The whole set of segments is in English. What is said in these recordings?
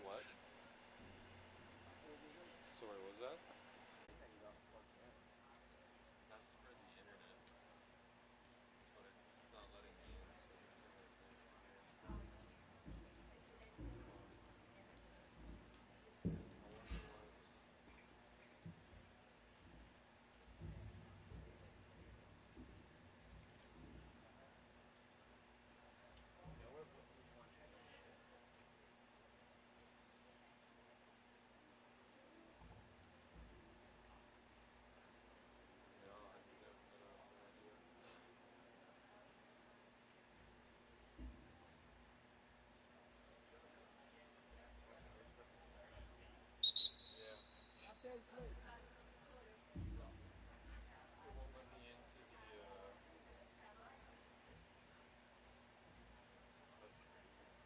what? Sorry, what was that? That's for the internet, but it's not letting me in, so you turn it down. I wonder what's. No, I don't have no idea. Yeah. It won't let me into the. That's crazy. That's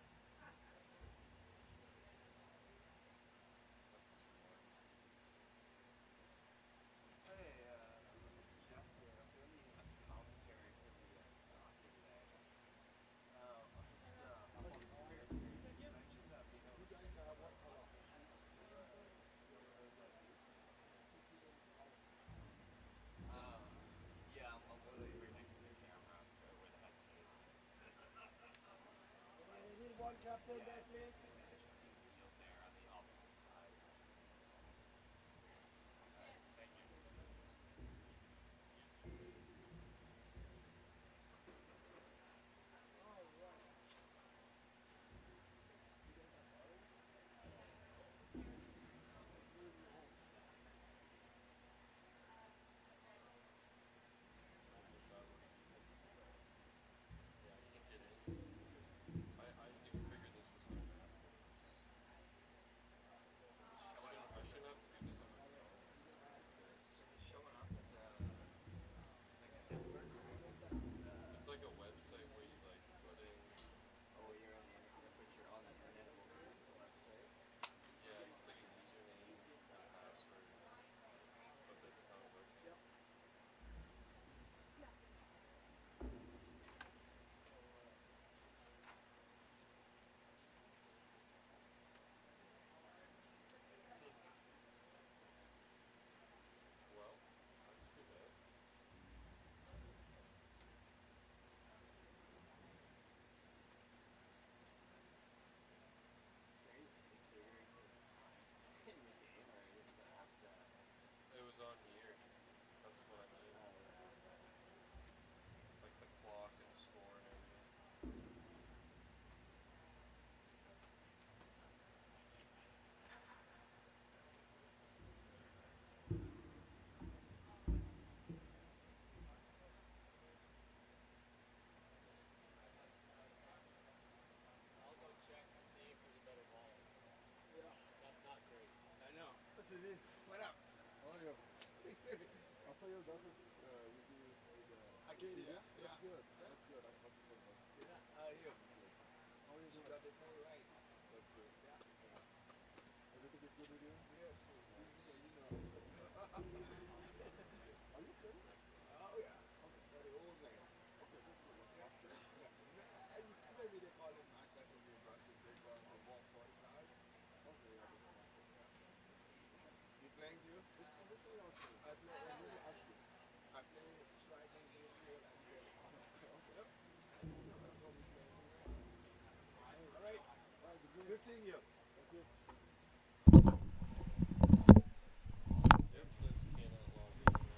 smart. I wonder if that would be. Yeah, I can't get in. I already figured this was gonna happen. I shouldn't have to do this on my phone. This is ridiculous. It's like a website where you like put in. Yeah, it's like a username and password, but that's not working. Well, that's too bad. It was on here. That's what I mean. Like the clock and score and everything. It says cannot log in now.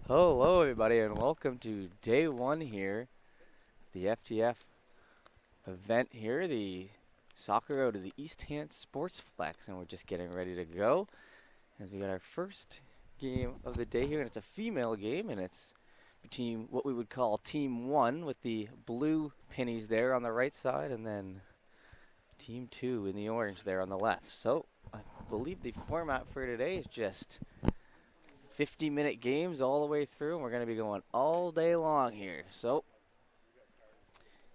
Hello, everybody, and welcome to day one here, the FTF event here, the soccer out of the East Hand Sportsplex, and we're just getting ready to go as we got our first game of the day here, and it's a female game, and it's between what we would call Team 1 with the blue pennies there on the right side, and then Team 2 in the orange there on the left. So I believe the format for today is just 50-minute games all the way through, and we're going to be going all day long here. So,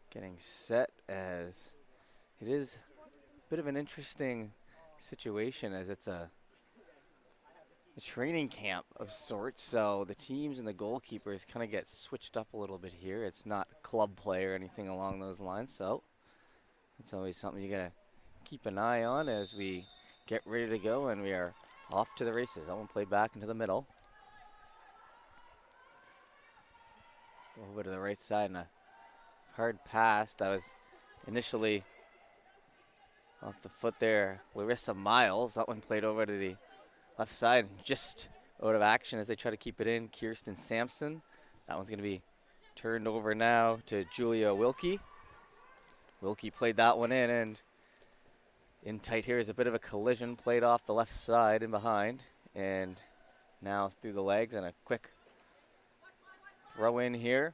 getting set as it is a bit of an interesting situation as it's a training camp of sorts. So the teams and the goalkeepers kind of get switched up a little bit here. It's not club play or anything along those lines. So it's always something you got to keep an eye on as we get ready to go, and we are off to the races. That one played back into the middle. Over to the right side, and a hard pass that was initially off the foot there. Larissa Miles, that one played over to the left side, just out of action as they try to keep it in. Kirsten Sampson, that one's going to be turned over now to Julia Wilkie. Wilkie played that one in, and in tight here is a bit of a collision, played off the left side and behind, and now through the legs, and a quick throw in here.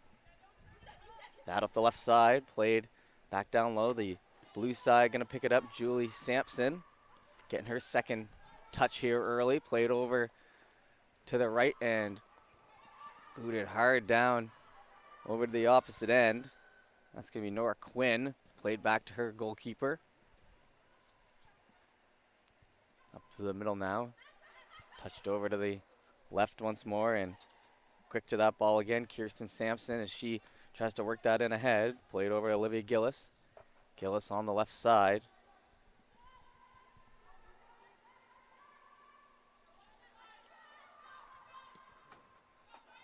That up the left side, played back down low. The blue side going to pick it up. Julie Sampson getting her second touch here early. Played over to the right and booted hard down over to the opposite end. That's going to be Nora Quinn. Played back to her goalkeeper. Up to the middle now. Touched over to the left once more, and quick to that ball again. Kirsten Sampson as she tries to work that in ahead. Played over to Olivia Gillis. Gillis on the left side.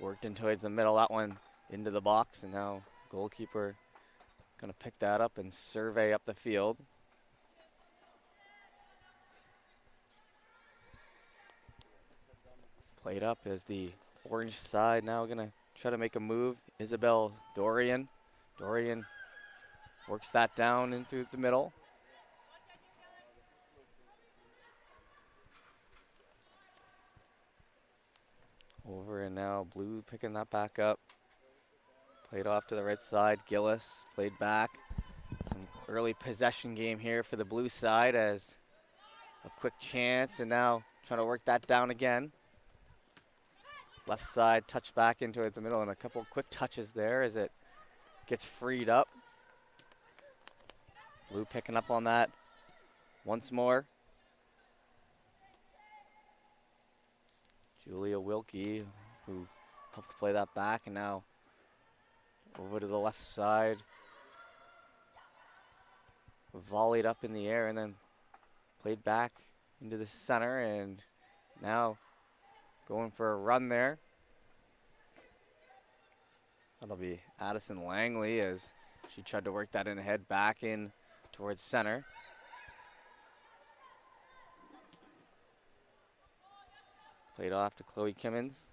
Worked in towards the middle. That one into the box, and now goalkeeper going to pick that up and survey up the field. Played up as the orange side now going to try to make a move. Isabel Dorian. Dorian works that down in through the middle. Over and now blue picking that back up. Played off to the right side. Gillis played back. Some early possession game here for the blue side as a quick chance, and now trying to work that down again. Left side, touch back into it, the middle, and a couple quick touches there as it gets freed up. Blue picking up on that once more. Julia Wilkie, who helps play that back, and now over to the left side. Volleyed up in the air and then played back into the center, and now going for a run there. That'll be Addison Langley as she tried to work that in ahead, back in towards center. Played off to Chloe Kimmins.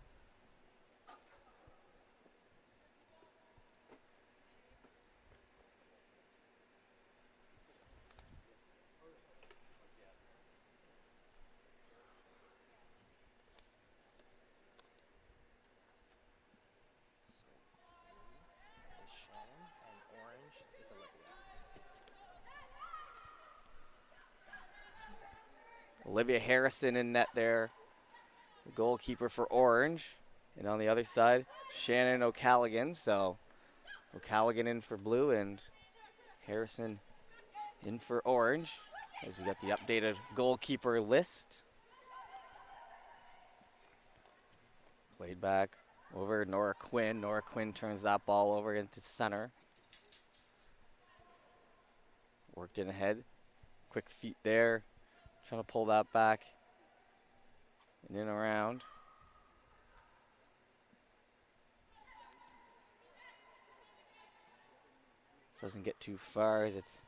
Olivia Harrison in net there, the goalkeeper for Orange. And on the other side, Shannon O'Callaghan. So O'Callaghan in for blue and Harrison in for orange as we got the updated goalkeeper list. Played back over Nora Quinn. Nora Quinn turns that ball over into center. Worked in ahead. Quick feet there. Trying to pull that back and in around. Doesn't get too far as it's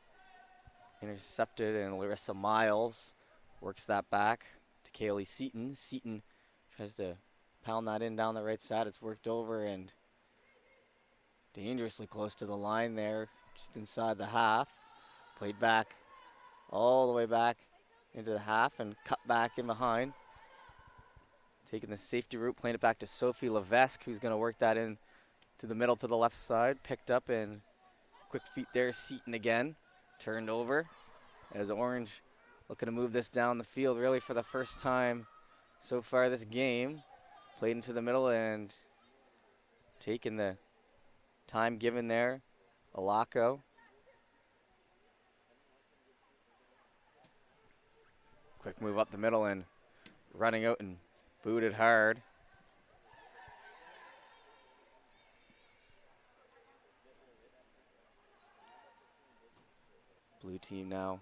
intercepted, and Larissa Miles works that back to Kaylee Seaton. Seaton tries to pound that in down the right side. It's worked over and dangerously close to the line there, just inside the half. Played back, all the way back into the half and cut back in behind. Taking the safety route, playing it back to Sophie Levesque, who's going to work that in to the middle to the left side. Picked up and quick feet there, Seaton again. Turned over as Orange looking to move this down the field really for the first time so far this game. Played into the middle and taking the time given there. Alaco. Quick move up the middle and running out and booted hard. Blue team now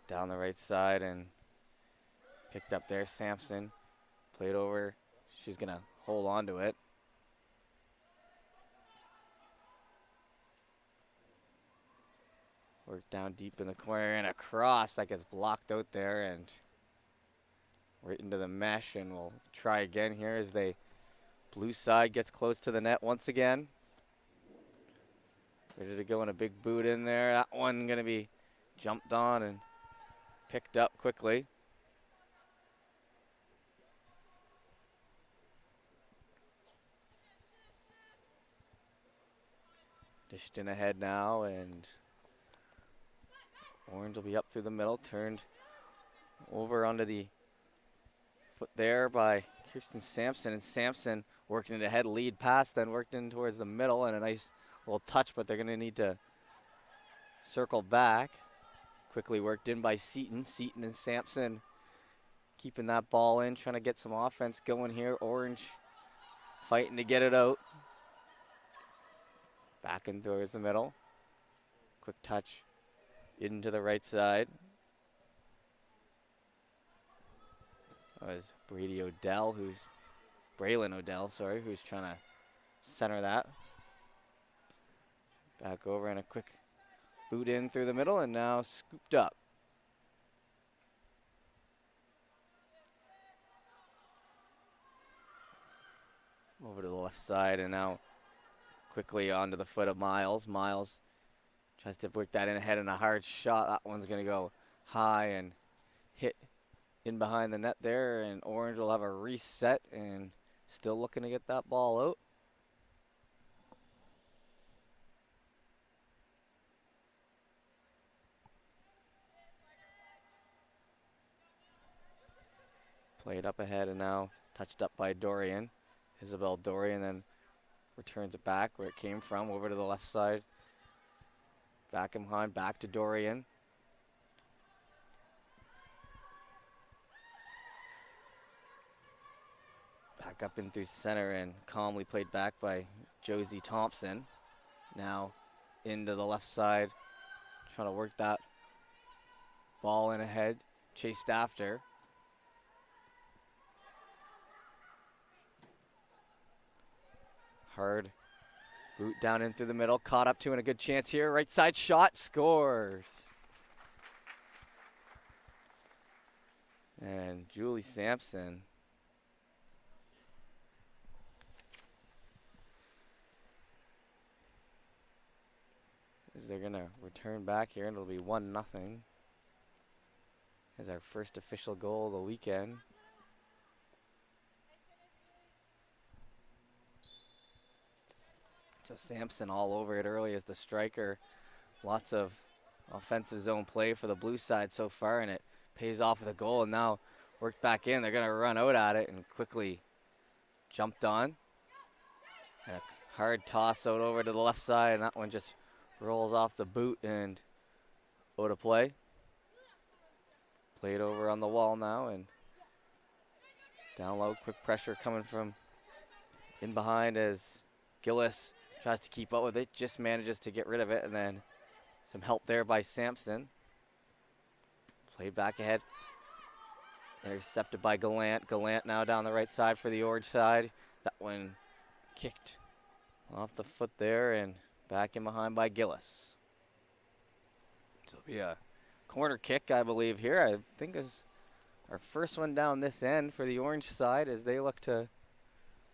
down the right side and picked up there. Sampson played over. She's going to hold on to it. Work down deep in the corner and across. That gets blocked out there and right into the mesh. And we'll try again here as they blue side gets close to the net once again. Ready to go in a big boot in there. That one going to be jumped on and picked up quickly. Dished in ahead now, and Orange will be up through the middle, turned over onto the foot there by Kirsten Sampson, and Sampson working it ahead, lead pass, then worked in towards the middle, and a nice little touch, but they're going to need to circle back. Quickly worked in by Seaton. Seaton and Sampson keeping that ball in, trying to get some offense going here. Orange fighting to get it out. Back in towards the middle. Quick touch into the right side. That was Braylon Odell, who's trying to center that. Back over and a quick boot in through the middle and now scooped up. Over to the left side and now quickly onto the foot of Miles. Miles tries to work that in ahead and a hard shot. That one's going to go high and hit in behind the net there, and Orange will have a reset and still looking to get that ball out. Played up ahead and now touched up by Dorian. Isabel Dorian then returns it back where it came from, over to the left side. Back in behind, back to Dorian. Back up in through center and calmly played back by Josie Thompson. Now into the left side, trying to work that ball in ahead, chased after. Hard boot down in through the middle, caught up to and a good chance here. Right side shot, scores. And Julie Sampson. As they're gonna return back here, and it'll be 1-0. As our first official goal of the weekend. So Sampson all over it early as the striker. Lots of offensive zone play for the blue side so far, and it pays off with a goal, and now worked back in. They're going to run out at it and quickly jumped on. And a hard toss out over to the left side, and that one just rolls off the boot and out of play. Played over on the wall now, and down low, quick pressure coming from in behind as Gillis tries to keep up with it, just manages to get rid of it, and then some help there by Sampson. Played back ahead. Intercepted by Gallant. Gallant now down the right side for the Orange side. That one kicked off the foot there and back in behind by Gillis. So it'll be a corner kick, I believe, here. I think is Our first one down this end for the orange side as they look to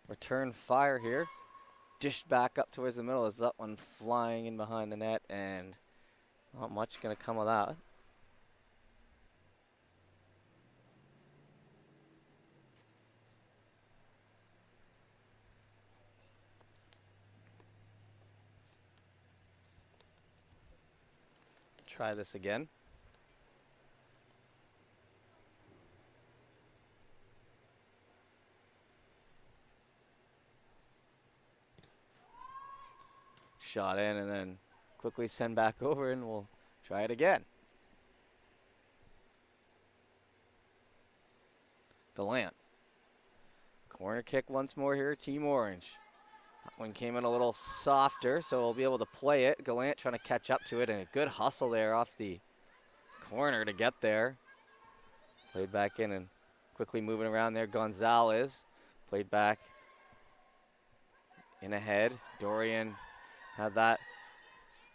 return fire here. Dished back up towards the middle as that one flying in behind the net, and not much going to come of that. Try this again. Shot in and then quickly send back over, and we'll try it again. Gallant. Corner kick once more here, Team Orange. That one came in a little softer, so we'll be able to play it. Gallant trying to catch up to it, and a good hustle there off the corner to get there. Played back in and quickly moving around there. Gonzalez played back in ahead. Dorian had that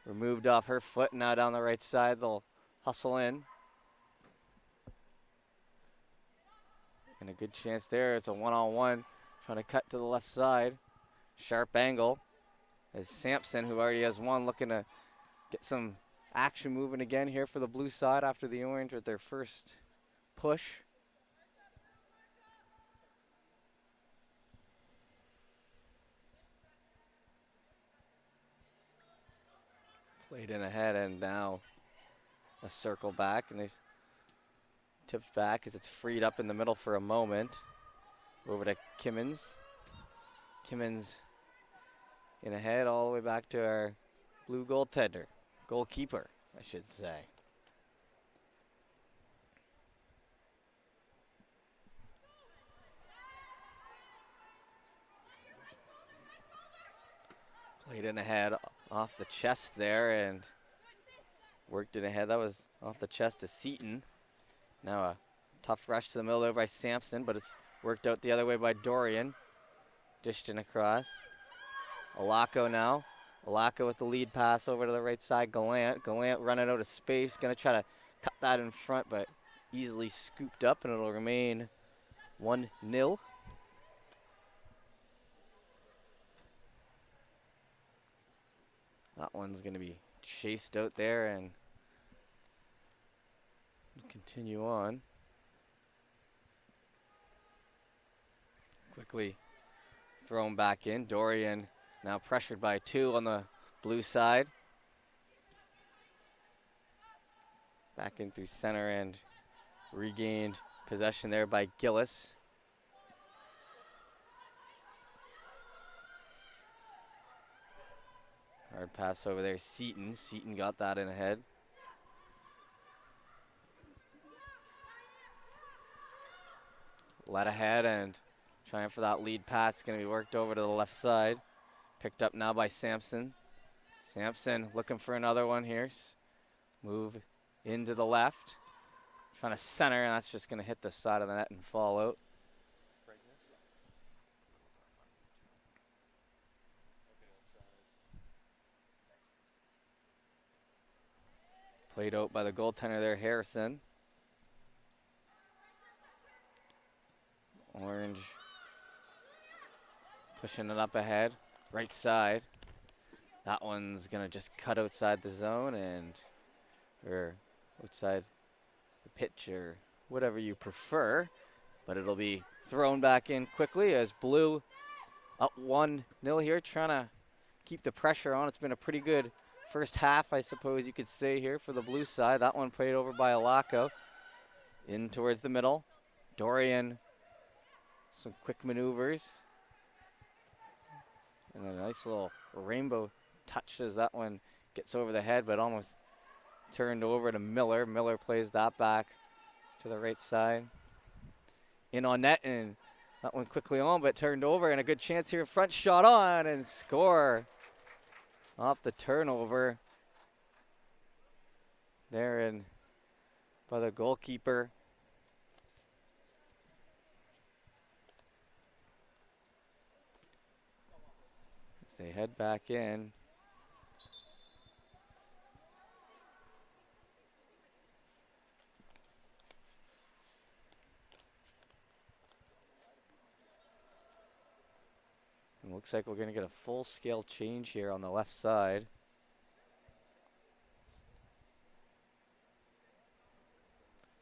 removed off her foot. Now down the right side, they'll hustle in. And a good chance there. It's a one-on-one. Trying to cut to the left side. Sharp angle. As Sampson, who already has one, looking to get some action moving again here for the blue side after the orange with their first push. Played in ahead, and now a circle back, and he's tipped back as it's freed up in the middle for a moment. Over to Kimmins. Kimmins in ahead all the way back to our blue goaltender. Goalkeeper, I should say. Played in ahead off the chest there and worked it ahead. That was off the chest to Seaton. Now a tough rush to the middle there by Sampson, but it's worked out the other way by Dorian. Dished in across. Olaco now. Olaco with the lead pass over to the right side. Gallant. Gallant running out of space. Going to try to cut that in front, but easily scooped up, and it'll remain 1-0. That one's going to be chased out there and continue on. Quickly thrown back in. Dorian now pressured by two on the blue side. Back in through center and regained possession there by Gillis. Hard pass over there, Seaton. Seaton got that in ahead. Led ahead and trying for that lead pass. Going to be worked over to the left side. Picked up now by Sampson. Sampson looking for another one here. Move into the left. Trying to center, and that's just going to hit the side of the net and fall out. Played out by the goaltender there, Harrison. Orange pushing it up ahead, right side. That one's gonna just cut outside the zone or outside the pitch or whatever you prefer, but it'll be thrown back in quickly as Blue up 1-0 here, trying to keep the pressure on. It's been a pretty good first half, I suppose you could say, here for the blue side. That one played over by Olaco. In towards the middle. Dorian, some quick maneuvers. And a nice little rainbow touch as that one gets over the head, but almost turned over to Miller. Miller plays that back to the right side. In on net, and that one quickly on, but turned over, and a good chance here in front. Shot on and score. Off the turnover there and by the goalkeeper. As they head back in. Looks like we're going to get a full-scale change here on the left side.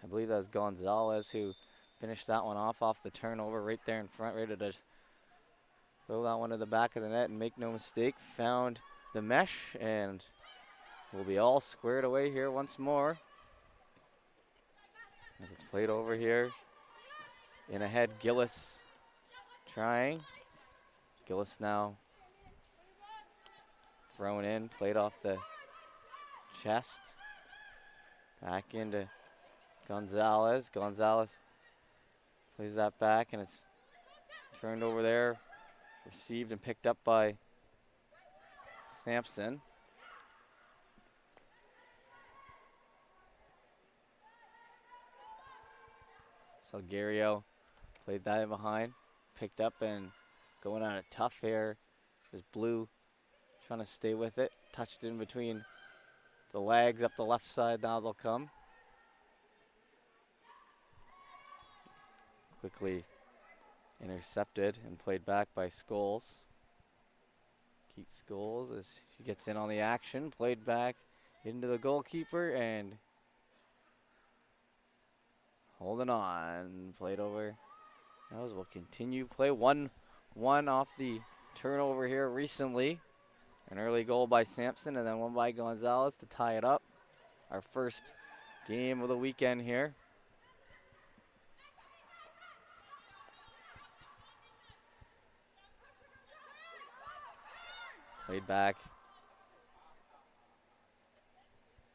I believe that was Gonzalez who finished that one off the turnover right there in front, ready to throw that one to the back of the net and make no mistake. Found the mesh and we'll be all squared away here once more. As it's played over here. In ahead, Gillis trying. Gillis now thrown in, played off the chest. Back into Gonzalez. Gonzalez plays that back and it's turned over there. Received and picked up by Sampson. Salgario played that in behind, picked up and going on a tough here. There's Blue trying to stay with it, touched in between the legs up the left side. Now they'll come. Quickly intercepted and played back by Scholes. Keith Scholes as she gets in on the action, played back into the goalkeeper and holding on, played over. As we'll continue play. 1-1 off the turnover here recently. An early goal by Sampson and then one by Gonzalez to tie it up. Our first game of the weekend here. Played back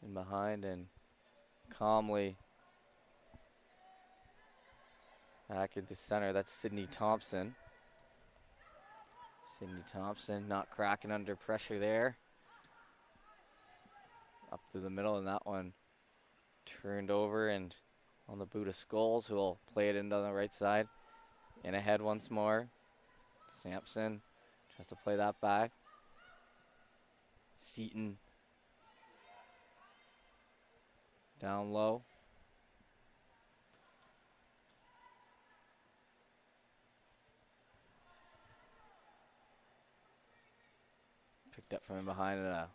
in behind and calmly back into center. That's Sydney Thompson. Sydney Thompson not cracking under pressure there. Up to the middle and that one turned over and on the boot of Scholes, who will play it into the right side. And ahead once more. Sampson tries to play that back. Seaton down low. Picked up from in behind and a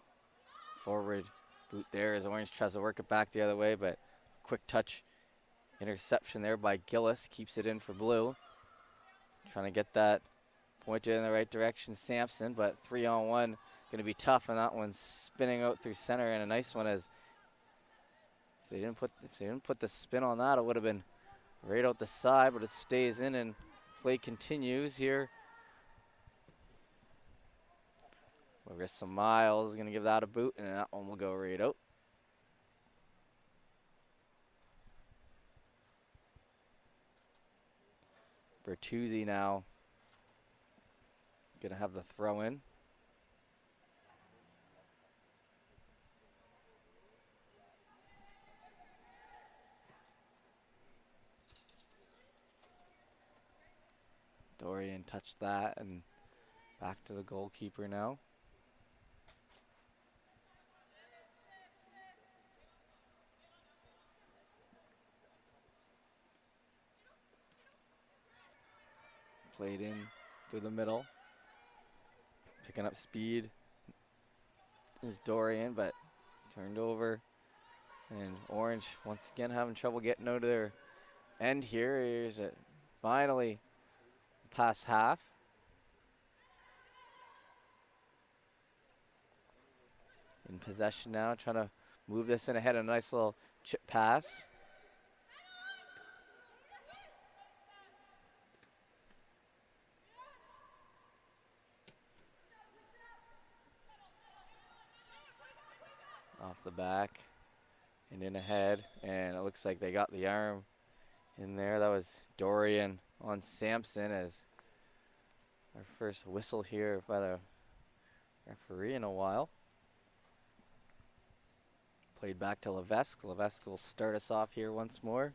forward boot there as Orange tries to work it back the other way, but quick touch interception there by Gillis. Keeps it in for Blue. Trying to get that pointed in the right direction, Sampson, but 3-on-1. Going to be tough, and that one's spinning out through center, and a nice one as if they didn't put the spin on that, it would have been right out the side, but it stays in and play continues here. Larissa Miles is going to give that a boot, and that one will go right out. Bertuzzi now going to have the throw in. Dorian touched that and back to the goalkeeper now. Played in through the middle. Picking up speed is Dorian, but turned over. And Orange once again having trouble getting out of their end here. Here's it finally past half. In possession now, trying to move this in ahead. A nice little chip pass. Off the back and in ahead, and it looks like they got the arm in there. That was Dorian on Sampson as our first whistle here by the referee in a while. Played back to Levesque. Levesque will start us off here once more.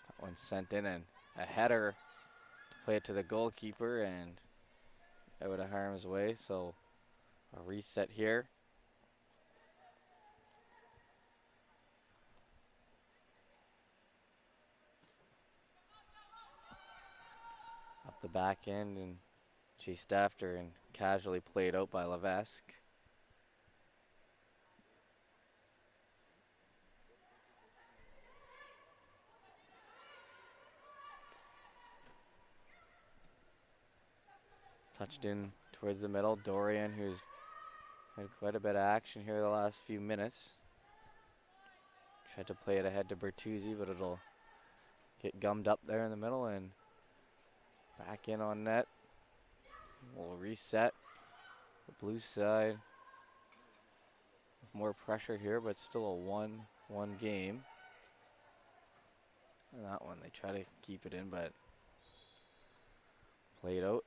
That one sent in and a header to play it to the goalkeeper and out of harm's way. So a reset here. the back end and chased after and casually played out by Levesque. Touched in towards the middle. Dorian, who's had quite a bit of action here the last few minutes. Tried to play it ahead to Bertuzzi, but it'll get gummed up there in the middle and back in on net. We'll reset the blue side with more pressure here, but still a 1-1 game. And that one, they try to keep it in, but played out.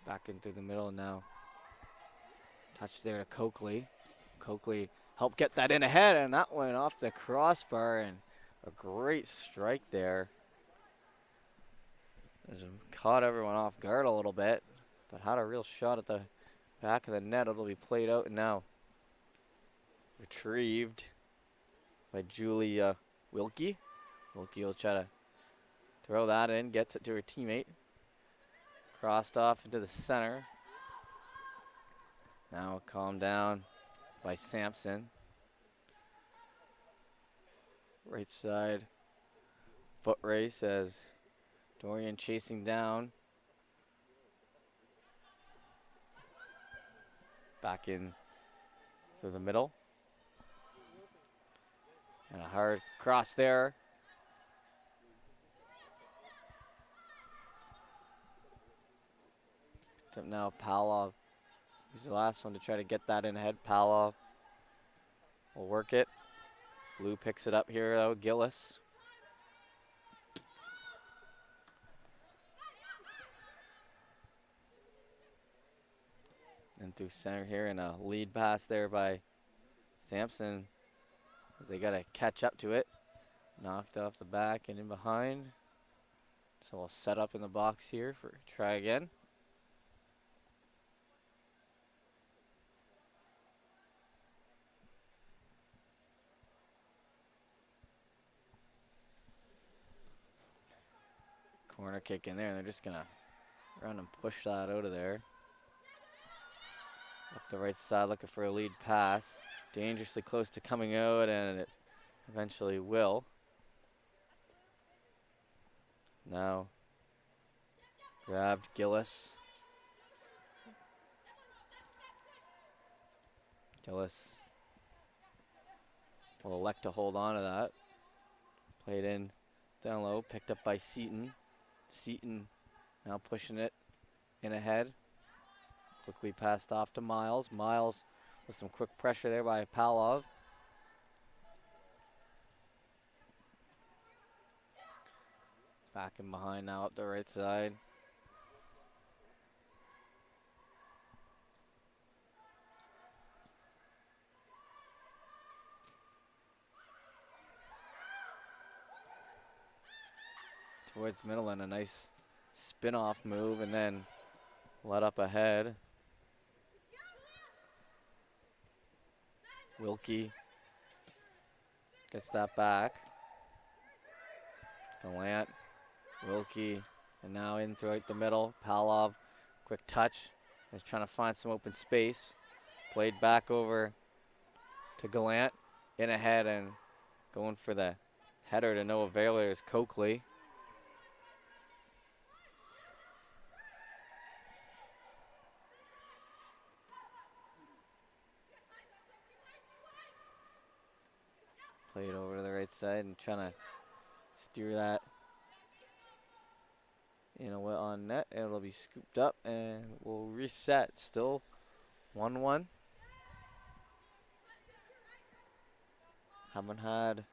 Back in through the middle now. Touch there to Coakley. Coakley helped get that in ahead, and that went off the crossbar, and a great strike there. Caught everyone off guard a little bit, but had a real shot at the back of the net. It'll be played out and now retrieved by Julia Wilkie. Wilkie will try to throw that in, gets it to her teammate. Crossed off into the center. Now calmed down by Sampson. Right side foot race as Dorian chasing down. Back in through the middle. And a hard cross there. Now Palov, he's the last one to try to get that in ahead. Palov will work it. Blue picks it up here though, Gillis. And through center here, and a lead pass there by Sampson as they gotta catch up to it. Knocked off the back and in behind. So we'll set up in the box here for try again. Corner kick in there, and they're just gonna run and push that out of there. Up the right side, looking for a lead pass. Dangerously close to coming out, and it eventually will. Now, grabbed Gillis. Gillis will elect to hold on to that. Played in down low, picked up by Seaton. Seaton now pushing it in ahead. Quickly passed off to Miles. Miles with some quick pressure there by Palov. Back in behind now up the right side. Towards middle and a nice spin-off move and then let up ahead. Wilkie gets that back. Gallant, Wilkie, and now in throughout the middle. Palov, quick touch, is trying to find some open space. Played back over to Gallant, in ahead and going for the header to no avail. There's Coakley. Played over to the right side and trying to steer that in a way on net. It'll be scooped up and we'll reset. Still 1-1. Haven't had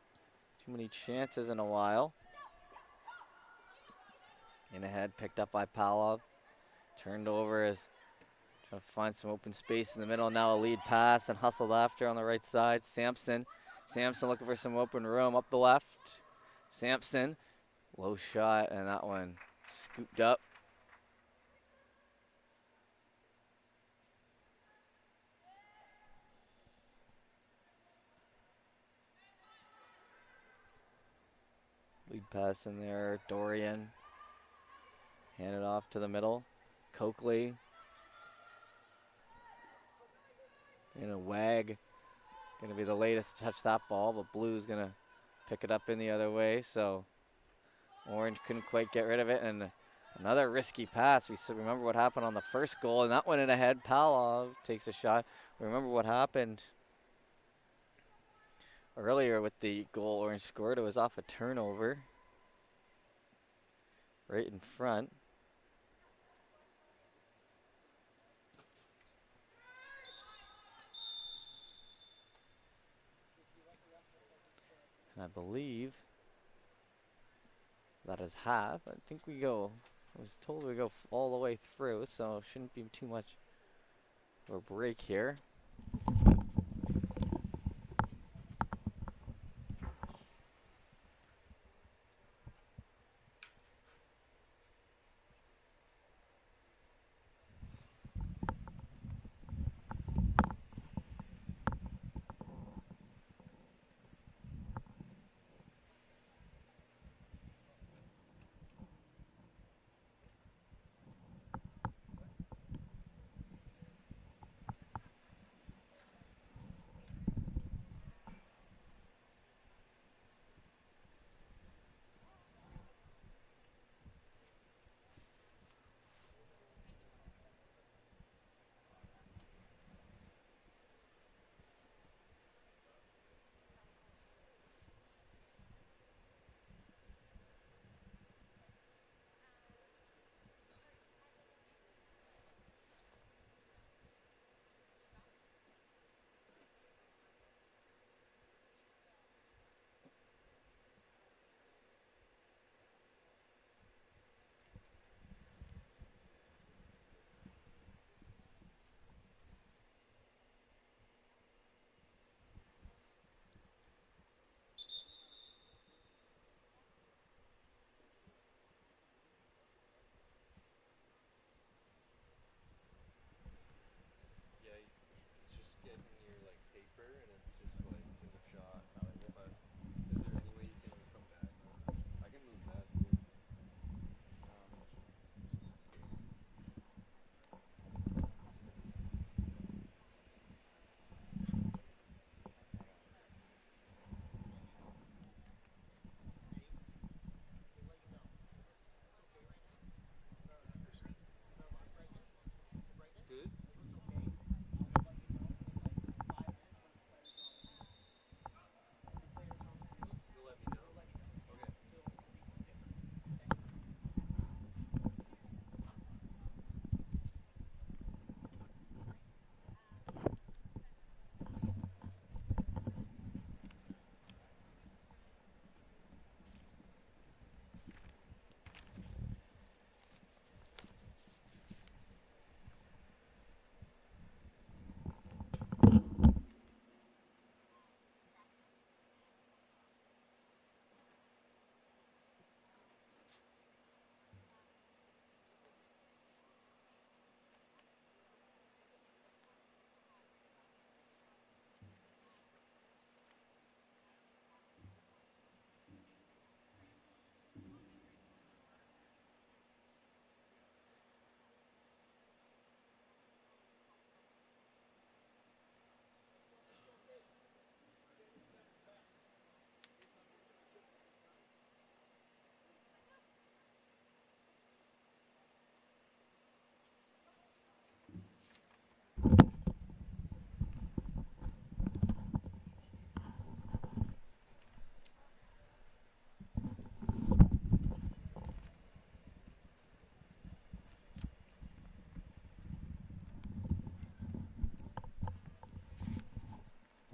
too many chances in a while. In ahead, picked up by Palov. Turned over as trying to find some open space in the middle. Now a lead pass and hustled after on the right side. Sampson looking for some open room up the left. Sampson, low shot, and that one scooped up. Lead pass in there, Dorian. Hand it off to the middle. Coakley. In a wag. Going to be the latest to touch that ball, but Blue's going to pick it up in the other way. So Orange couldn't quite get rid of it. And another risky pass. We remember what happened on the first goal, and that went in ahead. Palov takes a shot. Remember what happened earlier with the goal Orange scored. It was off a turnover right in front. And I believe that is half. I think we go, I was told we go all the way through, so shouldn't be too much of a break here. Yeah, it's just getting your like paper and it's just like in the shot. But is there any way you can come back on it? I can move that too. Good. You'll let me know. Okay.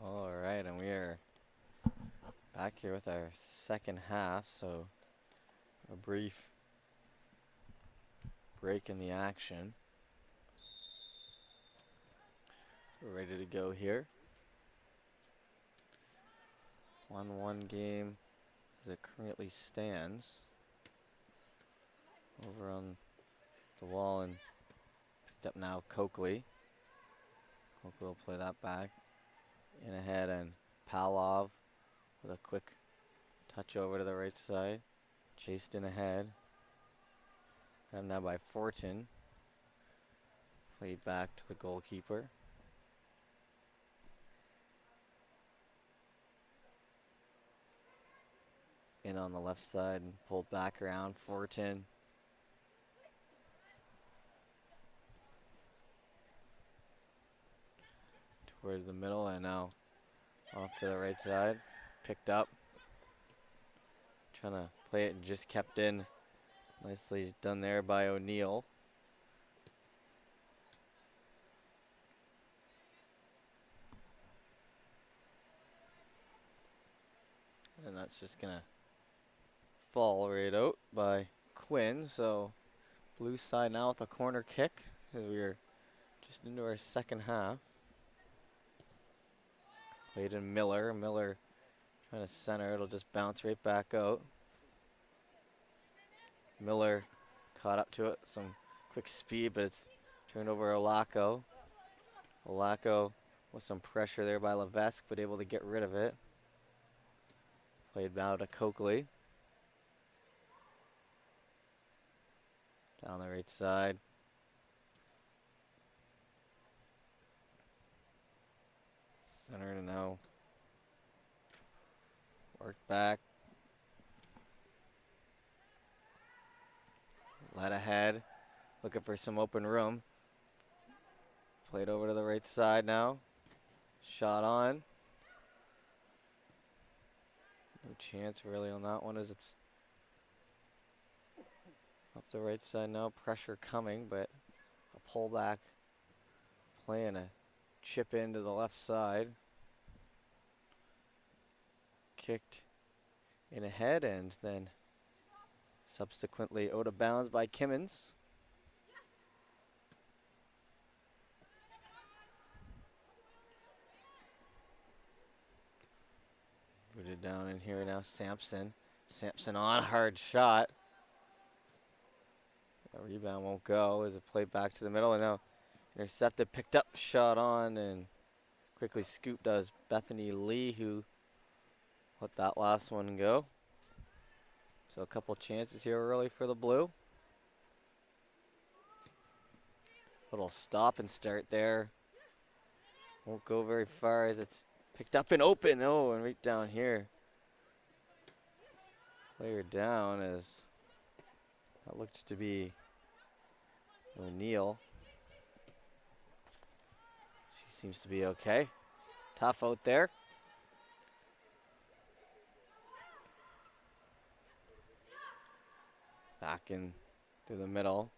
All right, and we are back here with our second half, so a brief break in the action. We're ready to go here. 1-1 game as it currently stands. Over on the wall and picked up now Coakley. Coakley will play that back in ahead, and Palov with a quick touch over to the right side. Chased in ahead. And now by Fortin. Played back to the goalkeeper. In on the left side and pulled back around Fortin. Toward the middle and now off to the right side. Picked up. Trying to play it and just kept in. Nicely done there by O'Neill. And that's just going to fall right out by Quinn. So blue side now with a corner kick as we are just into our second half. Played in Miller. Miller trying to center. It'll just bounce right back out. Miller caught up to it. Some quick speed, but it's turned over Olaco. Olaco with some pressure there by Levesque, but able to get rid of it. Played now to Coakley. Down the right side. Center to now. Work back. Led ahead. Looking for some open room. Played over to the right side now. Shot on. No chance really on that one as it's up the right side now. Pressure coming, but a pullback. Playing a chip into the left side. Kicked in ahead and then subsequently out of bounds by Kimmins. Booted down in here now, Sampson. Sampson on, hard shot. The rebound won't go as it played back to the middle and now intercepted, picked up, shot on, and quickly scooped does Bethany Lee, who let that last one go. So a couple chances here early for the blue. Little stop and start there. Won't go very far as it's picked up and open. Oh, and right down here. Player down as that looked to be O'Neill. She seems to be okay. Tough out there. Back in through the middle.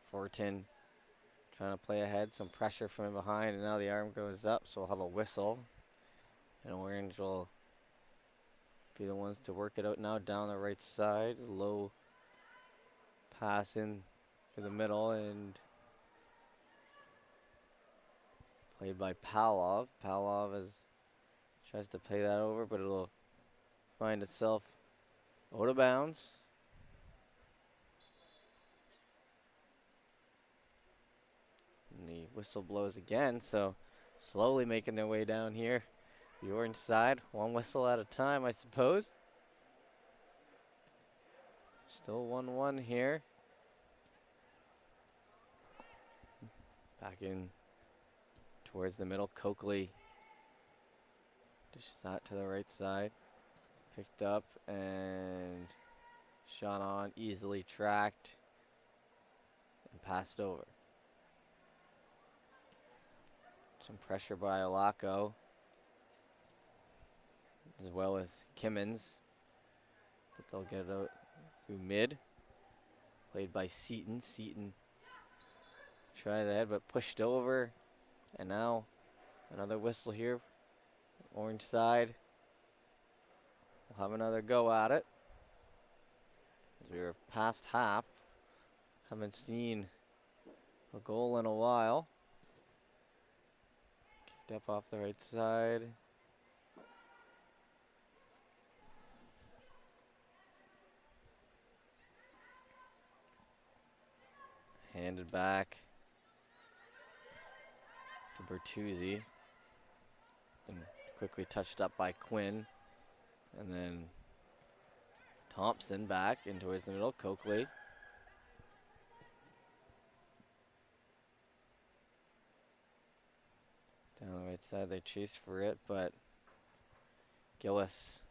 Fortin trying to play ahead. Some pressure from in behind, and now the arm goes up, so we'll have a whistle. And Orange will be the ones to work it out now down the right side. Low pass in to the middle and played by Palov. Palov tries to play that over, but it'll find itself out of bounds. And the whistle blows again, so slowly making their way down here. The Orange side, one whistle at a time, I suppose. Still 1-1 here. Back in towards the middle, Coakley dishes that to the right side. Picked up and shot on, easily tracked and passed over. Some pressure by Olaco, as well as Kimmins, but they'll get it out through mid. Played by Seaton. Seaton tried that, but pushed over, and now another whistle here. Orange side will have another go at it. As we were past half, haven't seen a goal in a while. Kicked up off the right side. Handed back to Bertuzzi. And quickly touched up by Quinn. And then Thompson back in towards the middle. Coakley. Down the right side, they chase for it, but Gillis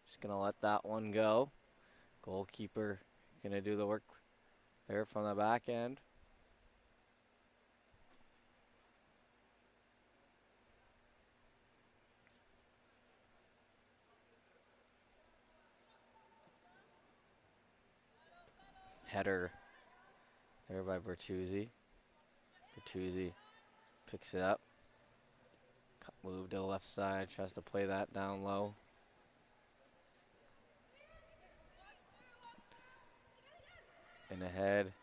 just gonna let that one go. Goalkeeper gonna do the work there from the back end. Header there by Bertuzzi. Bertuzzi picks it up. Move to the left side, tries to play that down low. And ahead,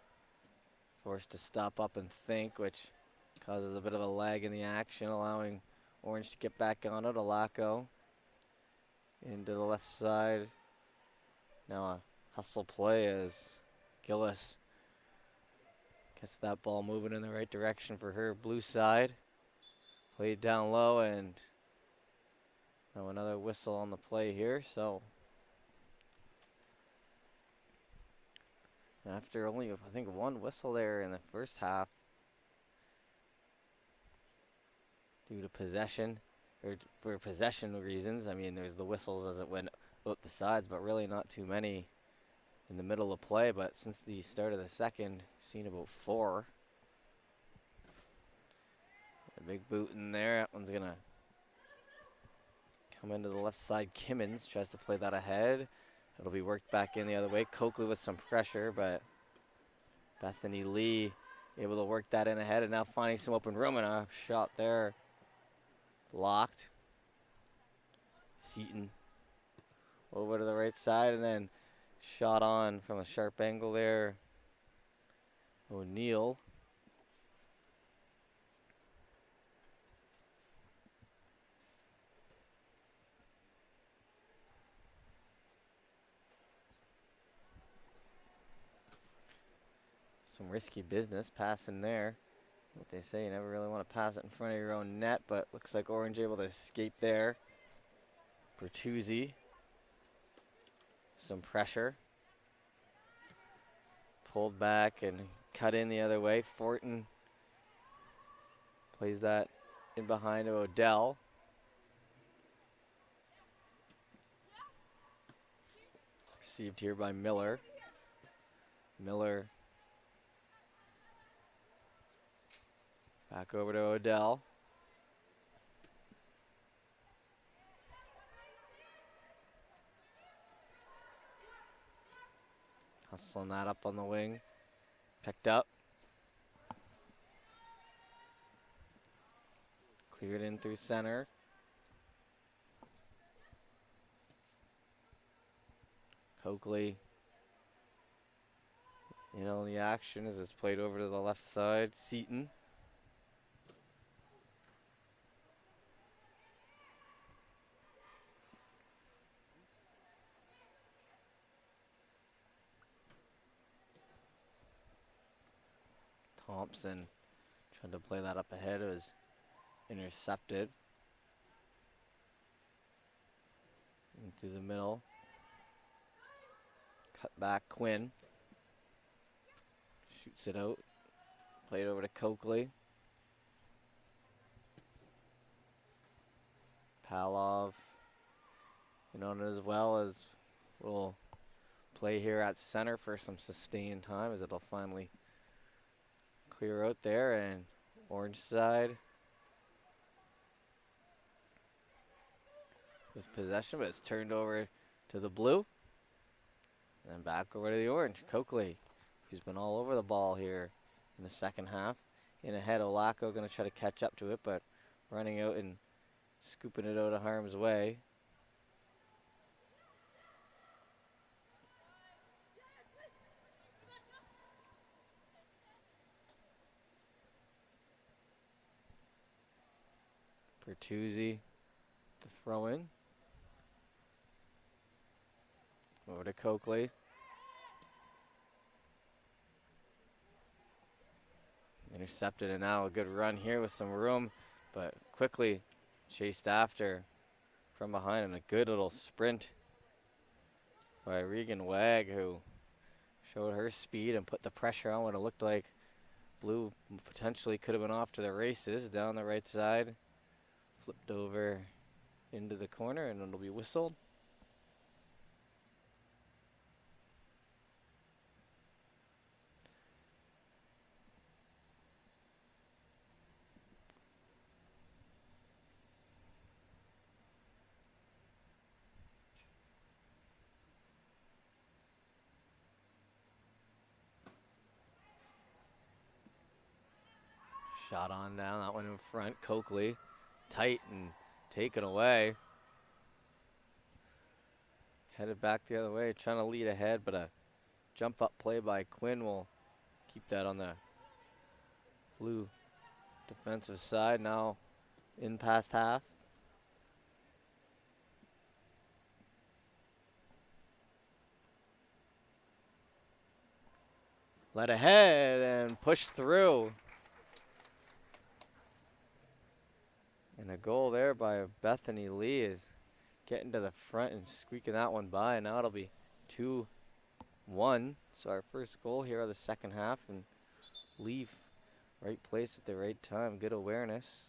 forced to stop up and think, which causes a bit of a lag in the action, allowing Orange to get back on it. Alaco into the left side. Now a hustle play as Gillis gets that ball moving in the right direction for her blue side. Played down low, and now another whistle on the play here. So after only, I think, one whistle there in the first half due to possession, or for possession reasons. I mean, there's the whistles as it went out the sides, but really not too many in the middle of play. But since the start of the second, seen about 4. A big boot in there. That one's gonna come into the left side. Kimmins tries to play that ahead. It'll be worked back in the other way. Coakley with some pressure, but Bethany Lee able to work that in ahead, and now finding some open room, and a shot there blocked. Seaton over to the right side, and then shot on from a sharp angle there. O'Neill. Some risky business passing there. What they say, you never really want to pass it in front of your own net, but looks like Orange able to escape there. Bertuzzi. Some pressure. Pulled back and cut in the other way. Fortin plays that in behind to Odell. Received here by Miller. Miller back over to Odell. Hustling that up on the wing. Picked up. Cleared in through center. Coakley, the action as it's played over to the left side. Seaton. Thompson tried to play that up ahead. It was intercepted. Into the middle. Cut back Quinn. Shoots it out. Played over to Coakley. Palov. As well as a little play here at center for some sustained time as it'll finally clear out there, and Orange side with possession, but it's turned over to the blue. And back over to the Orange. Coakley, who's been all over the ball here in the second half. In ahead, Olaco going to try to catch up to it, but running out and scooping it out of harm's way. Bertuzzi to throw in. Over to Coakley. Intercepted, and now a good run here with some room, but quickly chased after from behind, and a good little sprint by Regan Wag, who showed her speed and put the pressure on what it looked like Blue potentially could have been off to the races. Down the right side, flipped over into the corner, and it'll be whistled. Shot on down, that one in front. Coakley, tight and taken away. Headed back the other way, trying to lead ahead, but a jump up play by Quinn will keep that on the Blue defensive side. Now in past half. Led ahead and pushed through. And a goal there by Bethany Lee is getting to the front and squeaking that one by. Now it'll be 2-1. So our first goal here of the second half, and Leaf, right place at the right time. Good awareness.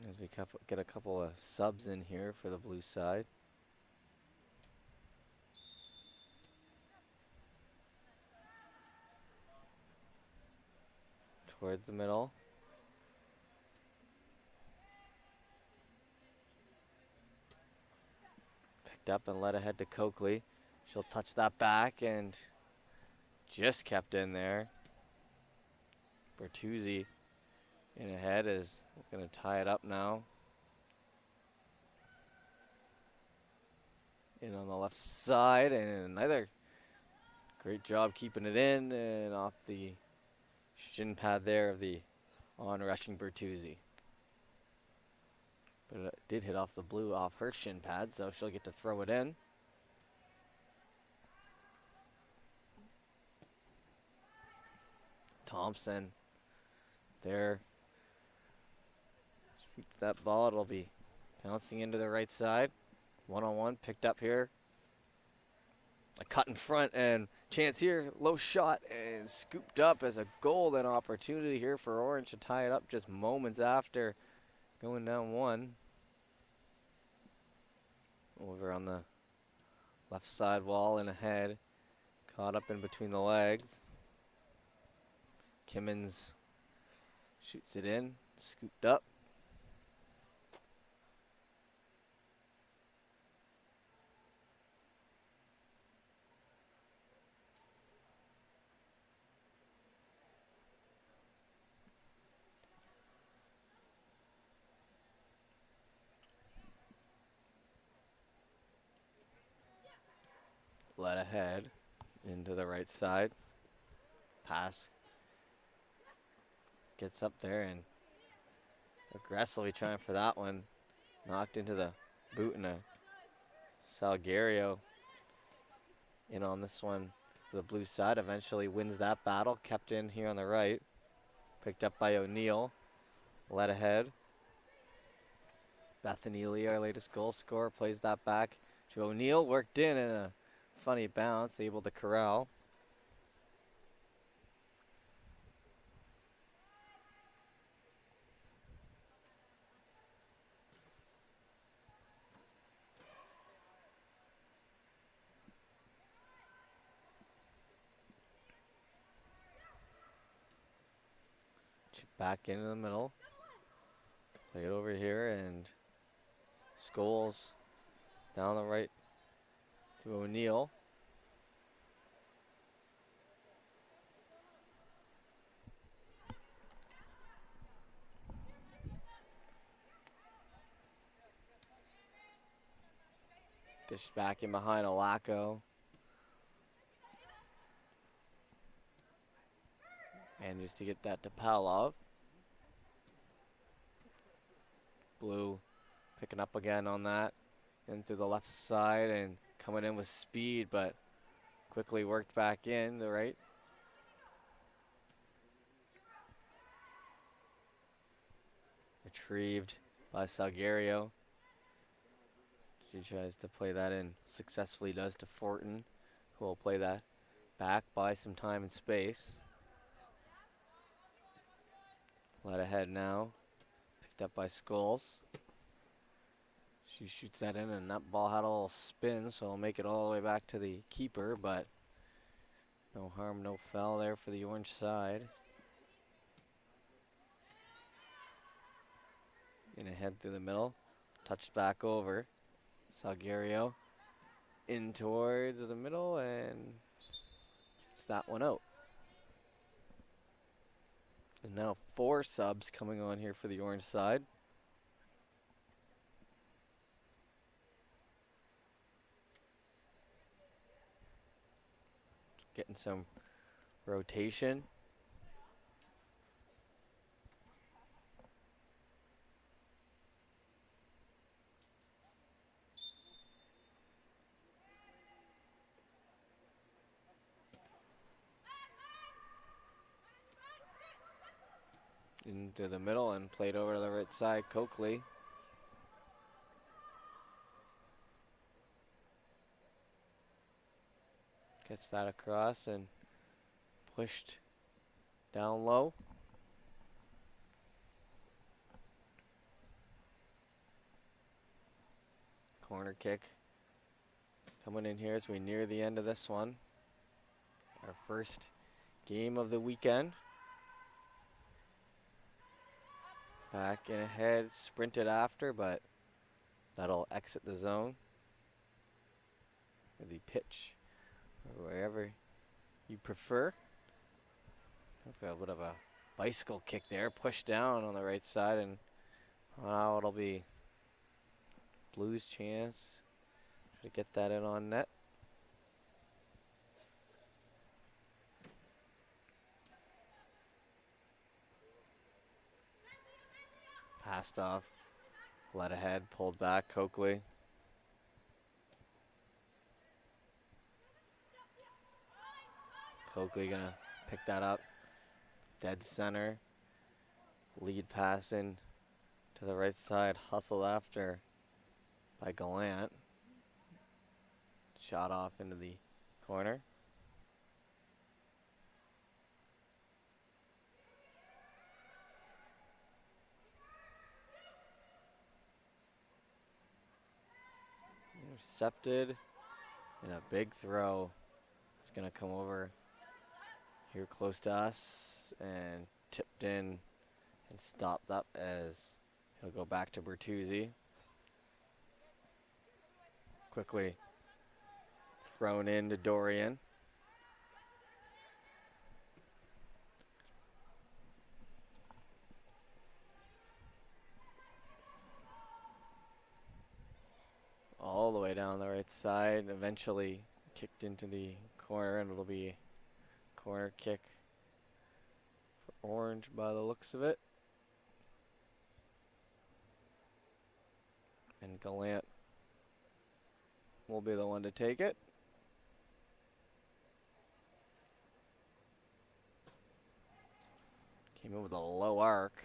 As we get a couple of subs in here for the Blue side. Towards the middle. Picked up and led ahead to Coakley. She'll touch that back and just kept in there. Bertuzzi in ahead is going to tie it up now. In on the left side, and another great job keeping it in and off the shin pad there of the on-rushing Bertuzzi. But it did hit off the Blue off her shin pad, so she'll get to throw it in. Thompson there. Shoots that ball. It'll be bouncing into the right side. One-on-one, picked up here. A cut in front and chance here. Low shot and scooped up as a golden opportunity here for Orange to tie it up just moments after going down one. Over on the left side wall and ahead. Caught up in between the legs. Kimmins shoots it in, scooped up. Led ahead into the right side. Pass. Gets up there and aggressively trying for that one. Knocked into the boot, and a Salgario in on this one for the Blue side. Eventually wins that battle. Kept in here on the right. Picked up by O'Neill. Led ahead. Bethany Lee, our latest goal scorer, plays that back to O'Neill. Worked in and a funny bounce, able to corral. Back into the middle. Play it over here, and Scholes down the right to O'Neill. Dish back in behind Olako. And just to get that to Palov. Blue picking up again on that. Into the left side and coming in with speed, but quickly worked back in the right. Retrieved by Salguero. She tries to play that in, successfully does to Fortin, who will play that back, buy some time and space. Led ahead now, picked up by Scholes. She shoots that in, and that ball had a little spin, so it'll make it all the way back to the keeper, but no harm, no foul there for the orange side. In ahead through the middle, touched back over. Salguero in towards the middle, and it's that one out. And now 4 subs coming on here for the orange side. Getting some rotation. Into the middle and played over to the right side, Coakley. Gets that across and pushed down low. Corner kick coming in here as we near the end of this one. Our first game of the weekend. Back in ahead, sprinted after, but that'll exit the zone. Or the pitch, or wherever you prefer. A bit of a bicycle kick there, pushed down on the right side, and now it'll be Blues' chance to get that in on net. Passed off, led ahead, pulled back, Coakley. Coakley gonna pick that up, dead center. Lead pass in to the right side, hustled after by Gallant. Shot off into the corner. Intercepted, and a big throw. It's gonna come over here close to us and tipped in and stopped up as it'll go back to Bertuzzi. Quickly thrown in to Dorian. All the way down the right side, eventually kicked into the corner, and it'll be a corner kick for Orange by the looks of it. And Gallant will be the one to take it. Came in with a low arc.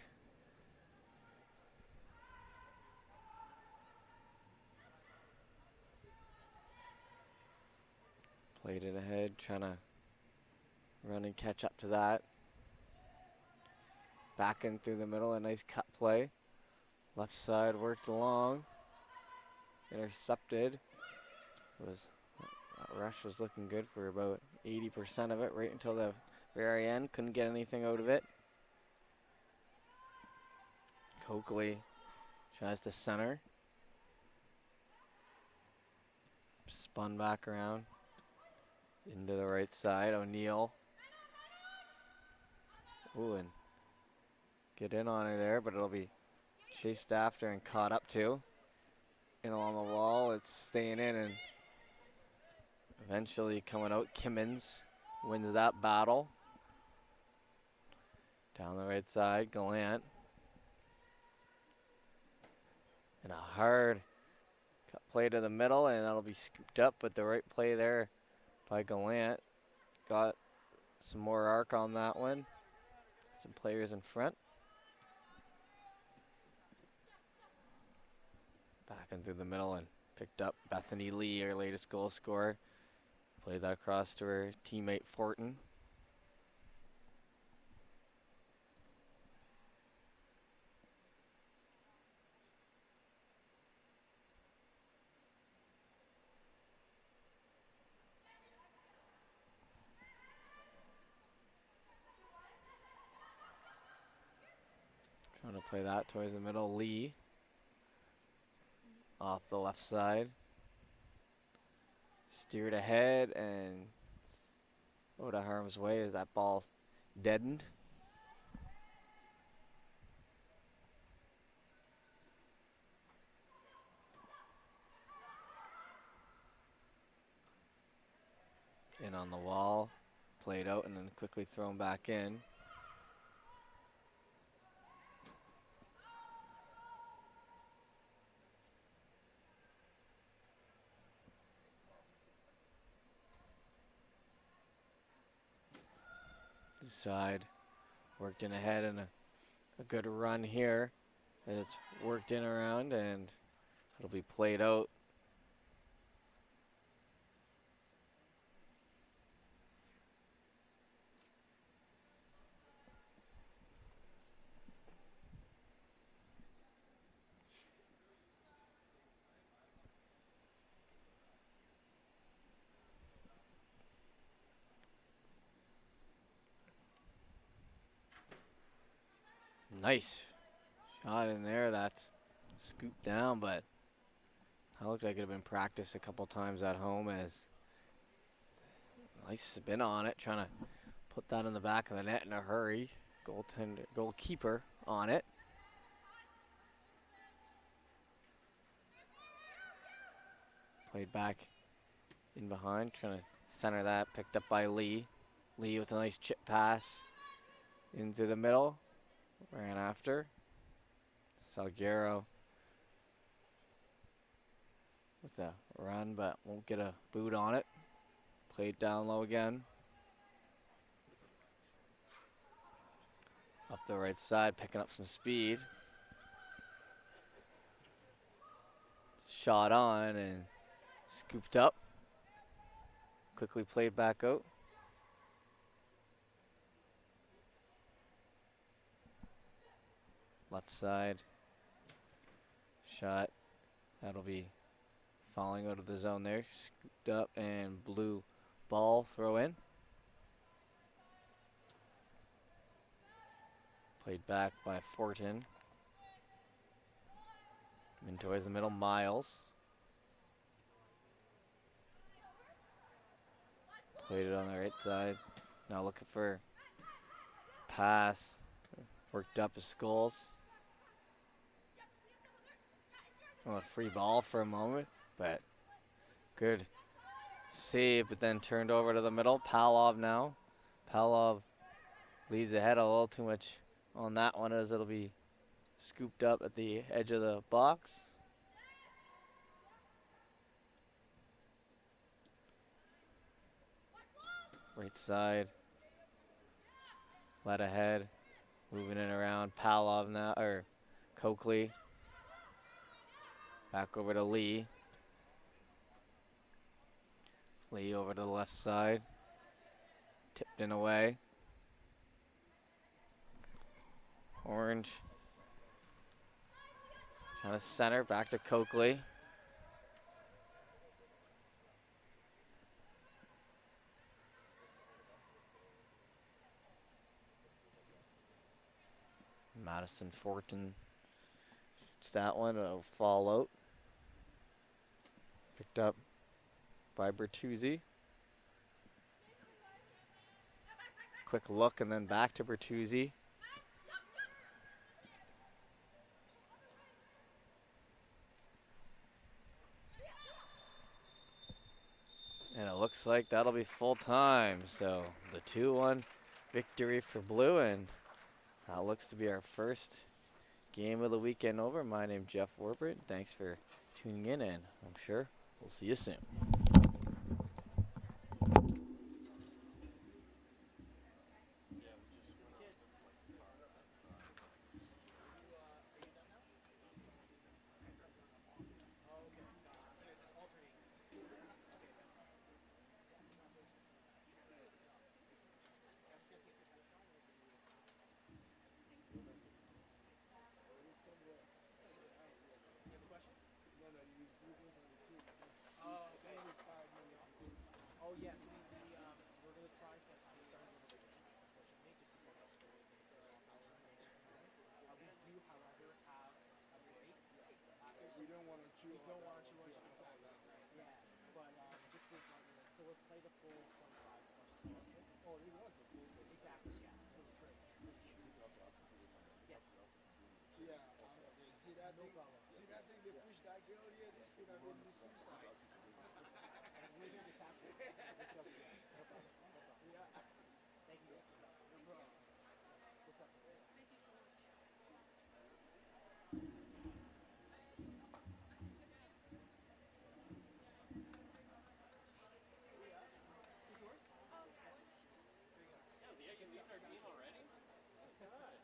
Played it ahead, trying to run and catch up to that. Back in through the middle, a nice cut play. Left side worked along. Intercepted. That rush was looking good for about 80% of it, right until the very end. Couldn't get anything out of it. Coakley tries to center. Spun back around. Into the right side, O'Neill. Ooh, and get in on her there, but it'll be chased after and caught up to. In along the wall, it's staying in and eventually coming out. Kimmins wins that battle. Down the right side, Gallant. And a hard cut play to the middle, and that'll be scooped up, but the right play there by Gallant. Got some more arc on that one. Some players in front. Back in through the middle and picked up Bethany Lee, our latest goal scorer. Played that across to her teammate Fortin. Trying to play that towards the middle. Lee off the left side. Steered ahead and out of harm's way as that ball deadened. In on the wall, played out and then quickly thrown back in. Side worked in ahead and a good run here. And it's worked in around and it'll be played out. Nice shot in there. That's scooped down, but that looked like it had been practiced a couple times at home. As nice spin on it, trying to put that in the back of the net in a hurry. Goalkeeper on it. Played back in behind, trying to center that. Picked up by Lee. Lee with a nice chip pass into the middle. Ran after. Salguero with a run, but won't get a boot on it. Played down low again. Up the right side, picking up some speed. Shot on and scooped up. Quickly played back out. Left side. Shot. That'll be falling out of the zone there. Scooped up and blue ball throw in. Played back by Fortin. In towards the middle, Miles. Played it on the right side. Now looking for pass. Worked up his Skulls. Oh, a free ball for a moment, but good save, but then turned over to the middle. Palov now. Palov leads ahead a little too much on that one as it'll be scooped up at the edge of the box. Right side. Led ahead. Moving it around. Palov now, or Coakley. Back over to Lee. Lee over to the left side. Tipped in away. Orange. Trying to center. Back to Coakley. Madison Fortin. It's that one. It'll fall out. Picked up by Bertuzzi. Quick look and then back to Bertuzzi. And it looks like that'll be full time. So the 2-1 victory for Blue, and that looks to be our first Game of the weekend over. My name's Jeff Warburton. Thanks for tuning in, and I'm sure we'll see you soon. Yeah, we just went out some like farms outside. Just see. Oh, okay. So it's just alternating. Okay. Kevin's gonna take your picture. You have a question? Oh, okay. Oh, yeah. So we're gonna try to start a little bit late, unfortunately, just because of the way things are how we're running at the moment. We do, however, have a break after. We don't want to chew. We don't want to chew on exactly. Yeah, but just to let you know, so let's play the full 25 as much as possible. Oh, it was the full. Exactly. Yeah. So it's great. It's the issue. Yes. Yeah, see that No thing? problem. See that thing? They push that girl here. This could have been the suicide. And we're here to capture it. No problem. No problem. Yeah. Thank you. No problem. What's up? Thank you so much. Is yours? Oh, yours? Here you go. Yeah, you've seen our team already? Good.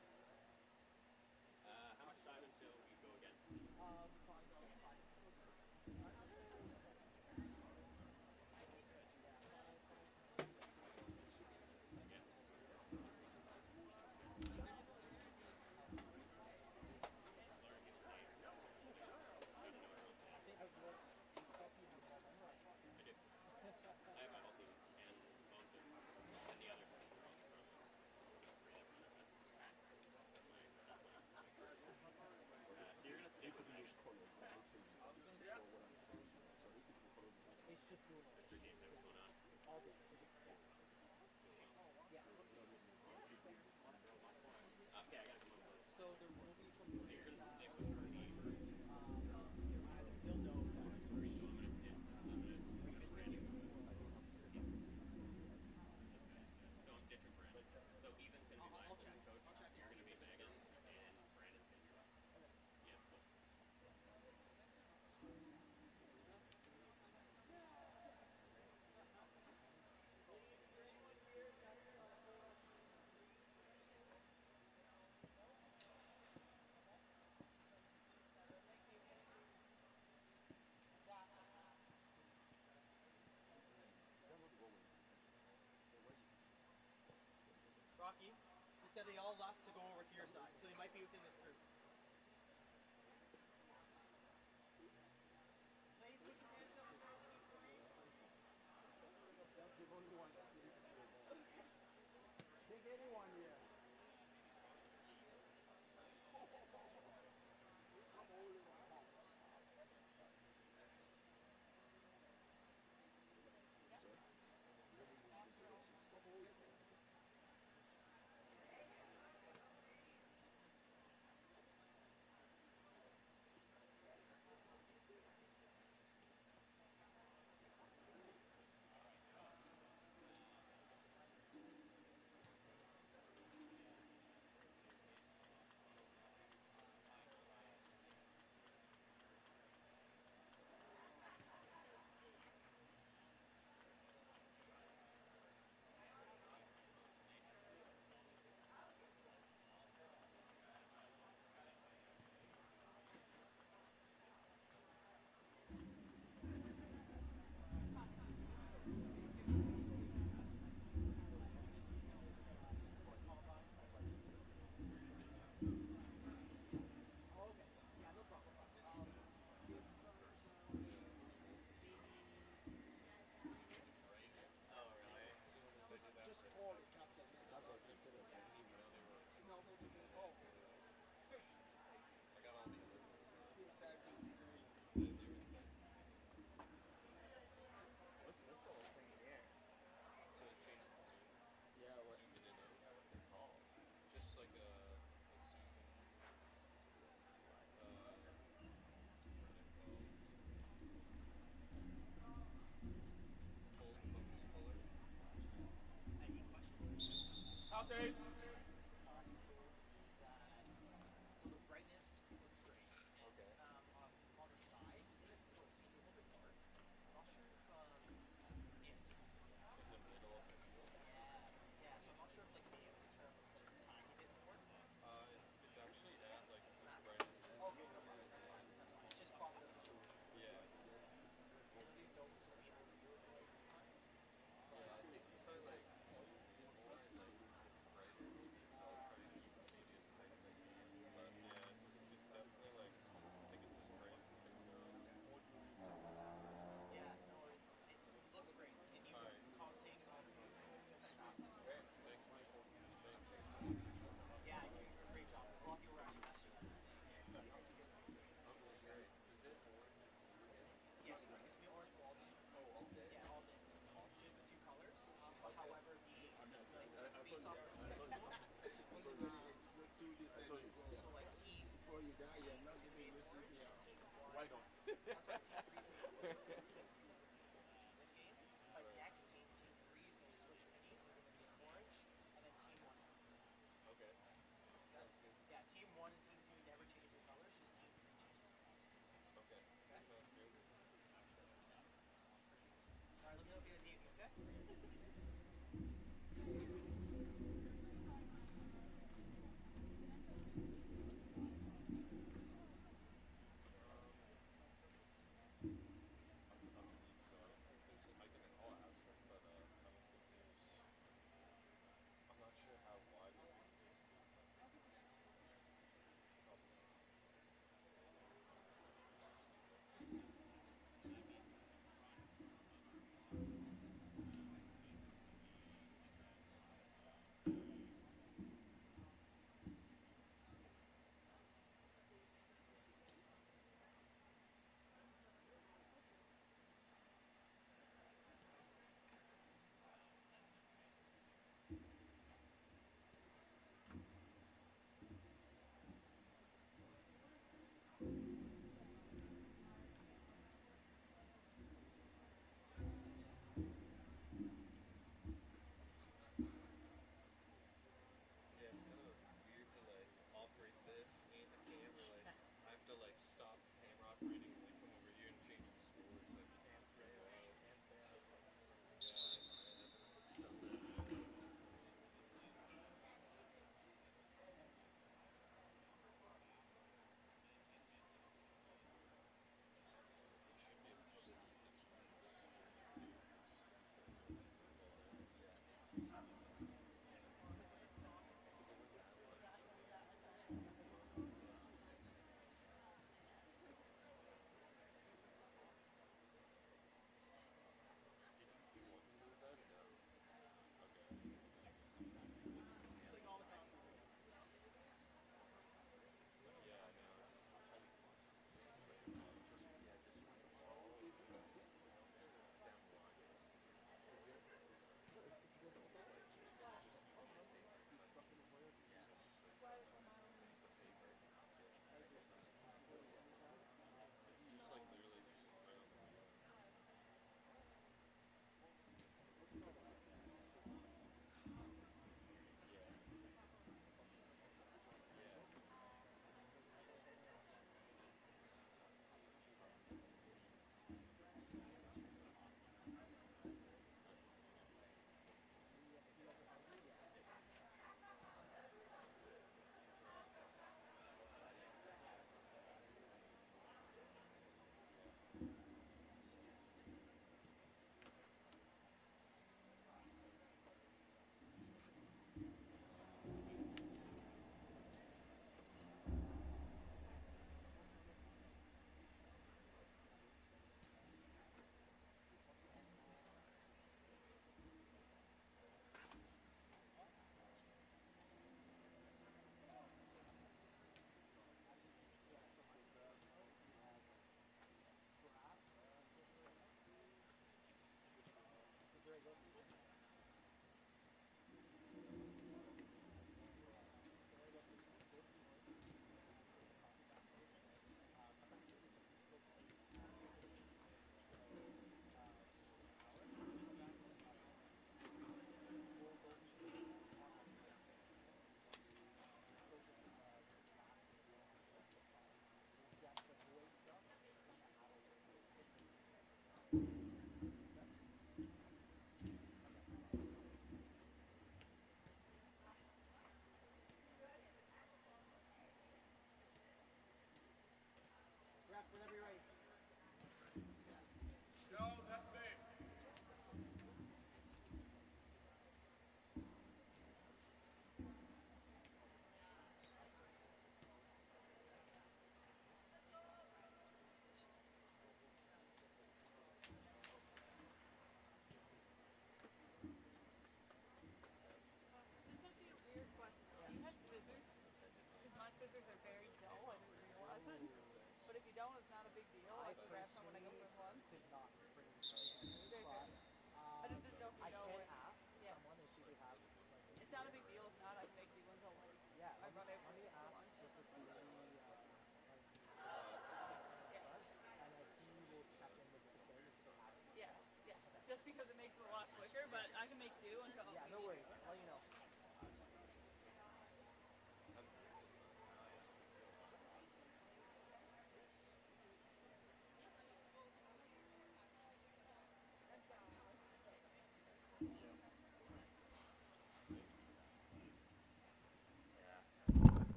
How much time until we go again? Probably about 5 minutes. I think I've looked. Expect you have all memorized. I do. I have my whole team and most of and the other most from three that run it. So you're gonna stick with Megan. It's just doing all That's your game. What's going on? all day. Yes. Yeah, I gotta come up with. So there will be some So you're gonna stick with your team. either he'll know exactly his first team. So I'm different Brandon. So Ethan's gonna be my I'll check. assistant coach. You're gonna be Megan's, and Brandon's gonna be Robin's. Yeah, cool. Rocky, he said they all left to go over to your side, so they might be within this group. Pick anyone here. Yeah, yeah, let's give it a yeah. Why not? Team two's gonna be in this game. But next game, team three is gonna switch pennies. They're gonna be in orange, and then team one is gonna be in blue. Okay. Makes Sounds sense? good. Yeah, team one and team two never change their colors. Just team three changes their colors. Okay. Okay. Sounds good. All right, let me know if you guys need anything. Okay.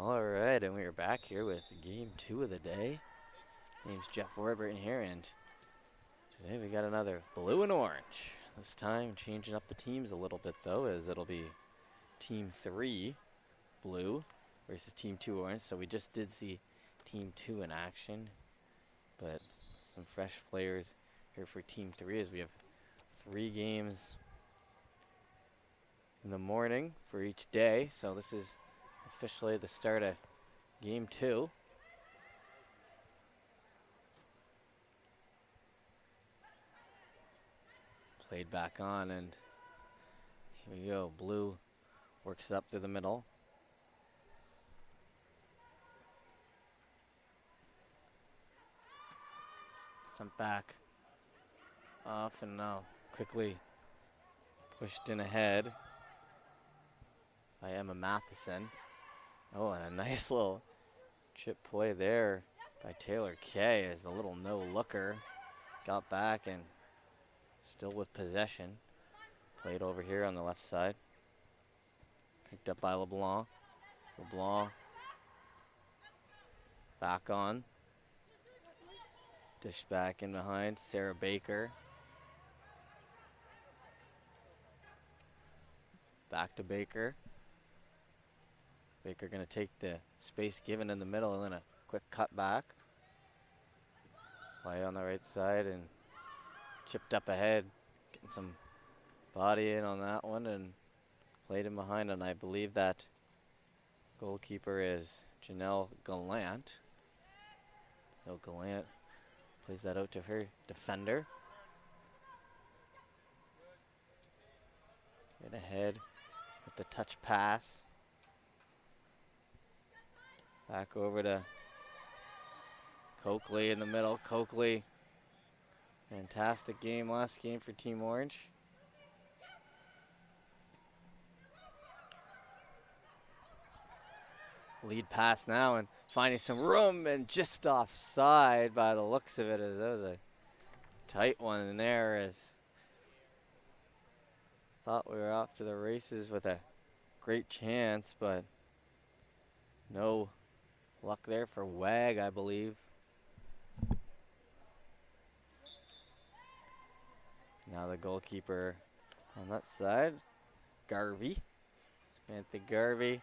All right, and we are back here with game 2 of the day. Name's Jeff Warburton here, and today we got another blue and orange. This time changing up the teams a little bit though, as it'll be Team 3 blue versus Team 2 orange. So we just did see Team 2 in action, but some fresh players here for Team 3 as we have 3 games in the morning for each day. So this is officially the start of game 2. Played back on, and here we go. Blue works it up through the middle. Sent back off, and now quickly pushed in ahead by Emma Matheson. Oh, and a nice little chip play there by Taylor Kay as the little no-looker got back and still with possession. Played over here on the left side. Picked up by LeBlanc. LeBlanc back on. Dish back in behind. Sarah Baker. Back to Baker. Baker going to take the space given in the middle and then a quick cut back. Play on the right side and chipped up ahead. Getting some body in on that one and played in behind, and I believe that goalkeeper is Janelle Gallant. So Gallant plays that out to her defender. Get ahead with the touch pass. Back over to Coakley in the middle. Coakley, fantastic game last game for Team Orange. Lead pass now and finding some room and just offside by the looks of it, as that was a tight one in there, as thought we were off to the races with a great chance, but no luck there for Wag, I believe. Now the goalkeeper on that side, Garvey. Samantha Garvey.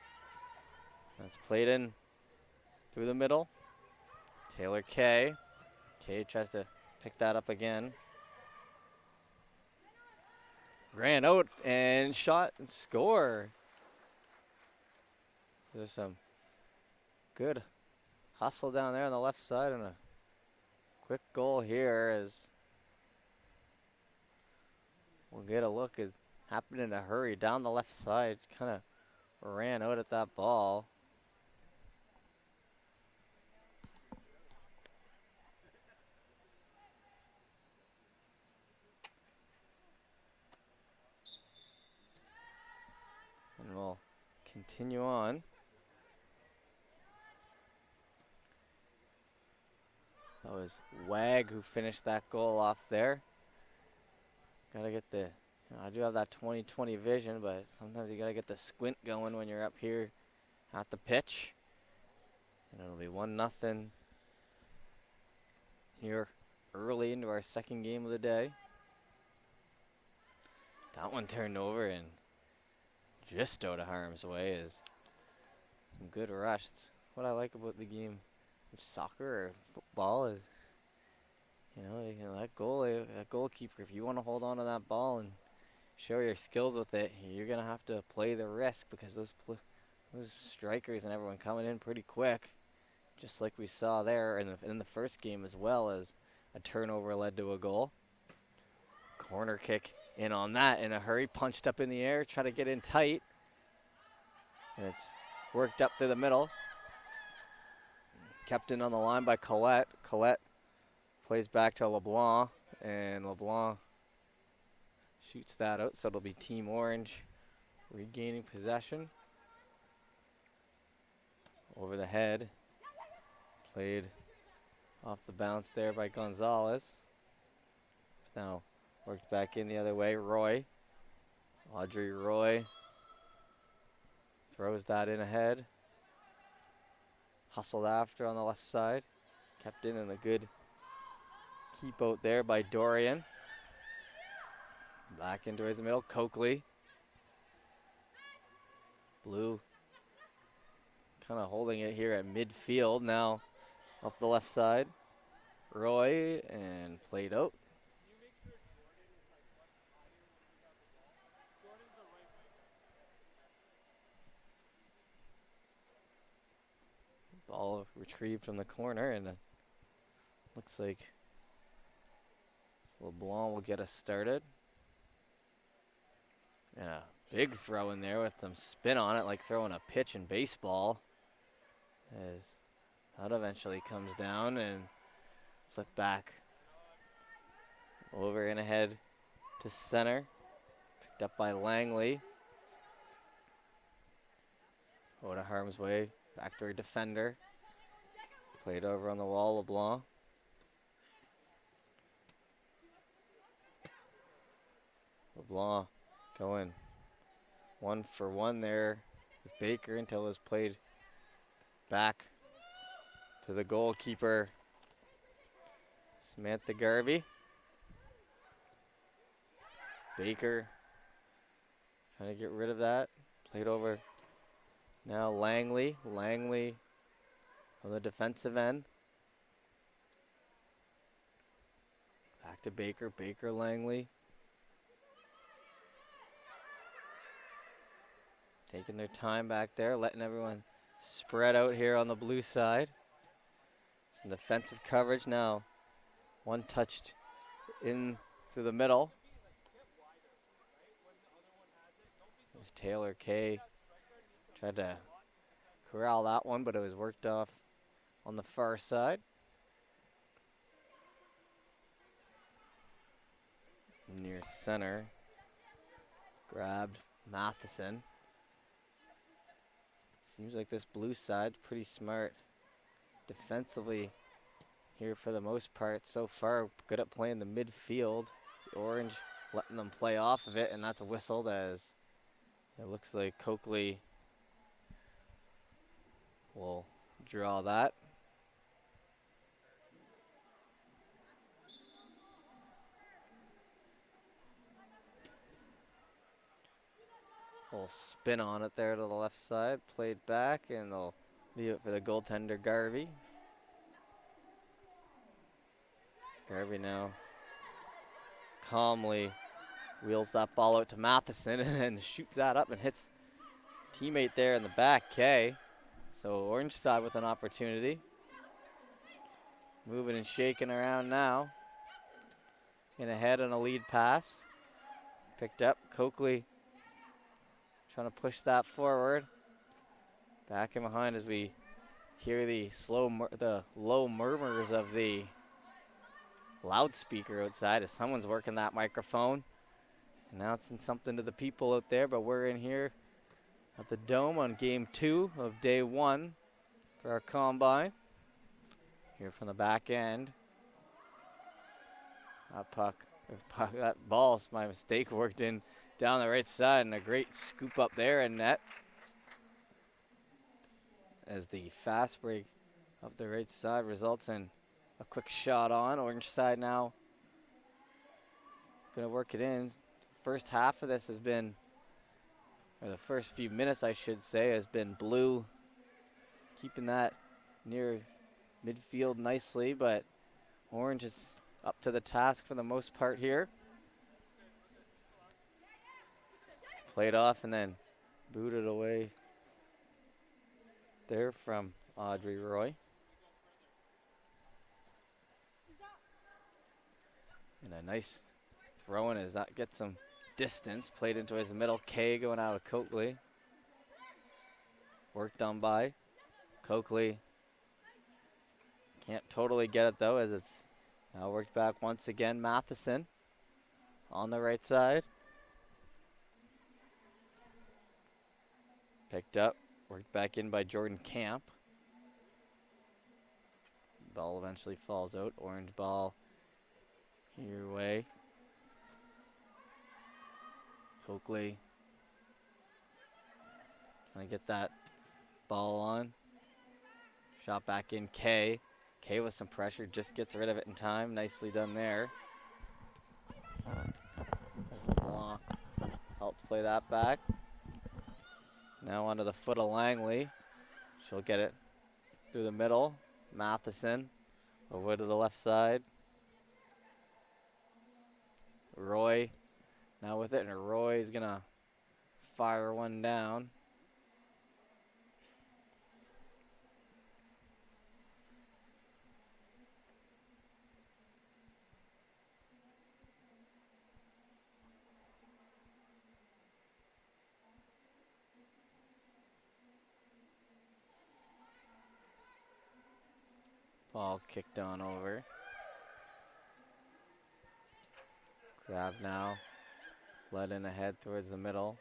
That's played in through the middle. Taylor Kay. Kay tries to pick that up again. Ran out and shot and score. There's some good hustle down there on the left side and a quick goal here as we'll get a look. It happened in a hurry down the left side. Kind of ran out at that ball. And we'll continue on. That was Wag who finished that goal off there. Gotta get the, I do have that 20/20 vision, but sometimes you gotta get the squint going when you're up here at the pitch. And it'll be 1-0 here early into our second game of the day. That one turned over and just out of harm's way is some good rush. It's what I like about the game of soccer or football is, you know, that goalkeeper, if you want to hold on to that ball and show your skills with it, you're going to have to play the risk, because those strikers and everyone coming in pretty quick, just like we saw there in the first game, as well as a turnover led to a goal. Corner kick in on that in a hurry, punched up in the air, try to get in tight, and it's worked up through the middle. Kept in on the line by Collette. Collette plays back to LeBlanc, and LeBlanc shoots that out, so it'll be Team Orange regaining possession. Over the head. Played off the bounce there by Gonzalez. Now worked back in the other way. Roy. Audrey Roy throws that in ahead. hustled after on the left side. Kept in and a good keep out there by Dorian. Back into his middle, Coakley. Blue kind of holding it here at midfield now up the left side. Roy and played out. Ball retrieved from the corner, and looks like LeBlanc will get us started. And a big throw in there with some spin on it, like throwing a pitch in baseball. As that eventually comes down and flip back over and ahead to center. Picked up by Langley. Out of harm's way. Back to our defender. Played over on the wall, LeBlanc. LeBlanc going 1-for-1 there with Baker until it's played back to the goalkeeper, Samantha Garvey. Baker trying to get rid of that. Played over now Langley. Langley on the defensive end. Back to Baker. Baker, Langley. Taking their time back there, letting everyone spread out here on the blue side. Some defensive coverage now. One touched in through the middle. As Taylor Kay tried to corral that one, but it was worked off on the far side. Near center. Grabbed Matheson. Seems like this blue side's pretty smart defensively here for the most part so far. Good at playing the midfield. The orange letting them play off of it, and that's whistled as it looks like Coakley will draw that. Little spin on it there to the left side. Played back, and they'll leave it for the goaltender, Garvey. Garvey now calmly wheels that ball out to Matheson and then shoots that up and hits teammate there in the back, Kay. So orange side with an opportunity. Moving and shaking around now. In ahead on a lead pass. Picked up, Coakley trying to push that forward. Back in behind as we hear the low murmurs of the loudspeaker outside as someone's working that microphone, announcing something to the people out there. But we're in here at the Dome on game 2 of day 1 for our combine. Here from the back end. That ball's my mistake, worked in down the right side, and a great scoop up there in net. As the fast break up the right side results in a quick shot on. Orange side now gonna work it in. First half of this has been, or the first few minutes I should say, has been blue keeping that near midfield nicely, but orange is up to the task for the most part here. Played off and then booted away there from Audrey Roy. And a nice throw in as that gets some distance. Played into his middle. Kay going out of Coakley. Worked on by Coakley. Can't totally get it though, as it's now worked back once again. Matheson on the right side. Picked up, worked back in by Jordan Camp. Ball eventually falls out. Orange ball your way. Coakley trying to get that ball on. Shot back in K. K with some pressure, just gets rid of it in time. Nicely done there. As LeBlanc helped play that back. Now onto the foot of Langley. She'll get it through the middle. Matheson over to the left side. Roy now with it, and Roy is gonna fire one down. Ball kicked on over. Grab now. Led in ahead towards the middle.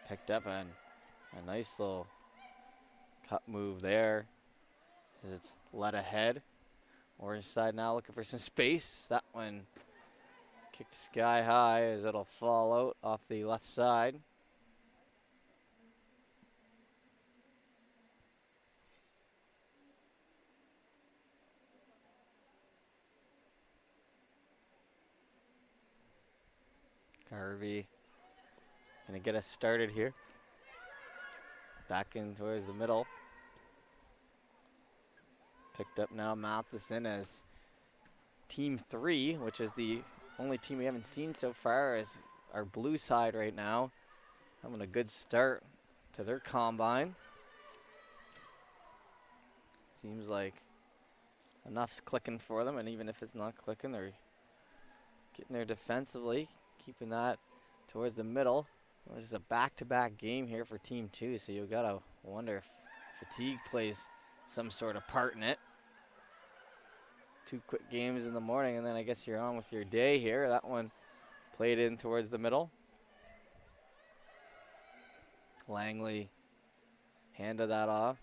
Picked up and a nice little cut move there. As it's led ahead. Orange side now looking for some space. That one kicked sky high as it'll fall out off the left side. Garvey gonna get us started here. Back in towards the middle. Picked up now Matheson as team 3, which is the only team we haven't seen so far, is our blue side right now. Having a good start to their combine. Seems like enough's clicking for them, and even if it's not clicking, they're getting there defensively. Keeping that towards the middle. This is a back-to-back game here for Team 2, so you gotta wonder if fatigue plays some sort of part in it. 2 quick games in the morning, and then I guess you're on with your day here. That one played in towards the middle. Langley handed that off.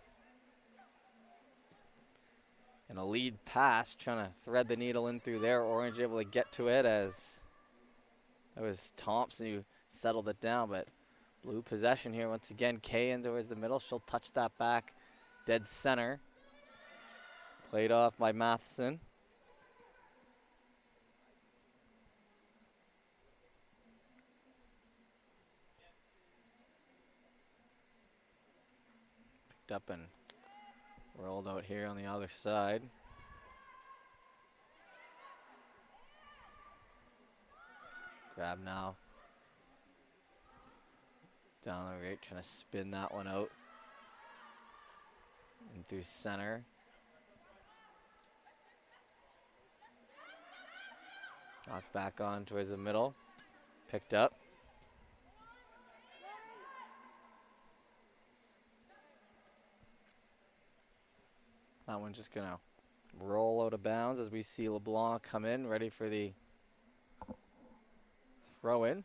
And a lead pass, trying to thread the needle in through there. Orange able to get to it as that was Thompson who settled it down, but blue possession here once again. Kay in towards the middle. She'll touch that back dead center. Played off by Matheson. Picked up and rolled out here on the other side. Grab now. Down the right, trying to spin that one out. And through center. Knocked back on towards the middle. Picked up. That one's just gonna roll out of bounds as we see LeBlanc come in, ready for the throw in.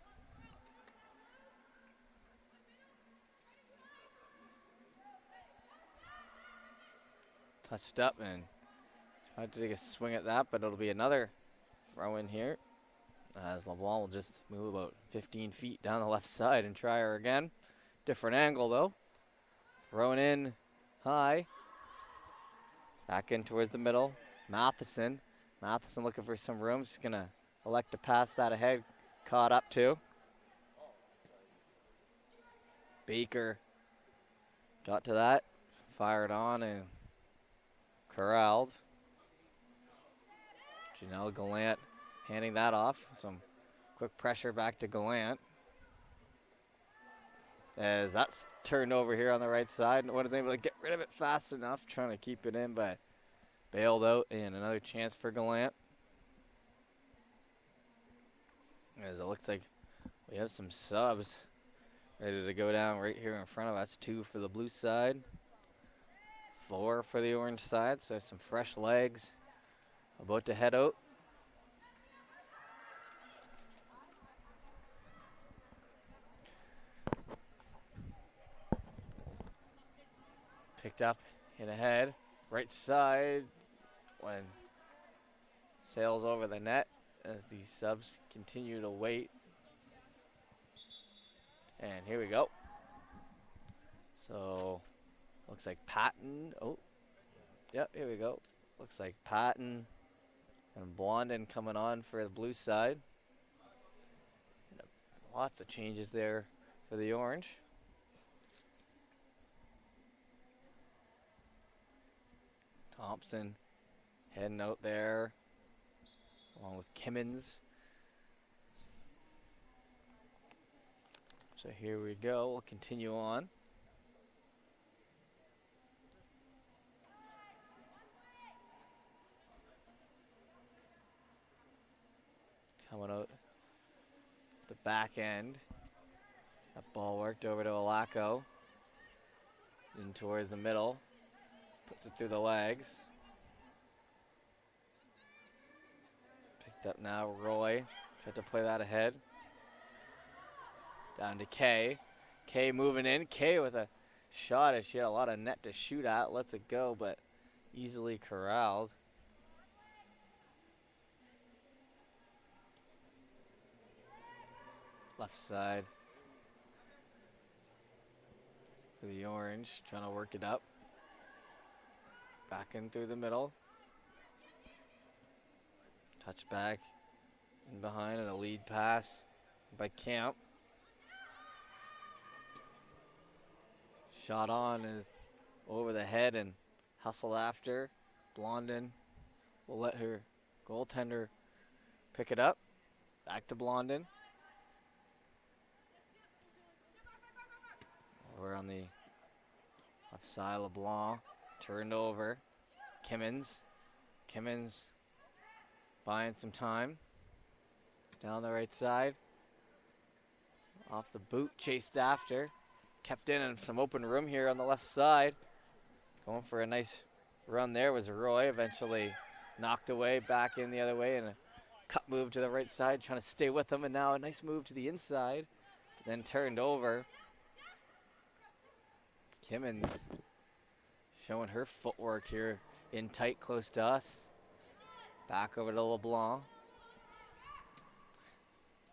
Touched up and tried to take a swing at that, but it'll be another throw in here as LeBlanc will just move about 15 feet down the left side and try her again. Different angle though. Thrown in high. Back in towards the middle. Matheson. Matheson looking for some room. She's gonna elect to pass that ahead. Caught up to. Baker got to that. Fired on and corralled. Janelle Gallant handing that off. Some quick pressure back to Gallant. As that's turned over here on the right side. No one is able to get rid of it fast enough. Trying to keep it in, but bailed out. And another chance for Gallant. As it looks like we have some subs ready to go down right here in front of us. 2 for the blue side. 4 for the orange side. So some fresh legs about to head out. Picked up in ahead, right side when sails over the net as the subs continue to wait. And here we go. So looks like Patton, Yep, here we go. Looks like Patton and Blondin coming on for the blue side. Lots of changes there for the orange. Thompson heading out there along with Kimmins. So here we go. We'll continue on. Coming out the back end. That ball worked over to Alako. In towards the middle. Puts it through the legs. Picked up now, Roy. Tried to play that ahead. Down to Kay. Kay moving in. Kay with a shot as she had a lot of net to shoot at. Lets it go, but easily corralled. Left side for the orange. Trying to work it up. Back in through the middle. Touch back in behind and a lead pass by Camp. Shot on is over the head and hustled after. Blondin will let her goaltender pick it up. Back to Blondin. Over on the left side, LeBlanc turned over. Kimmins. Kimmins buying some time. Down the right side. Off the boot, chased after. Kept in some open room here on the left side. Going for a nice run there was Roy. Eventually knocked away, back in the other way, and a cut move to the right side, trying to stay with him, and now a nice move to the inside. Then turned over. Kimmins showing her footwork here in tight, close to us. Back over to LeBlanc.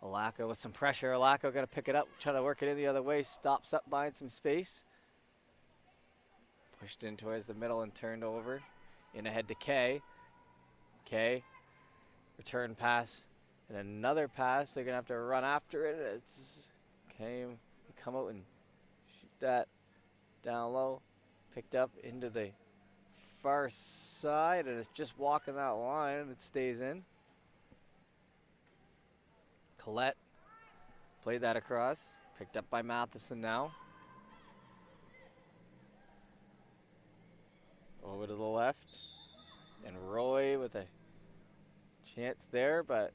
Alako with some pressure. Alako got to pick it up, trying to work it in the other way. Stops up, buying some space. Pushed in towards the middle and turned over. In ahead to Kay. Kay, return pass and another pass. They're going to have to run after it. It's Kay, come out and shoot that down low. Picked up into the far side, and it's just walking that line, and it stays in. Collette played that across. Picked up by Matheson now. Over to the left. And Roy with a chance there, but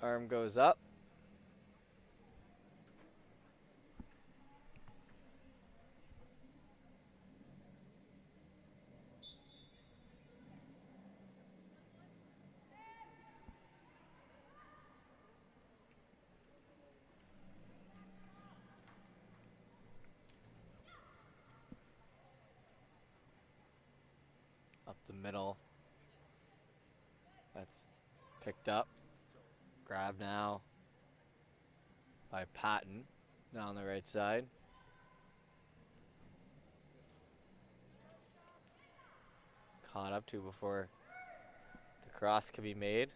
arm goes up. Up the middle. That's picked up. Grab now by Patton down the right side. Caught up to before the cross could be made.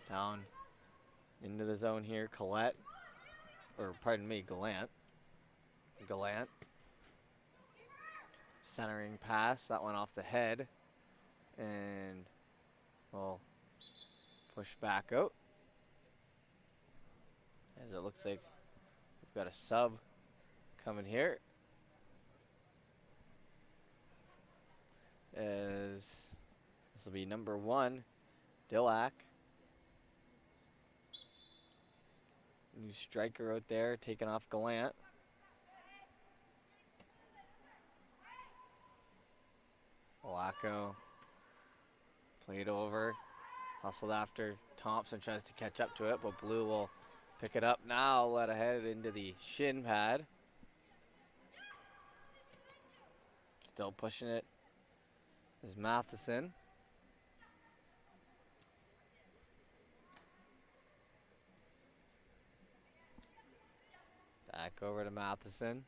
Down into the zone here, Collette. Or pardon me, Gallant. Gallant. Centering pass, that went off the head. And we'll push back out. As it looks like we've got a sub coming here. As this will be number 1, Dillac. New striker out there, taking off Gallant. Alako played over, hustled after. Thompson tries to catch up to it, but Blue will pick it up now, let ahead into the shin pad. Still pushing it is Matheson. Back over to Matheson.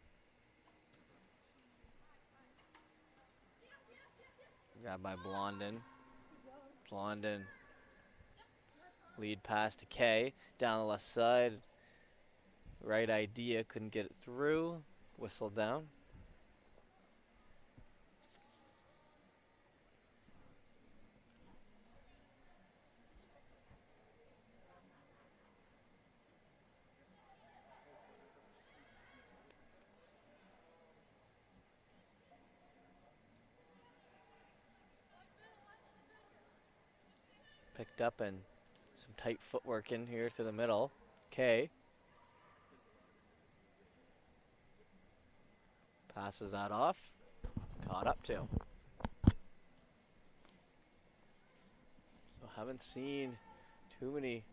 Grabbed by Blondin. Blondin. Lead pass to Kay. Down the left side. Right idea. Couldn't get it through. Whistle down. Picked up and some tight footwork in here to the middle. Kay. Passes that off. Caught up to. So haven't seen too many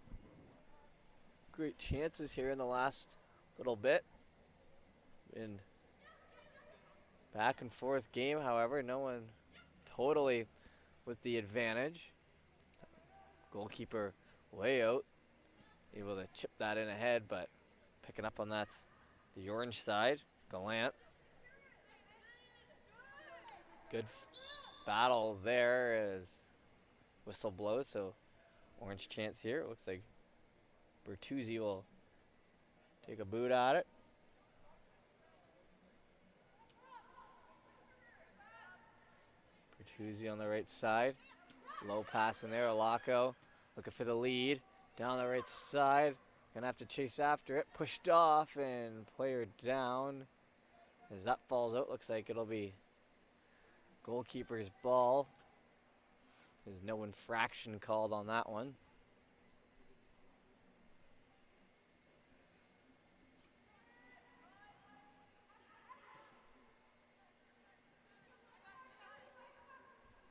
great chances here in the last little bit. In back and forth game, however, no one totally with the advantage. Goalkeeper way out. Able to chip that in ahead, but picking up on that's the orange side. Gallant. Good battle there as whistle blows, so orange chance here. It looks like Bertuzzi will take a boot at it. Bertuzzi on the right side. Low pass in there, Alaco looking for the lead. Down the right side, gonna have to chase after it. Pushed off and player down. As that falls out, looks like it'll be goalkeeper's ball. There's no infraction called on that one.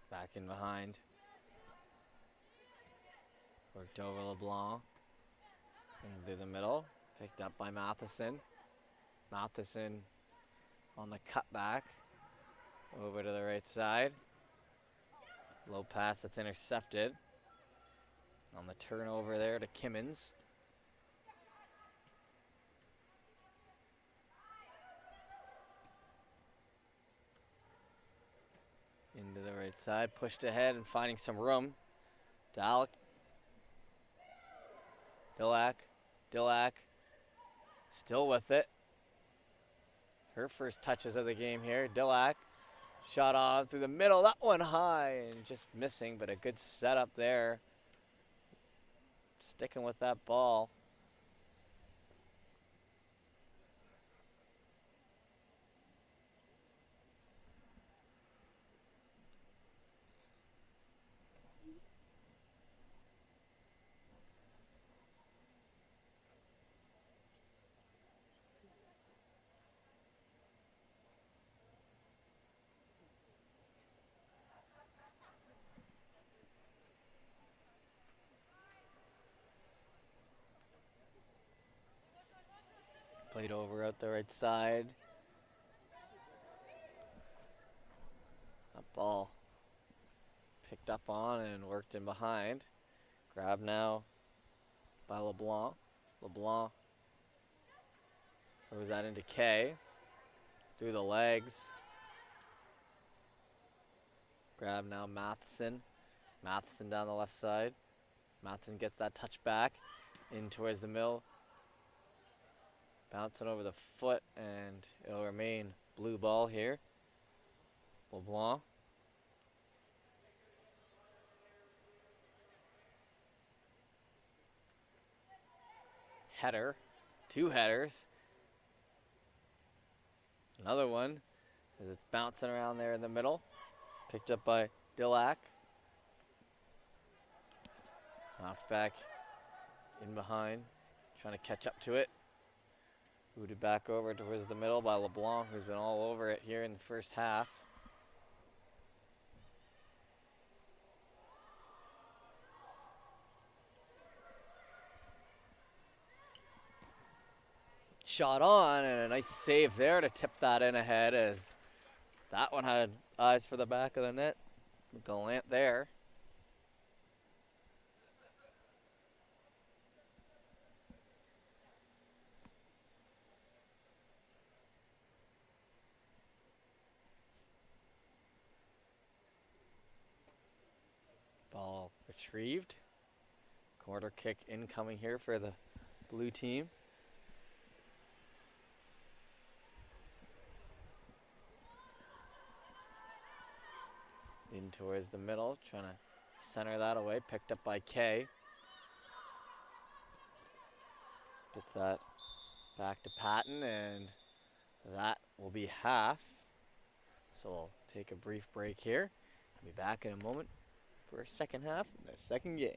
Back in behind. Worked over LeBlanc. And through the middle. Picked up by Matheson. Matheson on the cutback. Over to the right side. Low pass that's intercepted. On the turnover there to Kimmins. Into the right side. Pushed ahead and finding some room. Dalek. Dillac. Still with it. Her first touches of the game here. Dillac. Shot off through the middle. That one high and just missing, but a good setup there. Sticking with that ball. Played over out the right side. That ball picked up on and worked in behind. Grab now by LeBlanc. LeBlanc throws that into Kay. Through the legs. Grab now Matheson. Matheson down the left side. Matheson gets that touch back in towards the middle. Bouncing over the foot, and it'll remain blue ball here. LeBlanc. Header. Two headers. Another one as it's bouncing around there in the middle. Picked up by Dillac. Knocked back in behind. Trying to catch up to it. Booted back over towards the middle by LeBlanc, who's been all over it here in the first half. Shot on, and a nice save there to tip that in ahead, as that one had eyes for the back of the net. Gallant there. Ball retrieved. Corner kick incoming here for the blue team. In towards the middle, trying to center that away. Picked up by Kay. Gets that back to Patton, and that will be half. So we'll take a brief break here. I'll be back in a moment for a second half in the second game.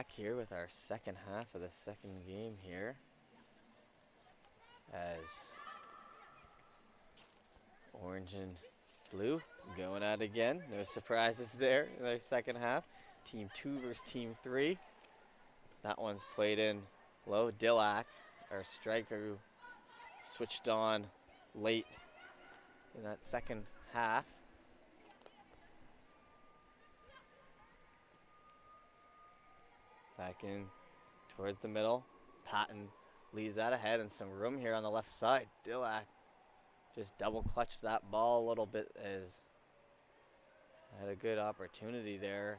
back here with our second half of the second game here. As orange and blue going at it again. No surprises there in their second half. Team 2 versus Team 3. So that one's played in low. Dillac, our striker, who switched on late in that second half. Back in towards the middle. Patton leaves that ahead and some room here on the left side. Dillac just double clutched that ball a little bit as had a good opportunity there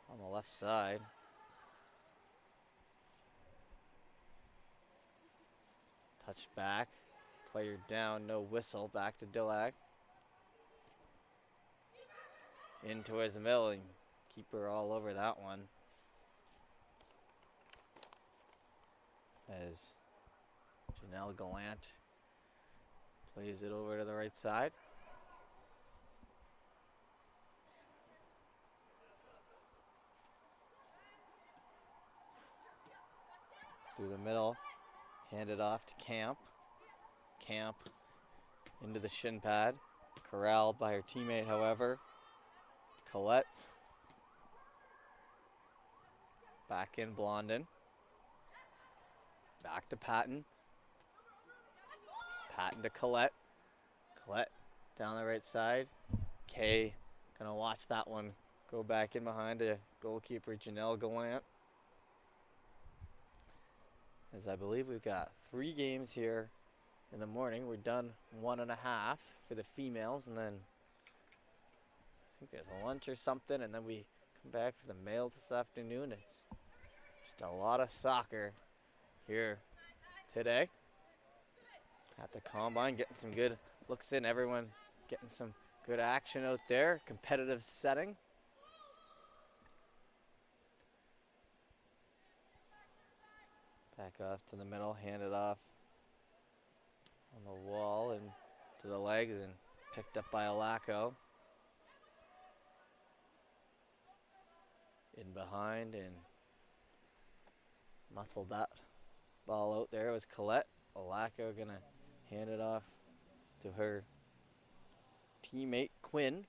on the left side. Touch back, player down, no whistle, back to Dillac. In towards the middle and keeper all over that one. As Janelle Gallant plays it over to the right side. Through the middle, handed off to Camp. Camp into the shin pad. Corralled by her teammate, however. Collette. Back in Blondin. Back to Patton. Patton to Collette. Collette down the right side. Kay gonna watch that one go back in behind to goalkeeper Janelle Gallant. As I believe we've got 3 games here in the morning. We're done 1.5 for the females, and then I think there's a lunch or something, and then we come back for the males this afternoon. It's just a lot of soccer here today at the Combine, getting some good looks in. Everyone getting some good action out there. Competitive setting. Back off to the middle, hand it off on the wall and to the legs and picked up by Alaco. In behind and muscled that ball out there. It was Collette. Alaco gonna hand it off to her teammate Quinn.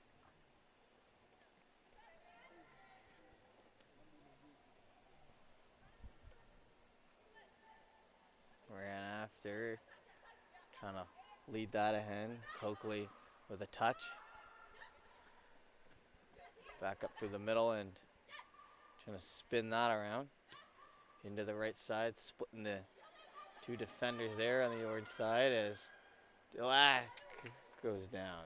Ran after, trying to lead that ahead. Coakley with a touch. Back up through the middle and trying to spin that around. Into the right side, splitting the 2 defenders there on the orange side as Dillac goes down.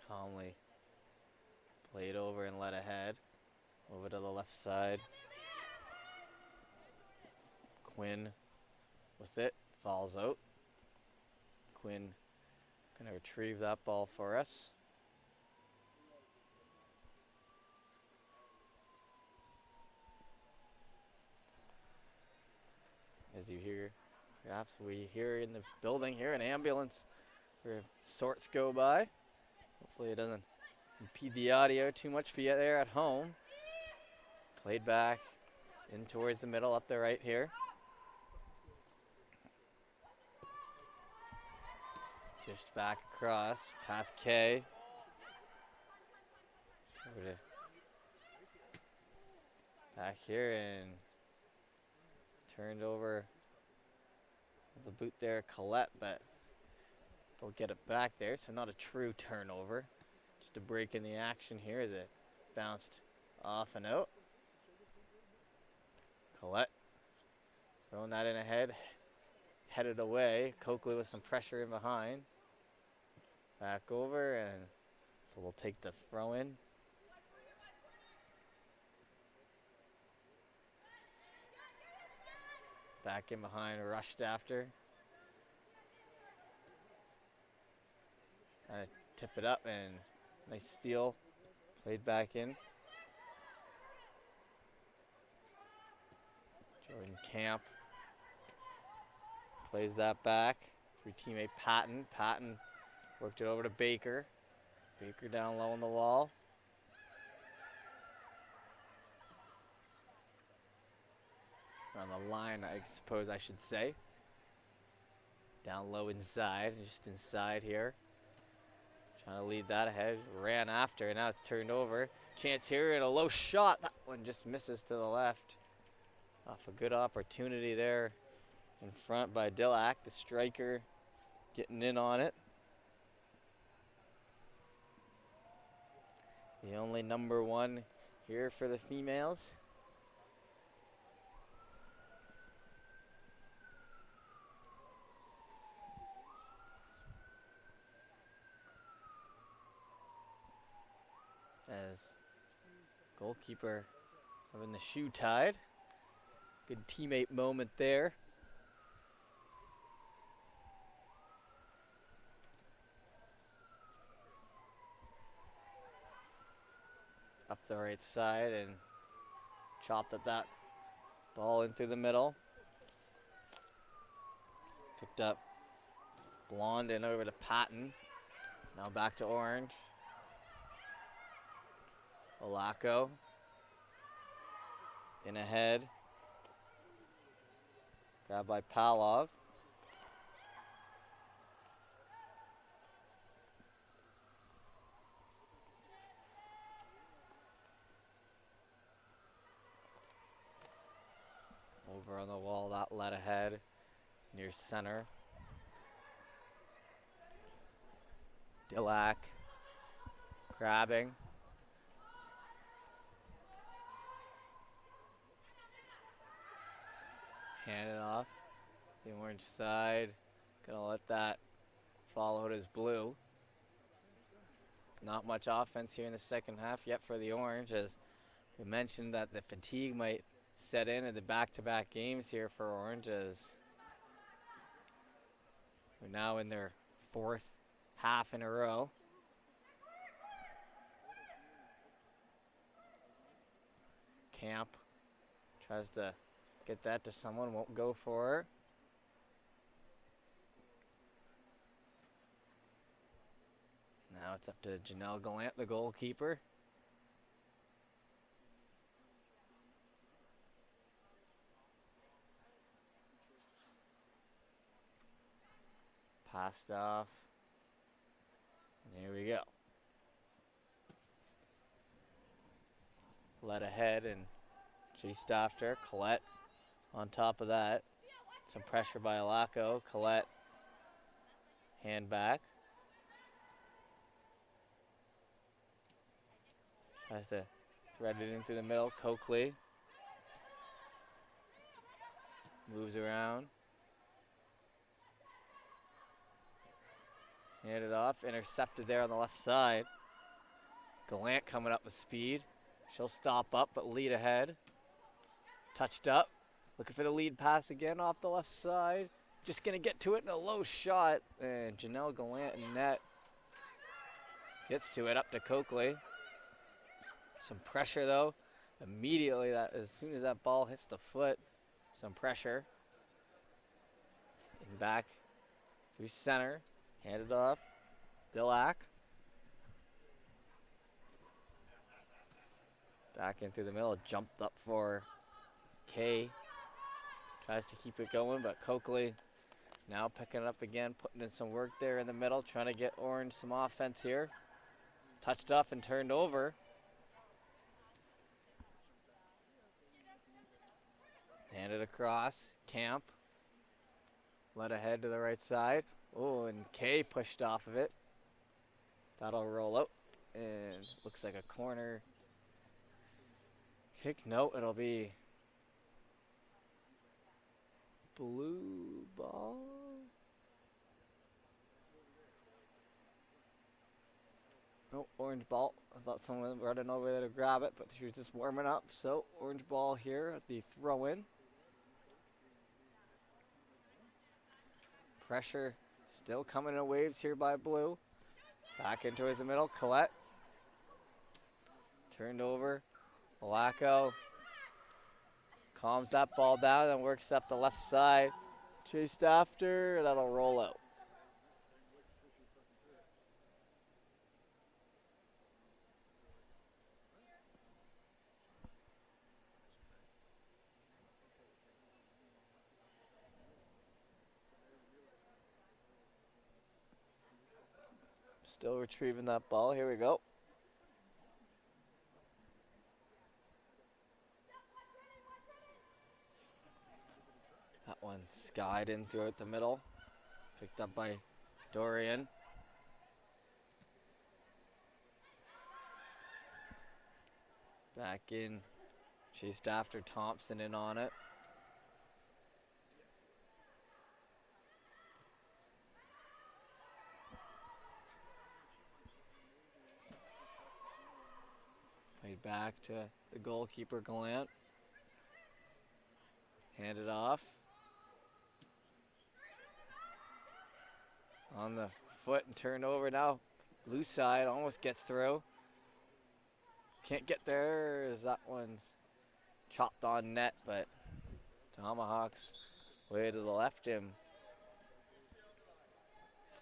Calmly played over and led ahead. Over to the left side. Quinn with it, falls out. Quinn gonna retrieve that ball for us. As you hear, perhaps we hear in the building here an ambulance of sorts go by. Hopefully it doesn't impede the audio too much for you there at home. Played back in towards the middle, up the right here. Just back across, past K. Over to back here and turned over the boot there, Collette, but they'll get it back there, so not a true turnover. Just a break in the action here as it bounced off and out. Collette throwing that in ahead, headed away. Coakley with some pressure in behind. Back over, and so we'll take the throw in. Back in behind, rushed after. Tip it up and nice steal. Played back in. Jordan Camp plays that back for teammate Patton. Patton worked it over to Baker. Baker down low on the wall. On the line, I suppose I should say. Down low inside, just inside here. Trying to lead that ahead. Ran after, and now it's turned over. Chance here and a low shot. That one just misses to the left. Off a good opportunity there in front by Dillac, the striker, getting in on it. The only number one here for the females. As goalkeeper having the shoe tied. Good teammate moment there. Up the right side and chopped at that ball in through the middle. Picked up Blonde and over to Patton. Now back to Orange. Olaco in ahead. Grabbed by Palov. Over on the wall, that led ahead near center. Dillac grabbing. Hand it off. The Orange side. Gonna let that fall out as blue. Not much offense here in the second half yet for the Orange, as we mentioned that the fatigue might set in the back-to-back games here for Orange, as we're now in their fourth half in a row. Camp tries to get that to someone, won't go for her. Now it's up to Janelle Gallant, the goalkeeper. Passed off. And here we go. Led ahead and chased after. Collette on top of that. Some pressure by Olaco. Collette hand back. Tries to thread it in through the middle. Coakley moves around. Handed off, intercepted there on the left side. Gallant coming up with speed. She'll stop up, but lead ahead. Touched up, looking for the lead pass again off the left side. Just gonna get to it in a low shot, and Janelle Gallant in net. Gets to it, up to Coakley. Some pressure though. Immediately, that as soon as that ball hits the foot, some pressure. And back through center. Handed off. Dillac. Back in through the middle. Jumped up for Kay. Tries to keep it going, but Coakley now picking it up again, putting in some work there in the middle, trying to get Orange some offense here. Touched off and turned over. Handed across. Camp. Led ahead to the right side. Oh, and Kay pushed off of it. That'll roll out. And looks like a corner kick. No, it'll be blue ball. No, orange ball. I thought someone was running over there to grab it, but she was just warming up. So, orange ball here at the throw-in. Pressure still coming in waves here by blue. Back in towards the middle. Collette. Turned over. Olaco. calms that ball down and works up the left side. Chased after, that'll roll out. Still retrieving that ball. Here we go. That one skied in throughout the middle. Picked up by Dorian. Back in. Chased after Thompson in on it. Played back to the goalkeeper, Gallant. Handed off. On the foot and turned over now. Blue side almost gets through. Can't get there as that one's chopped on net, but Tomahawks way to the left him.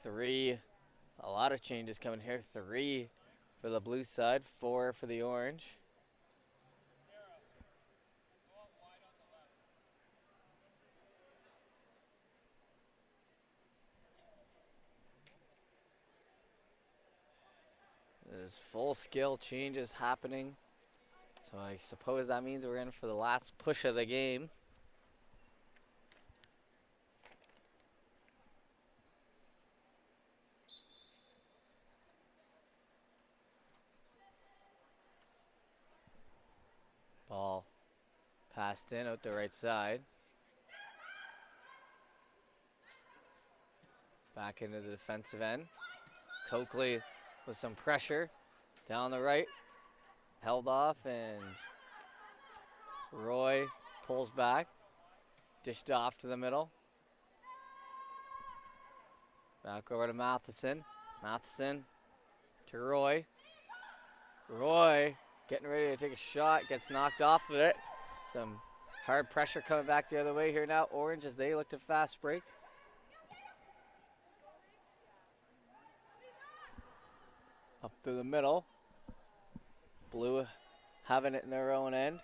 3, a lot of changes coming here. 3 for the blue side, 4 for the orange. There's full skill changes happening. So I suppose that means we're in for the last push of the game. Ball passed in out the right side. Back into the defensive end. Coakley with some pressure down the right. Held off and Roy pulls back. Dished off to the middle. Back over to Matheson. Matheson to Roy. Roy getting ready to take a shot. Gets knocked off of it. Some hard pressure coming back the other way here now. Orange as they look to fast break. Up through the middle. Blue having it in their own end.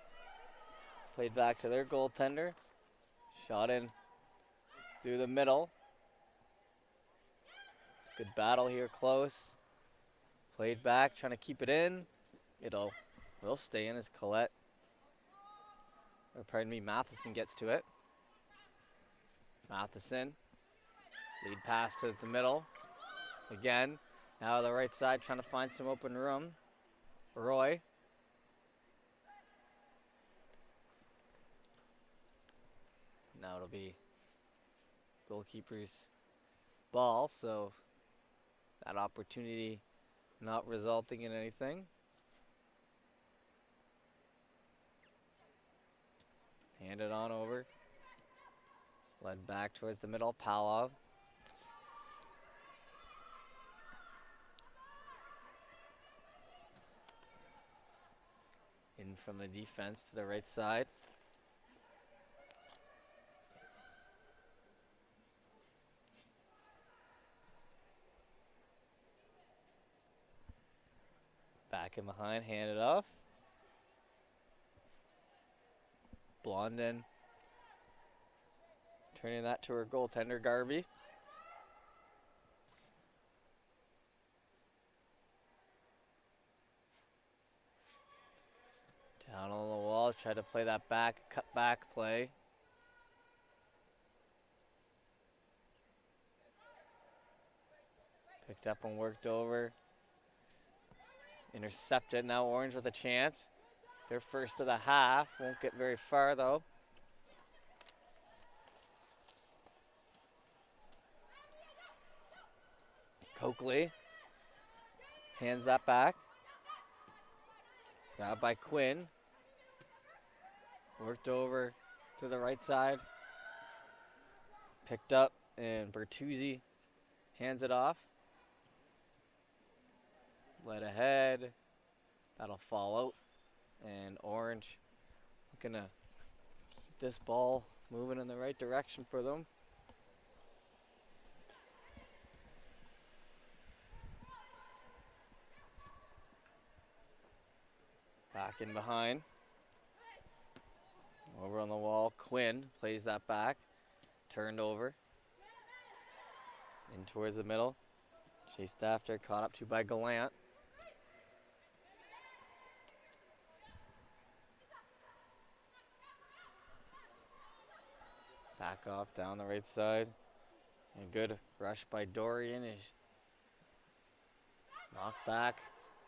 Played back to their goaltender. Shot in through the middle. Good battle here, close. Played back, trying to keep it in. Will stay in as Collette. Or pardon me, Matheson gets to it. Matheson. Lead pass to the middle. Again, now the right side, trying to find some open room. Roy. Now it'll be goalkeeper's ball, so that opportunity not resulting in anything. Hand it on over. Led back towards the middle, Palov. In from the defense to the right side. Back in behind, hand it off. Blondin turning that to her goaltender, Garvey. Down on the wall, try to play that back, cut back play. Picked up and worked over. Intercepted, now Orange with a chance. Their first of the half, won't get very far though. Coakley hands that back. Grabbed by Quinn. Worked over to the right side. Picked up and Bertuzzi hands it off. Led ahead. That'll fall out. And Orange gonna this ball moving in the right direction for them. Back in behind. Over on the wall, Quinn plays that back. Turned over. In towards the middle. Chased after, caught up to by Gallant. Back off down the right side. A good rush by Dorian. Is knocked back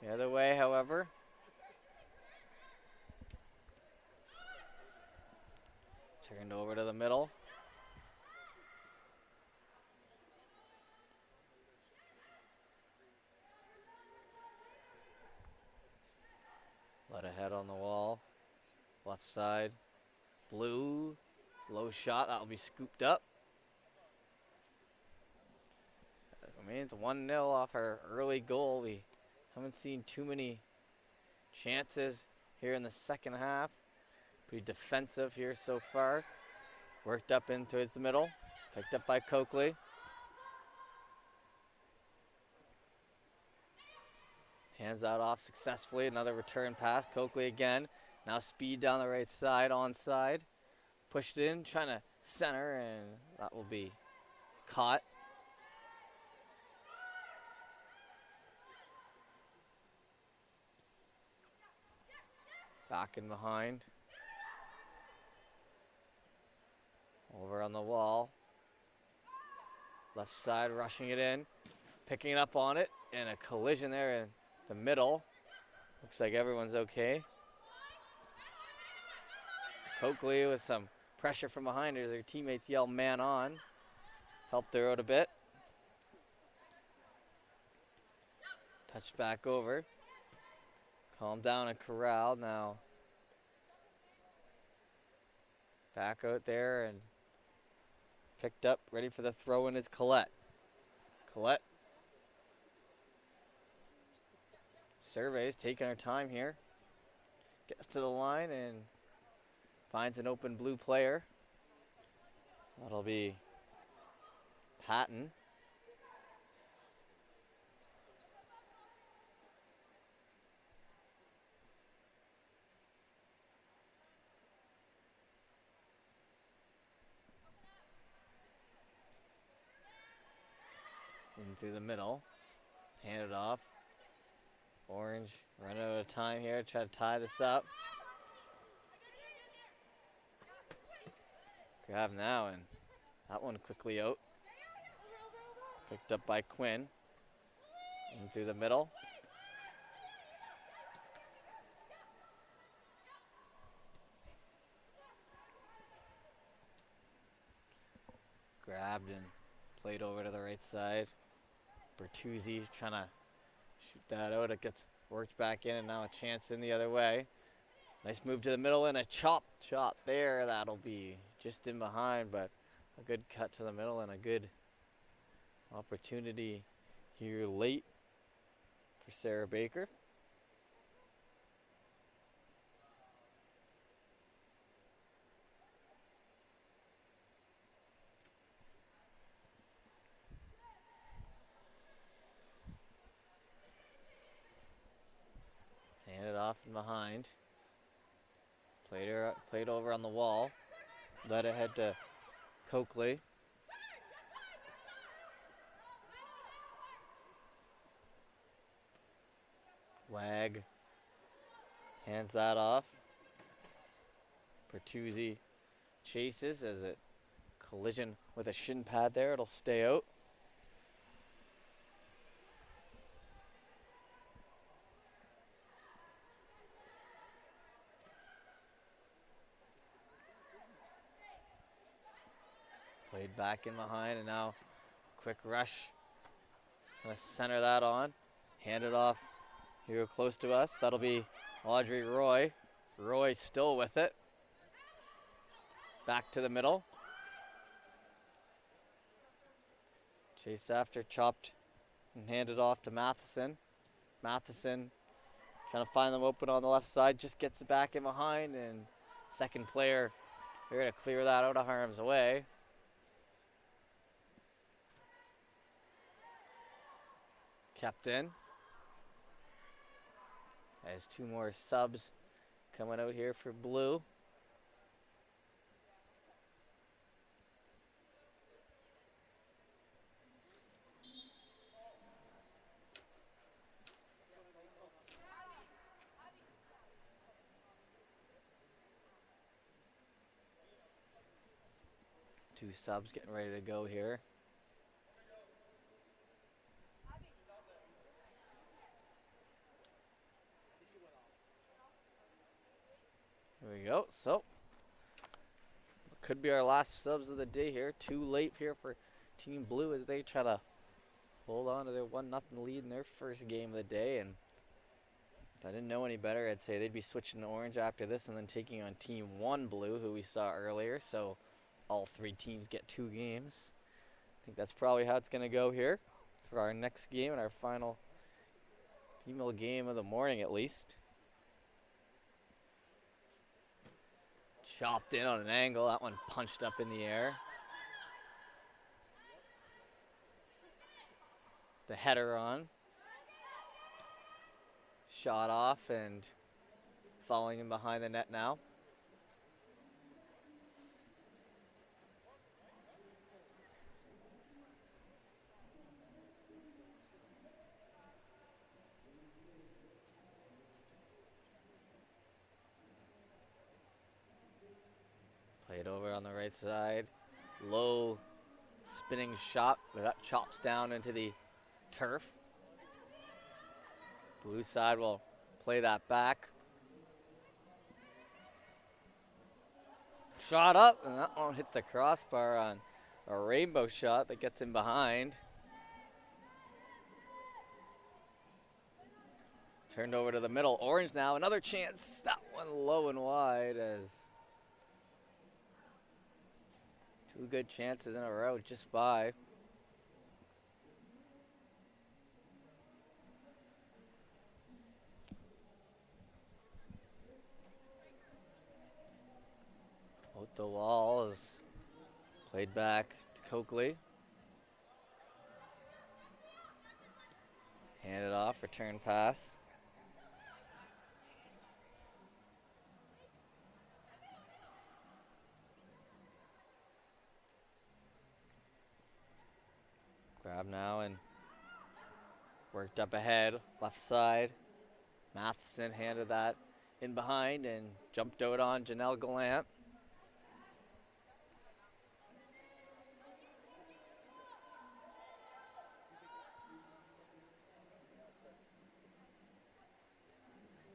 the other way, however. Turned over to the middle. Let ahead on the wall. Left side. Blue. Low shot. That will be scooped up. I mean, it's 1-0 off our early goal. We haven't seen too many chances here in the second half. Pretty defensive here so far. Worked up in towards the middle. Picked up by Coakley. Hands that off successfully. Another return pass. Coakley again. Now speed down the right side, onside. Pushed in, trying to center, and that will be caught. Back in behind. Over on the wall. Left side, rushing it in. Picking it up on it, and a collision there in the middle. Looks like everyone's okay. Coakley with some pressure from behind as their teammates yell man on. Helped her out a bit. Touched back over. Calm down and corral now. Back out there and picked up, ready for the throw in is Collette. Collette surveys, taking her time here. Gets to the line and finds an open blue player. That'll be Patton. Into the middle. Hand it off. Orange running out of time here. Try to tie this up. Grab now, and that one quickly out. Picked up by Quinn. Into the middle. Grabbed and played over to the right side. Bertuzzi trying to shoot that out. It gets worked back in, and now a chance in the other way. Nice move to the middle and a chopped shot there. That'll be just in behind, but a good cut to the middle and a good opportunity here late for Sarah Baker. Handed off from behind. Played over on the wall. Let it head to Coakley. Wag hands that off. Bertuzzi chases as it collision with a shin pad there. It'll stay out. Played back in behind, and now quick rush. Gonna center that on. Hand it off here close to us. That'll be Audrey Roy. Roy still with it. Back to the middle. Chased after, chopped, and handed off to Matheson. Matheson trying to find them open on the left side. Just gets it back in behind, and second player They're going to clear that out of harm's way. Kept in. There's 2 more subs coming out here for blue. Two subs getting ready to go here. Here we go. So, could be our last subs of the day here. Too late here for Team Blue as they try to hold on to their 1-0 lead in their first game of the day. And if I didn't know any better, I'd say they'd be switching to orange after this and then taking on Team 1 Blue, who we saw earlier. So all 3 teams get 2 games. I think that's probably how it's going to go here for our next game and our final female game of the morning at least. Chopped in on an angle. That one punched up in the air. The header on. Shot off and falling in behind the net now. Played over on the right side. Low spinning shot, but that chops down into the turf. Blue side will play that back. Shot up, and that one hits the crossbar on a rainbow shot that gets him behind. Turned over to the middle. Orange now, another chance. That one low and wide as 2 good chances in a row just by. Out the wall is played back to Coakley. Handed off, return pass. Grab now and worked up ahead, left side. Matheson handed that in behind and jumped out on Janelle Gallant.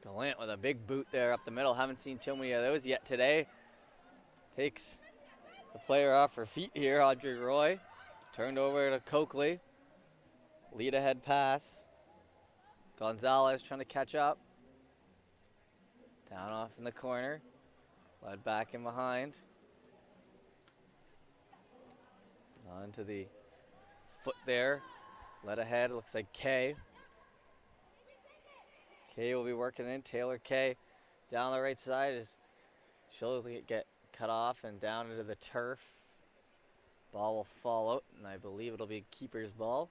Gallant with a big boot there up the middle. Haven't seen too many of those yet today. Takes the player off her feet here, Audrey Roy. Turned over to Coakley. Lead ahead pass. Gonzalez trying to catch up. Down off in the corner. Led back in behind. On to the foot there. Led ahead, looks like Kay. Kay will be working in. Taylor Kay down the right side as she'll get cut off and down into the turf. Ball will fall out, and I believe it'll be a keeper's ball.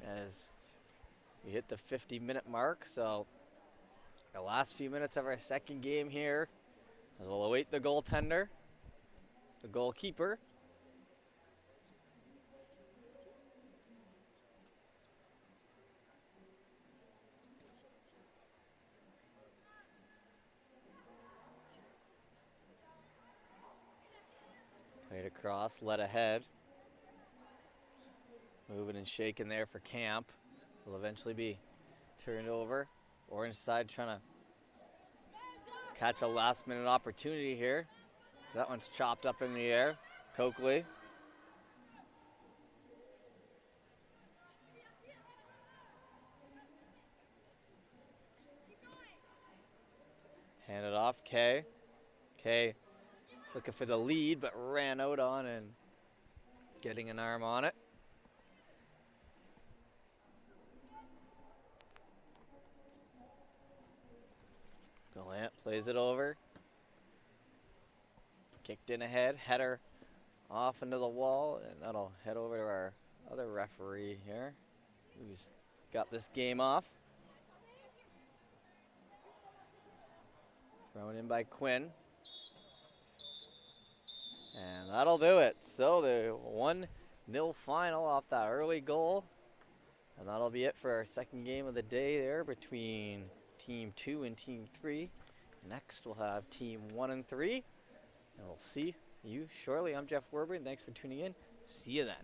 As we hit the 50-minute mark, so the last few minutes of our second game here, as we'll await the goaltender, the goalkeeper. Played across, led ahead. Moving and shaking there for Camp. Will eventually be turned over. Orange side trying to catch a last-minute opportunity here. That one's chopped up in the air. Coakley. Handed off, Kay. Kay looking for the lead, but ran out on and getting an arm on it. Gallant plays it over. Kicked in ahead, header off into the wall, and that'll head over to our other referee here, who's got this game off. Thrown in by Quinn. And that'll do it. So the 1-0 final off that early goal. And that'll be it for our second game of the day there between Team 2 and Team 3. Next we'll have Team 1 and 3. And we'll see you shortly. I'm Jeff Werber, and thanks for tuning in. See you then.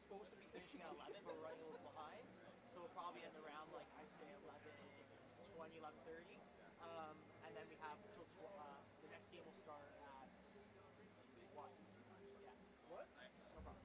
supposed to be finishing at 11, but we're running a little behind. So we'll probably end around, like, I'd say 11:20, 11:30. And then we have till the next game will start at 1. Yeah. What? No problem.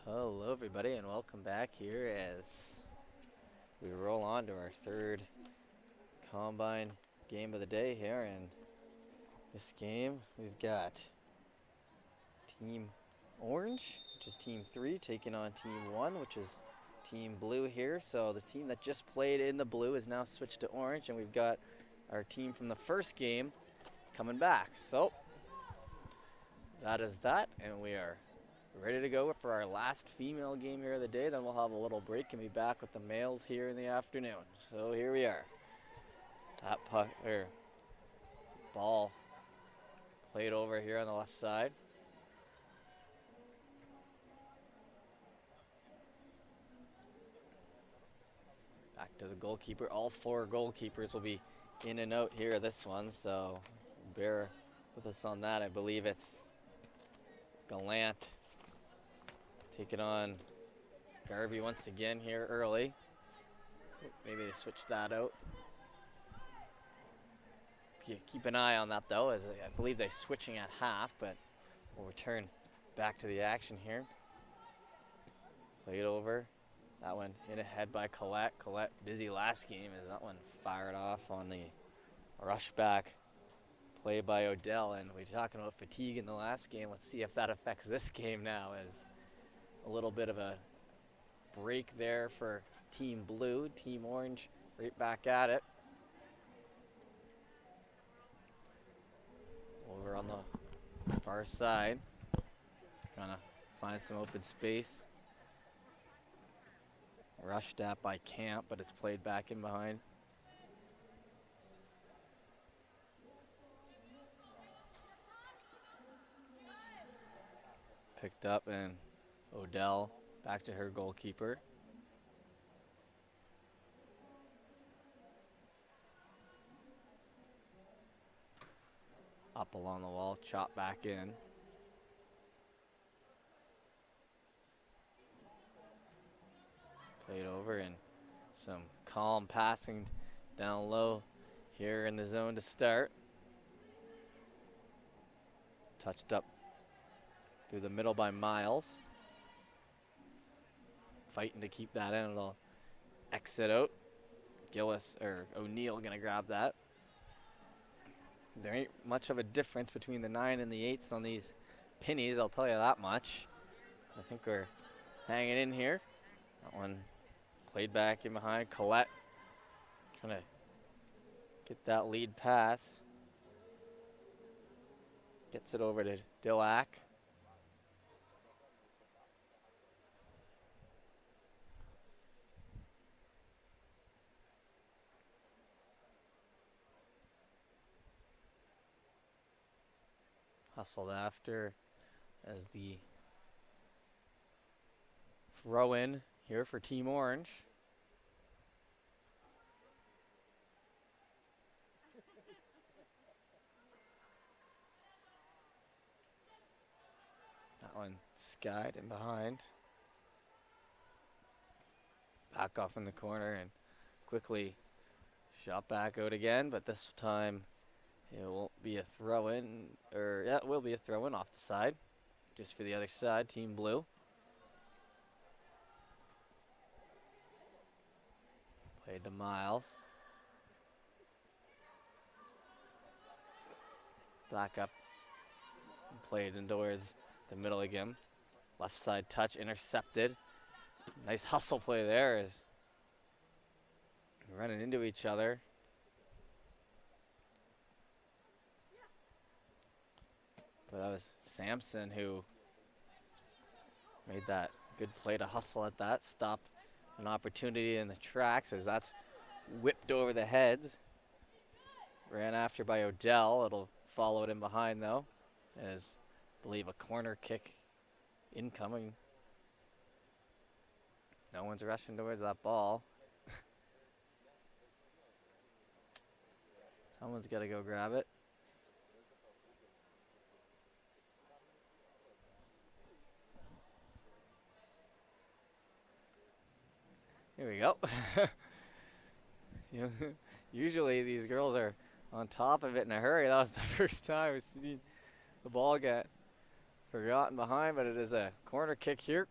Hello, everybody, and welcome back here as we roll on to our third combine game of the day here. And this game, we've got Team Orange, which is Team 3, taking on Team 1, which is Team Blue here. So the team that just played in the blue is now switched to orange, and we've got our team from the first game coming back. So that is that, and we are ready to go for our last female game here of the day. Then we'll have a little break and be back with the males here in the afternoon. So here we are. That puck or ball played over here on the left side. Back to the goalkeeper. All 4 goalkeepers will be in and out here this one, so bear with us on that. I believe it's Gallant taking on Garvey once again here early. Maybe they switched that out. Keep an eye on that though, as I believe they're switching at half, but we'll return back to the action here. Played over. That one in ahead by Colette. Colette busy last game as that one fired off on the rush back play by Odell. And we were talking about fatigue in the last game. Let's see if that affects this game now, as a little bit of a break there for Team Blue. Team Orange right back at it. Over on the far side. Trying to find some open space. Rushed at by Camp, but it's played back in behind. Picked up, and Odell back to her goalkeeper. Up along the wall, chop back in. Played over, and some calm passing down low here in the zone to start. Touched up through the middle by Miles. Fighting to keep that in. It'll exit out. Gillis or O'Neill gonna grab that. There ain't much of a difference between the 9 and the 8s on these pennies, I'll tell you that much. I think we're hanging in here. That one played back in behind. Colette trying to get that lead pass. Gets it over to Dillac. Hustled after as the throw in here for Team Orange. That one skied in behind. Back off in the corner and quickly shot back out again, but this time it won't be a throw in, or yeah, it will be a throw in off the side. Just for the other side, Team Blue. Played to Miles. Back up. Played in towards the middle again. Left side touch intercepted. Nice hustle play there as running into each other. But that was Sampson who made that good play to hustle at that. Stop an opportunity in the tracks as that's whipped over the heads. Ran after by Odell. It'll follow it in behind though. As I believe a corner kick incoming. No one's rushing towards that ball. Someone's got to go grab it. Here we go. You know, usually these girls are on top of it in a hurry. That was the first time we've seen the ball get forgotten behind, but it is a corner kick here.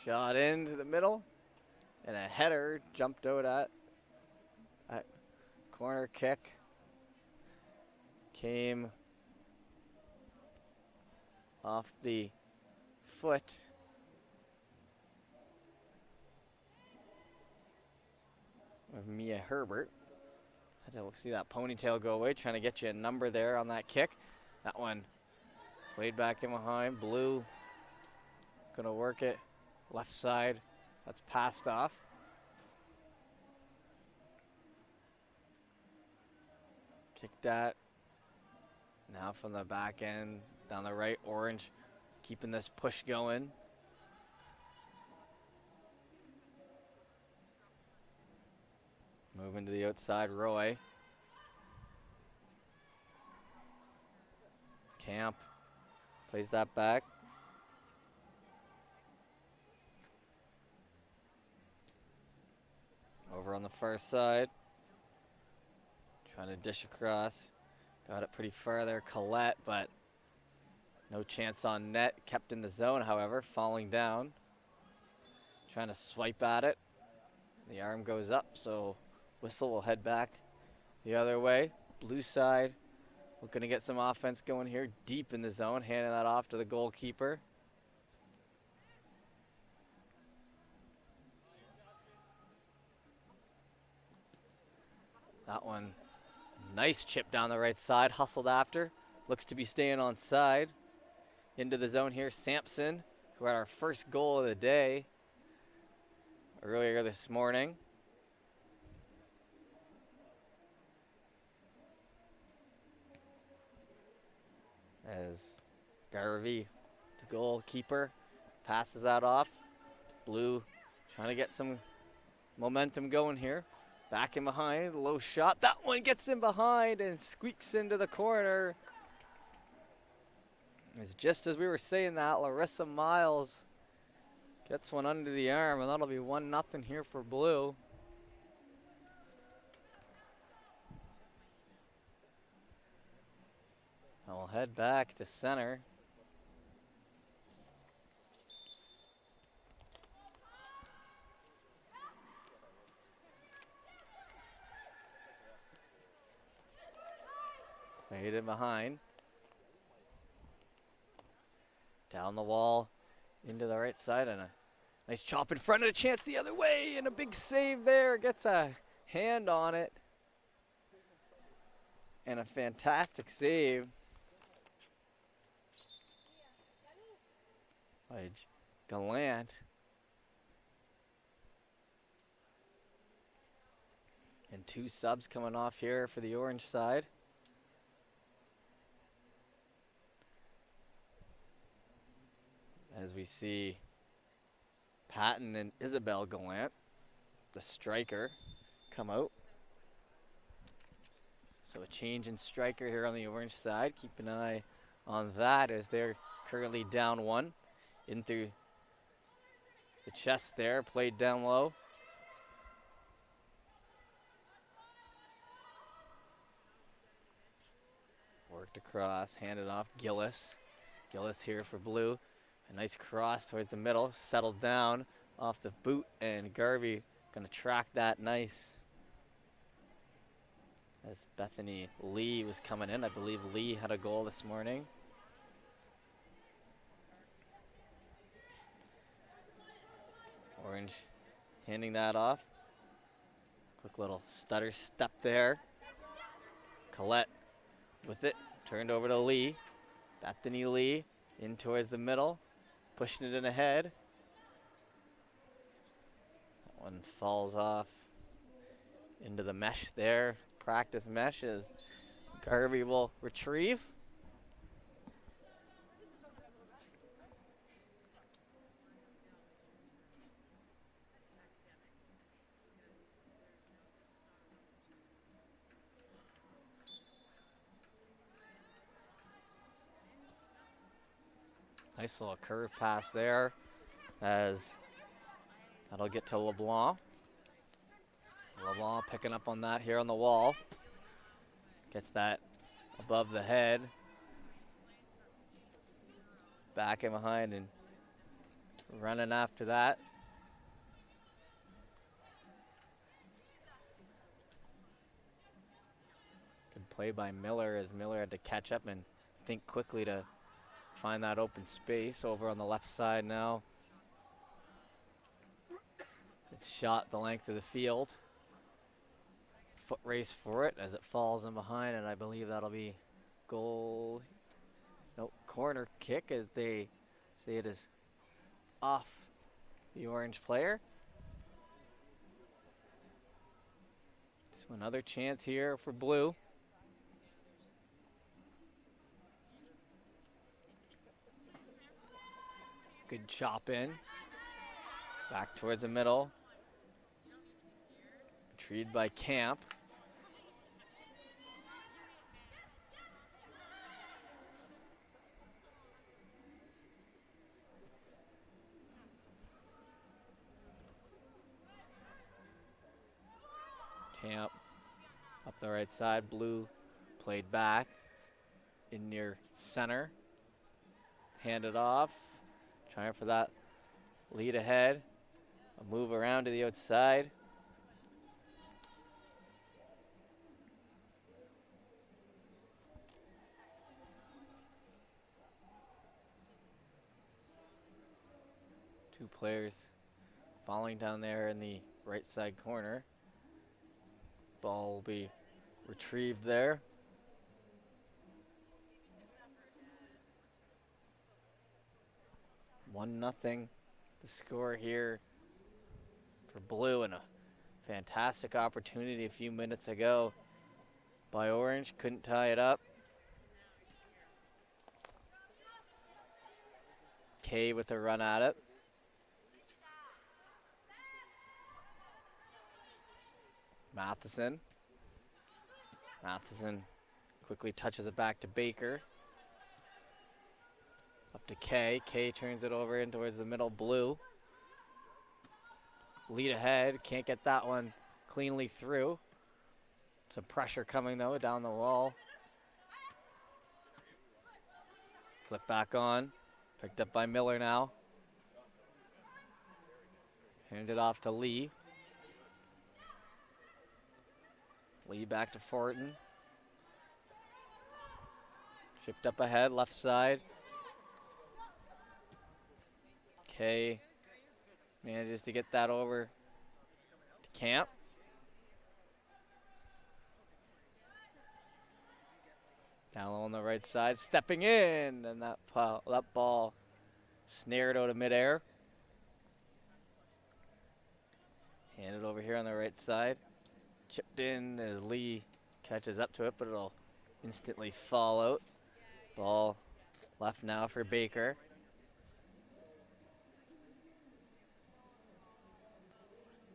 Shot into the middle, and a header jumped out at that corner kick. Came off the foot of Mia Herbert. Had to see that ponytail go away, trying to get you a number there on that kick. That one played back in behind. Blue gonna work it left side. That's passed off. Kick that. Now from the back end down the right, Orange keeping this push going. Moving to the outside, Roy. Camp plays that back. Over on the far side. Trying to dish across. Got it pretty far there, Collette, but no chance on net. Kept in the zone, however, falling down. Trying to swipe at it. The arm goes up, so whistle will head back the other way. Blue side looking to get some offense going here. Deep in the zone, handing that off to the goalkeeper. That one, nice chip down the right side, hustled after. Looks to be staying on side. Into the zone here, Sampson, who had our first goal of the day earlier this morning. As Garvey, the goalkeeper, passes that off. Blue trying to get some momentum going here. Back in behind, low shot. That one gets in behind and squeaks into the corner. It's just as we were saying that, Larissa Miles gets one under the arm, and that'll be 1-0 here for Blue. And we'll head back to center. Played in behind. Down the wall, into the right side, and a nice chop in front, and a chance the other way, and a big save there. Gets a hand on it. And a fantastic save by Gallant. And 2 subs coming off here for the Orange side. As we see Patton and Isabel Gallant, the striker, come out. So a change in striker here on the Orange side. Keep an eye on that as they're currently down 1. In through the chest there, played down low. Worked across, handed off Gillis. Gillis here for Blue. A nice cross towards the middle, settled down off the boot, and Garvey gonna track that nice. As Bethany Lee was coming in, I believe Lee had a goal this morning. Orange handing that off. Quick little stutter step there. Collette with it, turned over to Lee. Bethany Lee in towards the middle, pushing it in ahead. That one falls off into the mesh there. Practice mesh as Garvey will retrieve. Nice little curve pass there as that'll get to LeBlanc. LeBlanc picking up on that here on the wall. Gets that above the head. Back in behind and running after that. Good play by Miller as Miller had to catch up and think quickly to find that open space over on the left side now. It's shot the length of the field. Foot race for it as it falls in behind, and I believe that'll be goal. No, corner kick as they say it is off the Orange player. So another chance here for Blue. Good chop in. Back towards the middle. Retrieved by Camp. Camp up the right side. Blue played back in near center. Handed off. Trying for that lead ahead. A move around to the outside. Two players falling down there in the right side corner. Ball will be retrieved there. One nothing, the score here for Blue, and a fantastic opportunity a few minutes ago by Orange. Couldn't tie it up. Kay with a run at it. Matheson. Matheson quickly touches it back to Baker. Up to Kay. Kay turns it over in towards the middle. Blue. Lead ahead. Can't get that one cleanly through. Some pressure coming though down the wall. Flip back on. Picked up by Miller now. Handed off to Lee. Lee back to Fortin. Shift up ahead, left side. Kay manages to get that over to Camp. Down low on the right side, stepping in, and that ball snared out of midair. Handed over here on the right side. Chipped in as Lee catches up to it, but it'll instantly fall out. Ball left now for Baker.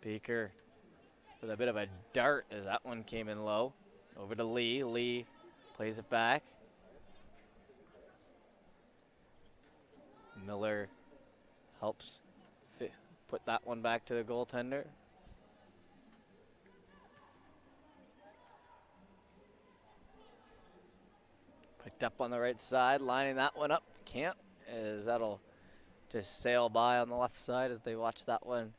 Baker with a bit of a dart as that one came in low. Over to Lee. Lee plays it back. Miller helps put that one back to the goaltender. Picked up on the right side, lining that one up. Can't, as that'll just sail by on the left side as they watch that one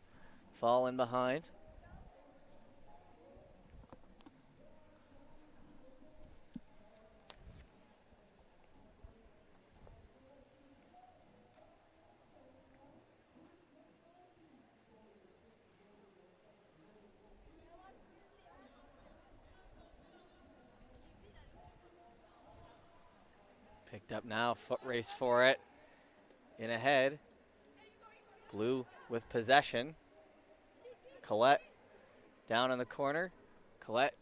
fall in behind. Picked up now, foot race for it. In ahead. Blue with possession. Collette down in the corner. Collette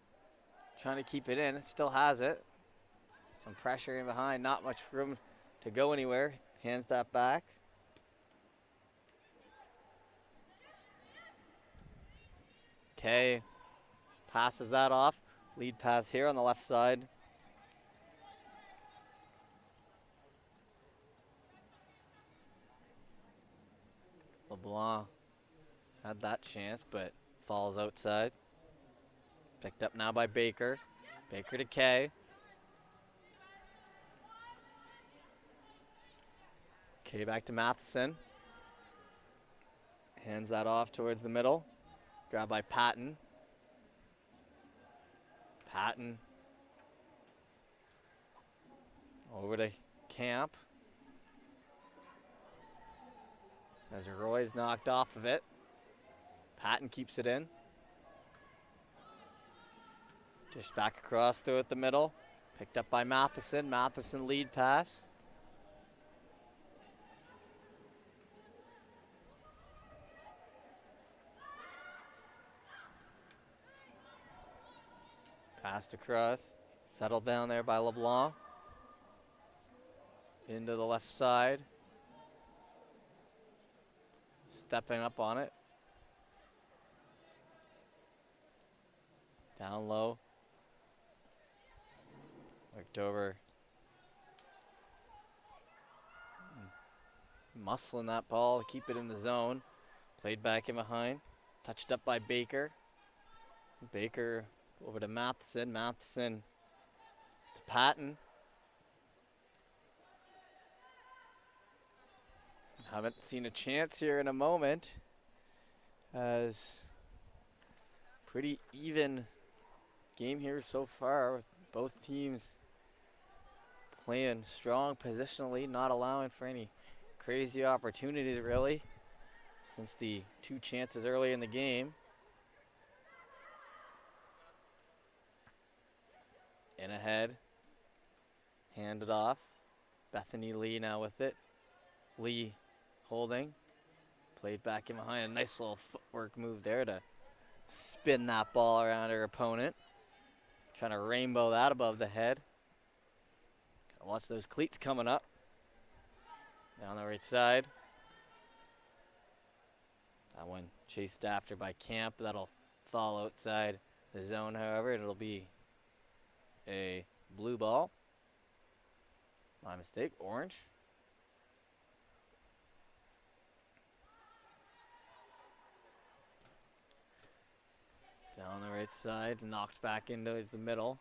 trying to keep it in, still has it. Some pressure in behind, not much room to go anywhere. Hands that back. Kay passes that off. Lead pass here on the left side. LeBlanc had that chance, but falls outside. Picked up now by Baker. Baker to Kay. Kay back to Matheson. Hands that off towards the middle. Grabbed by Patton. Patton. Over to Camp. As Roy's knocked off of it. Patton keeps it in. Just back across through at the middle. Picked up by Matheson. Matheson lead pass. Passed across. Settled down there by LeBlanc. Into the left side. Stepping up on it. Down low. Worked over. Muscling that ball, keep it in the zone. Played back in behind. Touched up by Baker. Baker over to Matheson. Matheson to Patton. Haven't seen a chance here in a moment. As pretty even game here so far with both teams playing strong positionally, not allowing for any crazy opportunities really since the two chances early in the game. In ahead, handed off. Bethany Lee now with it. Lee holding, played back in behind. A nice little footwork move there to spin that ball around her opponent. Trying to rainbow that above the head. Gotta watch those cleats coming up. Down the right side. That one chased after by Camp. That'll fall outside the zone, however. It'll be a blue ball. My mistake, orange. Down the right side, knocked back into the middle.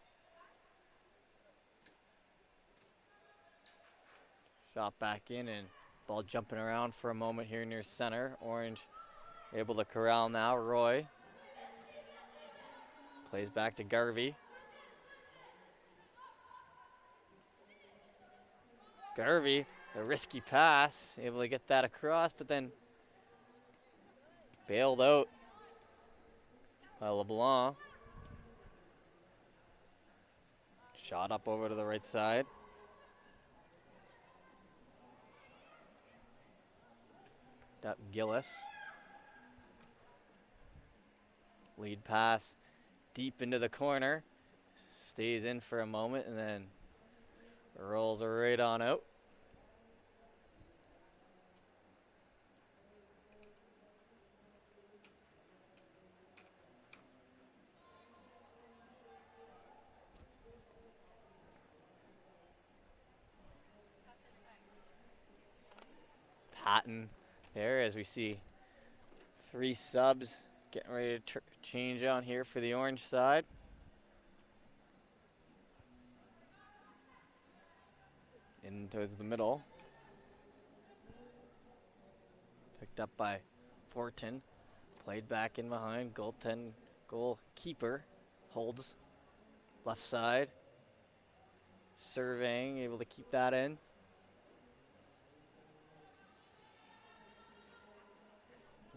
Shot back in and ball jumping around for a moment here near center. Orange able to corral now. Roy plays back to Garvey. Garvey, a risky pass, able to get that across, but then bailed out by LeBlanc. Shot up over to the right side. Up Gillis. Lead pass deep into the corner. Stays in for a moment and then rolls right on out. Patton there as we see 3 subs getting ready to change on here for the orange side. In towards the middle. Picked up by Fortin. Played back in behind. Goalkeeper holds left side. Surveying, able to keep that in.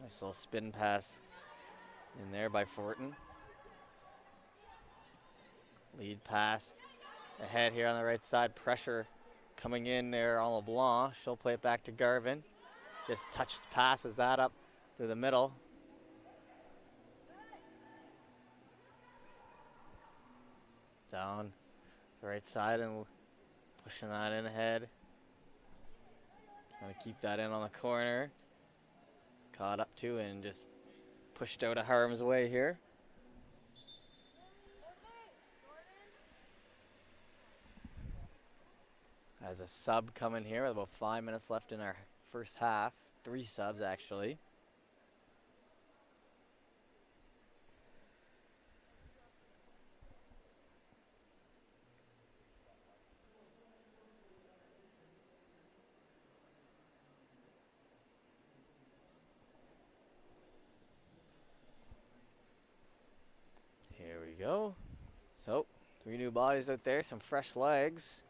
Nice little spin pass in there by Fortin. Lead pass ahead here on the right side. Pressure coming in there on LeBlanc. She'll play it back to Garvin. Just touched passes that up through the middle. Down the right side and pushing that in ahead. Trying to keep that in on the corner. Caught up to and just pushed out of harm's way here. As a sub coming here with about 5 minutes left in our first half. 3 subs actually. Here we go. So, 3 new bodies out there, some fresh legs.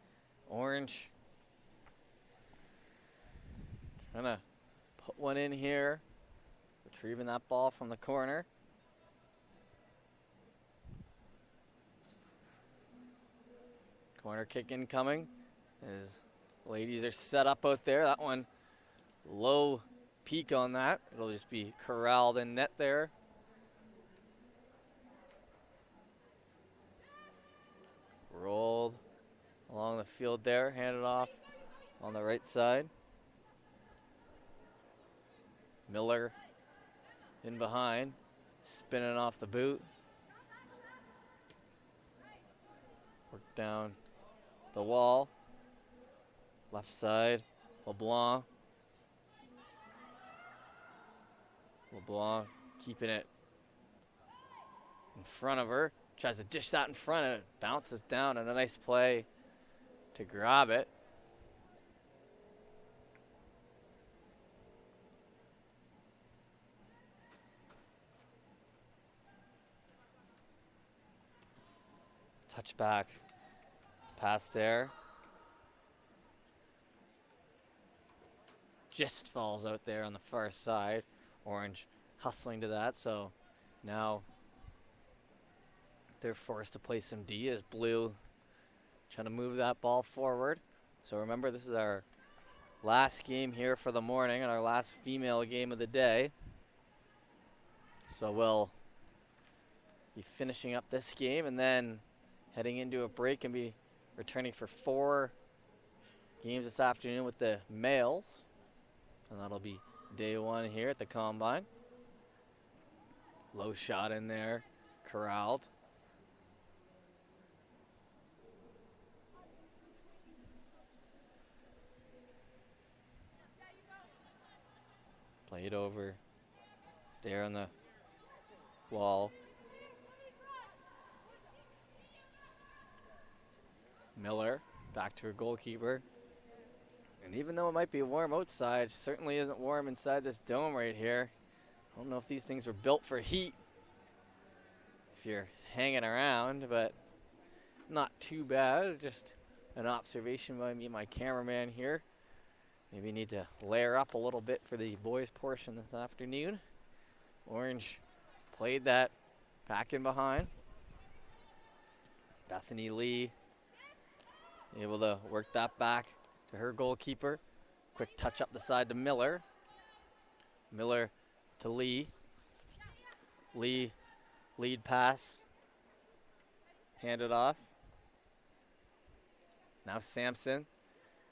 Orange trying to put one in here, retrieving that ball from the corner. Corner kick incoming as ladies are set up out there. That one low peak on that. It'll just be corralled in net there. Rolled along the field there, handed off on the right side. Miller in behind, spinning off the boot. Work down the wall. Left side, LeBlanc. LeBlanc keeping it in front of her. Tries to dish that in front of it. Bounces down and a nice play to grab it. Touchback pass there. Just falls out there on the far side. Orange hustling to that, so now they're forced to play some D as Blue trying to move that ball forward. So remember, this is our last game here for the morning and our last female game of the day. So we'll be finishing up this game and then heading into a break and be returning for 4 games this afternoon with the males. And that'll be day 1 here at the Combine. Low shot in there, corralled. Played over there on the wall. Miller back to her goalkeeper. And even though it might be warm outside, certainly isn't warm inside this dome right here. I don't know if these things were built for heat if you're hanging around, but not too bad. Just an observation by me, my cameraman here. Maybe need to layer up a little bit for the boys portion this afternoon. Orange played that back in behind. Bethany Lee Able to work that back to her goalkeeper. Quick touch up the side to Miller. Miller to Lee. Lee, lead pass. Hand it off. Now Sampson.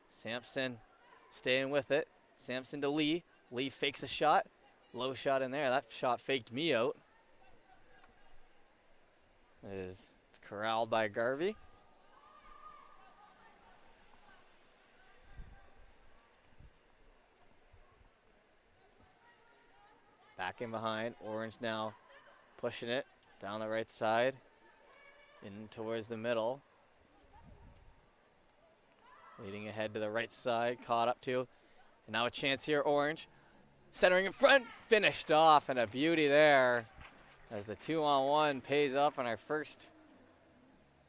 Sampson staying with it. Sampson to Lee. Lee fakes a shot. Low shot in there. That shot faked me out. It's corralled by Garvey. Back in behind. Orange now pushing it down the right side. In towards the middle. Leading ahead to the right side. Caught up to. And now a chance here. Orange. Centering in front. Finished off. And a beauty there. As the 2-on-1 pays off on our first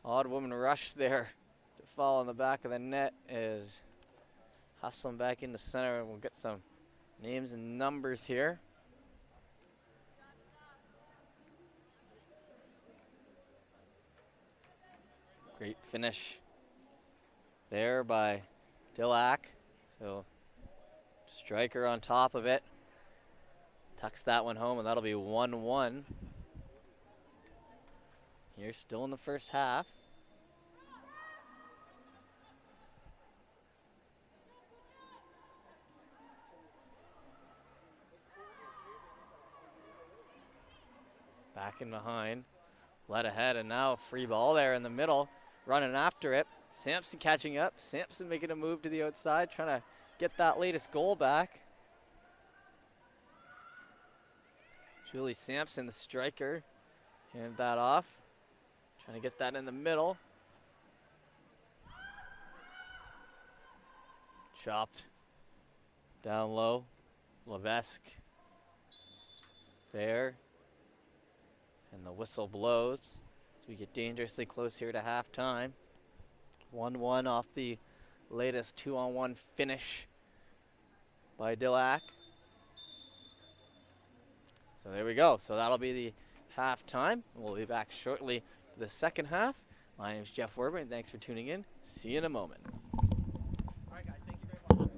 odd woman rush there. To fall on the back of the net is hustling back into center. And we'll get some names and numbers here. Great finish there by Dillac. So striker on top of it. Tucks that one home, and that'll be 1-1. Here still in the first half. Back in behind. Led ahead, and now free ball there in the middle. Running after it. Sampson catching up. Sampson making a move to the outside, trying to get that latest goal back. Julie Sampson, the striker, handed that off. Trying to get that in the middle. Chopped down low. Levesque there. And the whistle blows. So we get dangerously close here to halftime. 1-1 off the latest 2-on-1 finish by Dillac. So there we go. So that'll be the halftime. We'll be back shortly for the second half. My name is Jeff Werber, and thanks for tuning in. See you in a moment. All right, guys. Thank you very much.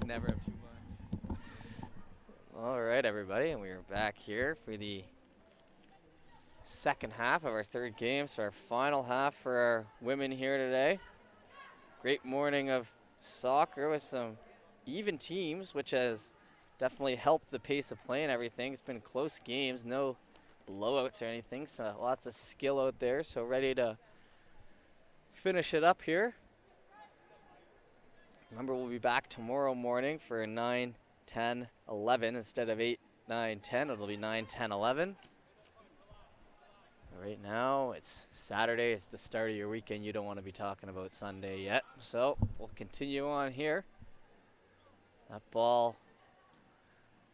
can never have too much. All right, everybody, and we are back here for the second half of our third game. So our final half for our women here today. Great morning of soccer with some even teams, which has definitely helped the pace of play and everything. It's been close games, no blowouts or anything, so lots of skill out there. So ready to finish it up here. Remember, we'll be back tomorrow morning for 9, 10, 11 instead of 8, 9, 10. It'll be 9, 10, 11. Right now, it's Saturday. It's the start of your weekend. You don't want to be talking about Sunday yet. So we'll continue on here. That ball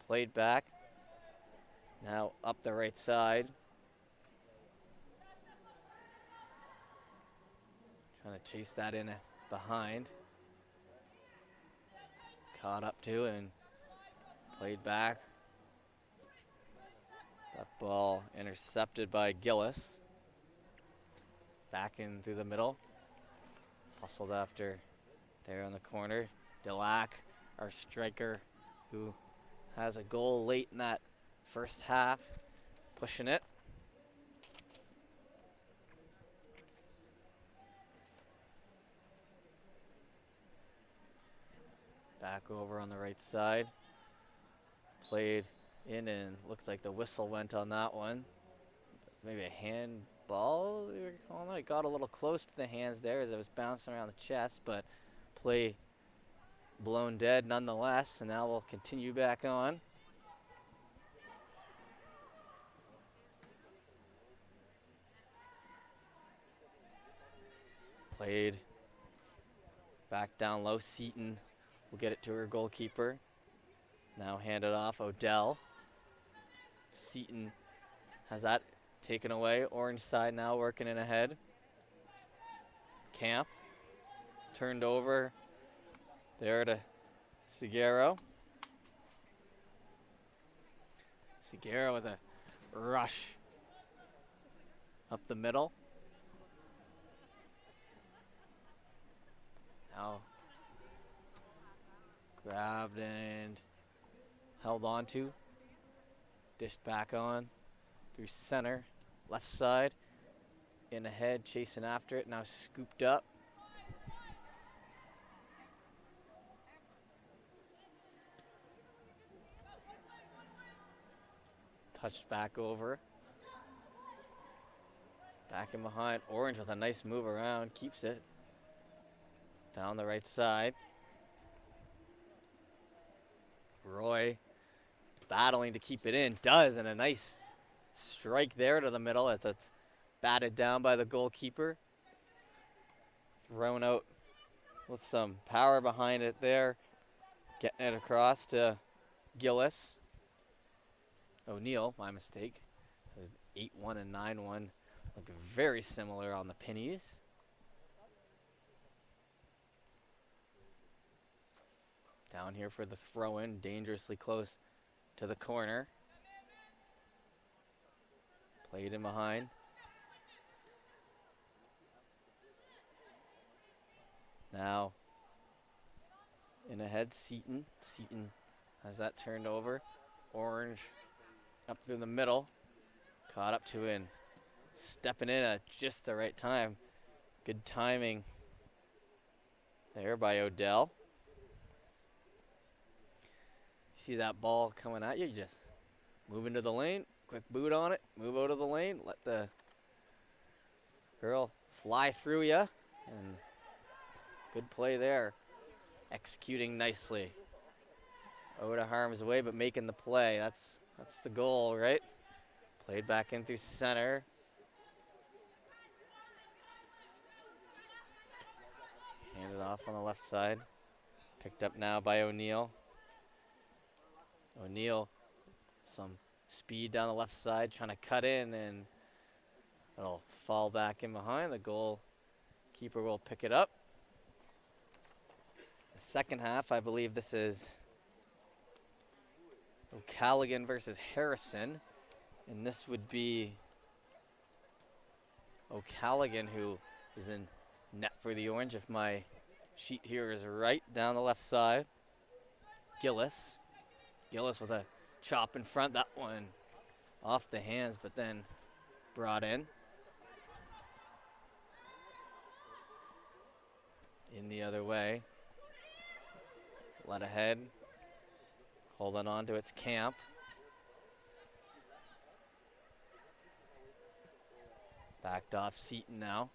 played back. Now up the right side. Trying to chase that in behind. Caught up to and played back. That ball intercepted by Gillis. Back in through the middle. Hustled after there on the corner. Delac, our striker, who has a goal late in that first half, pushing it. Back over on the right side. Played in and looks like the whistle went on that one. Maybe a handball they were calling it. It got a little close to the hands there as it was bouncing around the chest, but play blown dead nonetheless. And now we'll continue back on. Played back down low. Seaton will get it to her goalkeeper. Now handed off. Odell. Seaton has that taken away. Orange side now working in ahead. Camp turned over there to Seguero. Seguero with a rush up the middle. Now grabbed and held on to. Dished back on through center, left side. In ahead, chasing after it. Now scooped up. Touched back over. Back in behind. Orange with a nice move around. Keeps it. Down the right side. Roy battling to keep it in. Does, and a nice strike there to the middle as it's batted down by the goalkeeper. Thrown out with some power behind it there. Getting it across to Gillis. O'Neill, my mistake. It was 8-1 and 9-1. Look very similar on the pennies. Down here for the throw-in, dangerously close to the corner. Played in behind. Now in ahead, Seaton. Seaton has that turned over. Orange up through the middle. Caught up to and stepping in at just the right time. Good timing there by Odell. See that ball coming at you, you just move into the lane, quick boot on it, move out of the lane, let the girl fly through you, and good play there. Executing nicely. Out of harm's way, but making the play. That's the goal, right? Played back in through center. Handed off on the left side. Picked up now by O'Neill. O'Neill, some speed down the left side, trying to cut in, and it'll fall back in behind. The goalkeeper will pick it up. The second half, I believe this is O'Callaghan versus Harrison, and this would be O'Callaghan who is in net for the Orange, if my sheet here is right, down the left side. Gillis. Gillis with a chop in front. That one off the hands, but then brought in. In the other way. Let ahead. Holding on to its camp. Backed off Seaton now.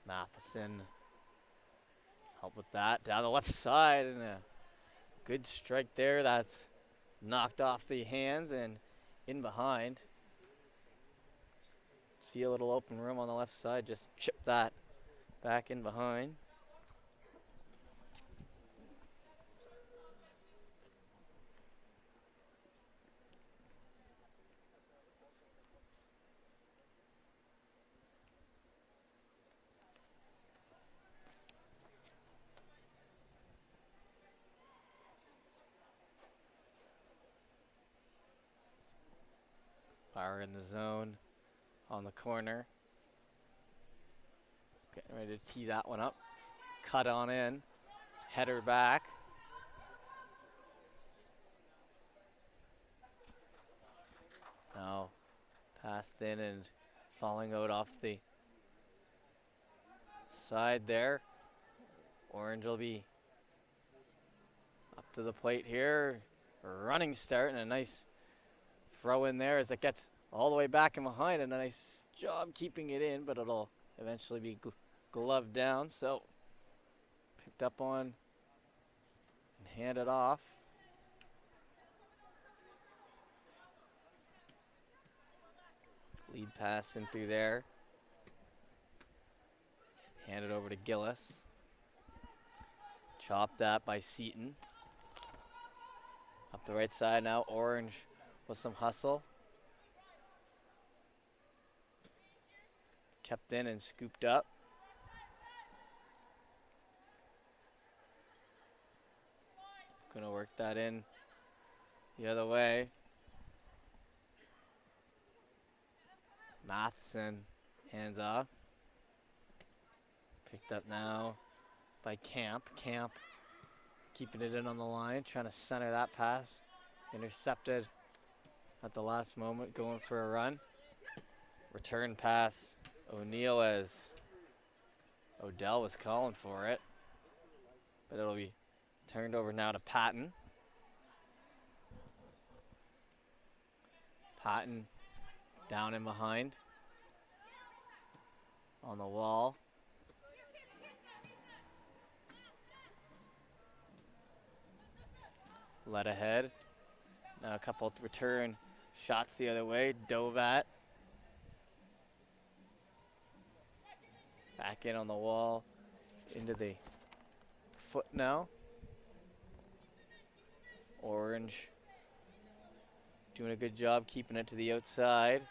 Matheson help with that down the left side, and a good strike there. That's knocked off the hands and in behind. See a little open room on the left side, just chip that back in behind. Fire in the zone on the corner. Getting ready to tee that one up. Cut on in. Header back. Now passed in and falling out off the side there. Orange will be up to the plate here. A running start and a nice throw in there as it gets all the way back and behind, and a nice job keeping it in, but it'll eventually be gloved down. So picked up on and handed off. Lead pass in through there. Handed over to Gillis. Chopped that by Seaton. Up the right side now, Orange with some hustle. Kept in and scooped up. Gonna work that in the other way. Matheson hands off. Picked up now by Camp. Camp keeping it in on the line, trying to center that pass. Intercepted at the last moment, going for a run. Return pass, O'Neill, as Odell was calling for it. But it'll be turned over now to Patton. Patton down in behind. On the wall. Led ahead. Now a couple return shots the other way. Dove at. Back in on the wall. Into the foot now. Orange doing a good job keeping it to the outside.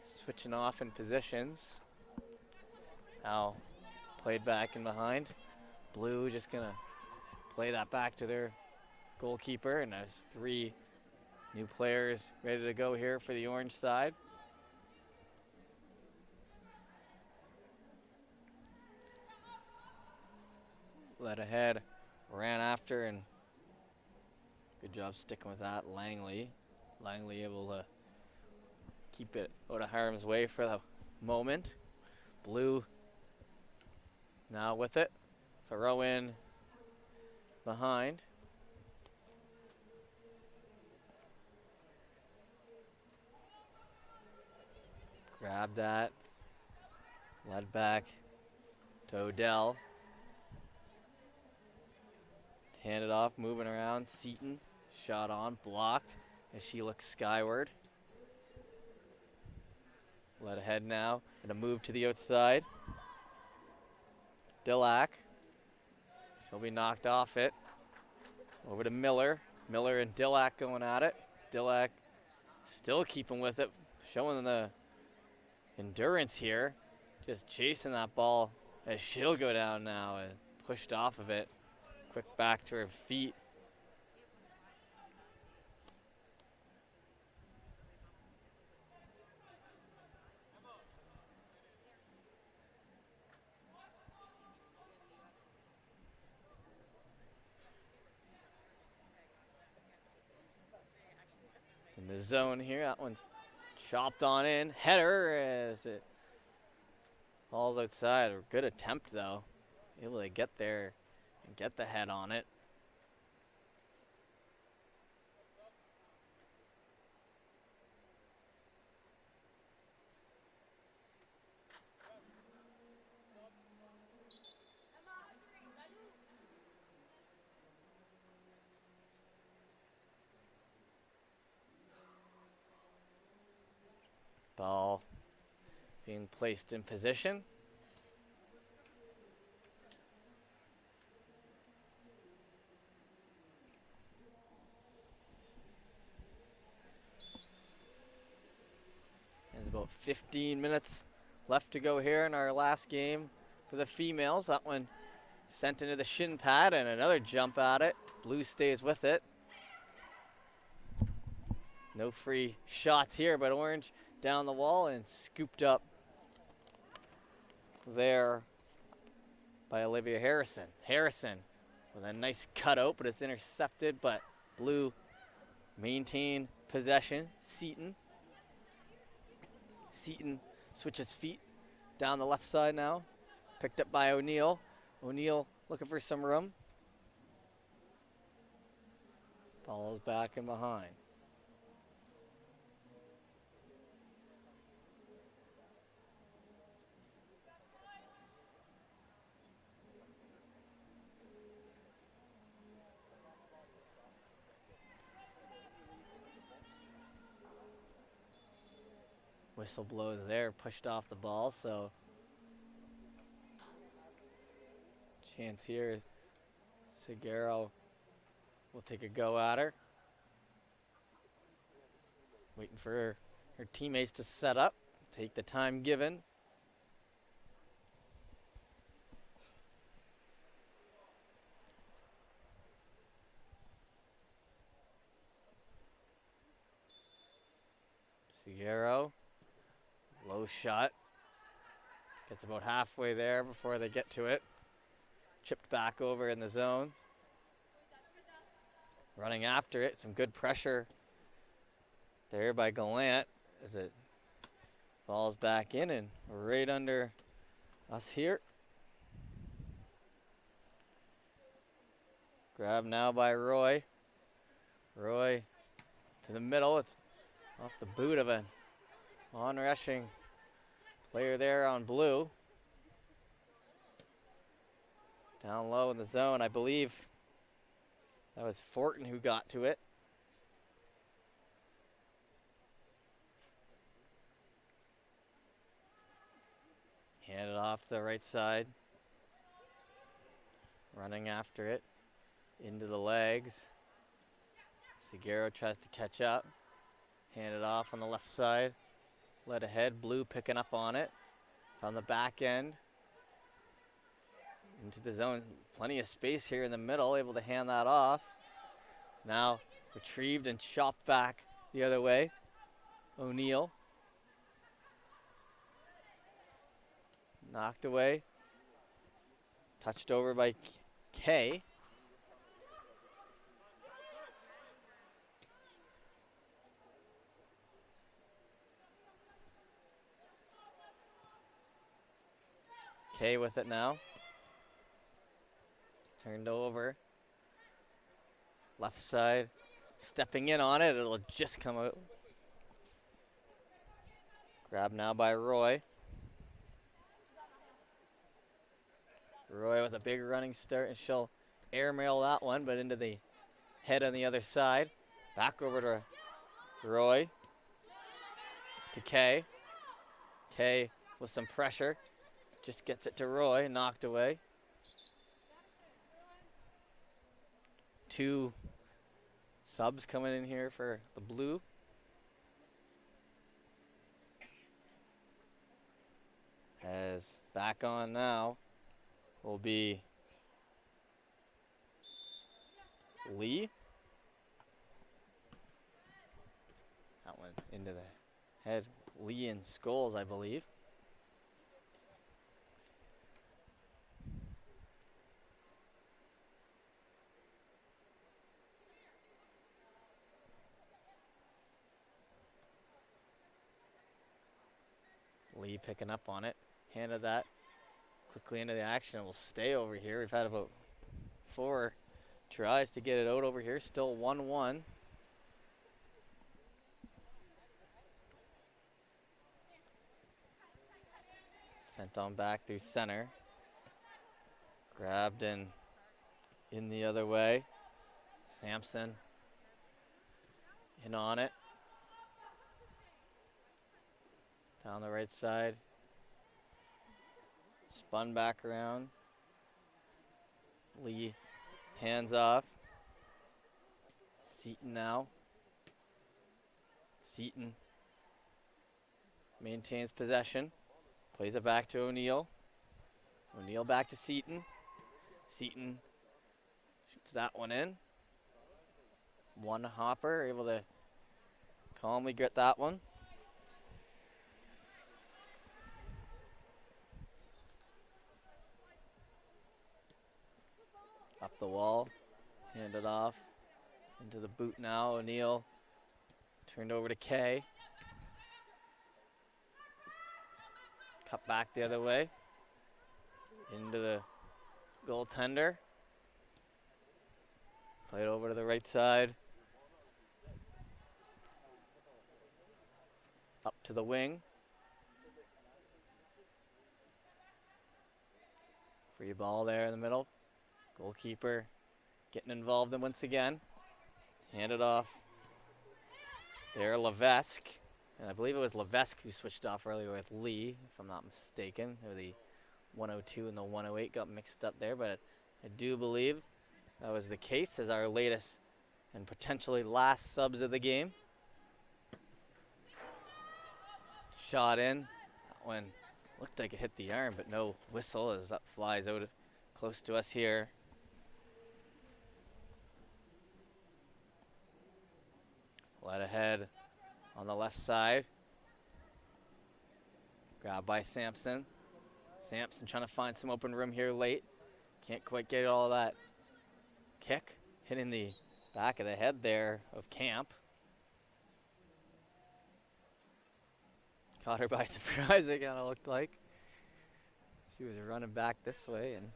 Switching off in positions. Now played back in behind. Blue just gonna play that back to their goalkeeper, and there's 3 new players ready to go here for the Orange side. Led ahead, ran after, and good job sticking with that. Langley able to keep it out of harm's way for the moment. Blue now with it. Throw in behind. Grab that. Led back to Odell. Hand it off, moving around. Seaton, shot on, blocked as she looks skyward. Led ahead now, and a move to the outside. Dillac. She'll be knocked off it. Over to Miller. Miller and Dillac going at it. Dillac still keeping with it, showing the endurance here. Just chasing that ball as she'll go down now and pushed off of it. Quick back to her feet. the zone here. That one's chopped on in. Header as it falls outside. A good attempt though. Able to get there and get the head on it. Ball being placed in position. There's about 15 minutes left to go here in our last game for the females. That one sent into the shin pad and another jump at it. Blue stays with it. No free shots here, but Orange down the wall and scooped up there by Olivia Harrison. Harrison with a nice cutout, but it's intercepted, but Blue maintain possession. Seaton switches feet down the left side now. Picked up by O'Neill. O'Neill looking for some room. Ball's back and behind. Whistle blows there, pushed off the ball, so chance here. Seguero will take a go at her. Waiting for her teammates to set up, take the time given. Seguero. Low shot. Gets about halfway there before they get to it. Chipped back over in the zone. Running after it. Some good pressure there by Gallant as it falls back in and right under us here. Grab now by Roy. Roy to the middle. It's off the boot of an on-rushing player there on Blue. Down low in the zone, I believe that was Fortin who got to it. Handed off to the right side. Running after it. Into the legs. Seguero tries to catch up. Handed off on the left side. Led ahead, Blue picking up on it. From the back end. Into the zone. Plenty of space here in the middle. Able to hand that off. Now retrieved and chopped back the other way. O'Neill. Knocked away. Touched over by Kay. Kay with it now. Turned over. Left side. Stepping in on it. It'll just come out. Grabbed now by Roy. Roy with a big running start, and she'll airmail that one, but into the head on the other side. Back over to Roy. To Kay. Kay with some pressure. Just gets it to Roy, knocked away. Two subs coming in here for the Blue. As back on now will be Lee. That one into the head. Lee and Scholes, I believe. Lee picking up on it. Handed that quickly into the action. We'll stay over here. We've had about 4 tries to get it out over here. Still 1-1. Sent on back through center. Grabbed and in the other way. Sampson in on it. Down the right side. Spun back around. Lee hands off. Seaton now. Seaton maintains possession. Plays it back to O'Neill. O'Neill back to Seaton. Seaton shoots that one in. One hopper, able to calmly get that one. Up the wall, hand it off into the boot now. O'Neill turned over to Kay. Cut back the other way into the goaltender. Played over to the right side. Up to the wing. Free ball there in the middle. Goalkeeper getting involved in once again. Hand it off. There, Levesque. And I believe it was Levesque who switched off earlier with Lee, if I'm not mistaken. Or the 102 and the 108 got mixed up there, but I do believe that was the case as our latest and potentially last subs of the game. Shot in. That one looked like it hit the arm, but no whistle as that flies out close to us here. Led ahead on the left side. Grabbed by Sampson. Sampson trying to find some open room here late. Can't quite get all that kick. Hitting the back of the head there of Camp. Caught her by surprise, it kind of looked like. She was running back this way and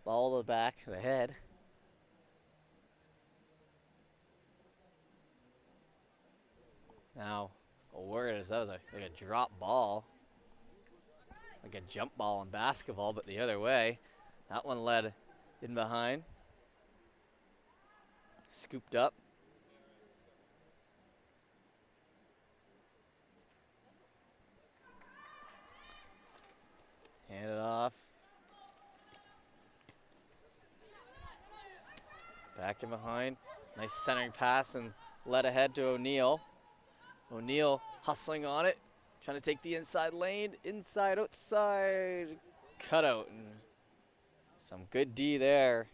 ball to the back of the head. Now, a word is that was like a drop ball. Like a jump ball in basketball, but the other way. That one led in behind. Scooped up. Hand it off. Back in behind. Nice centering pass and led ahead to O'Neill. O'Neill hustling on it. Trying to take the inside lane. Inside, outside. Cutout. And some good D there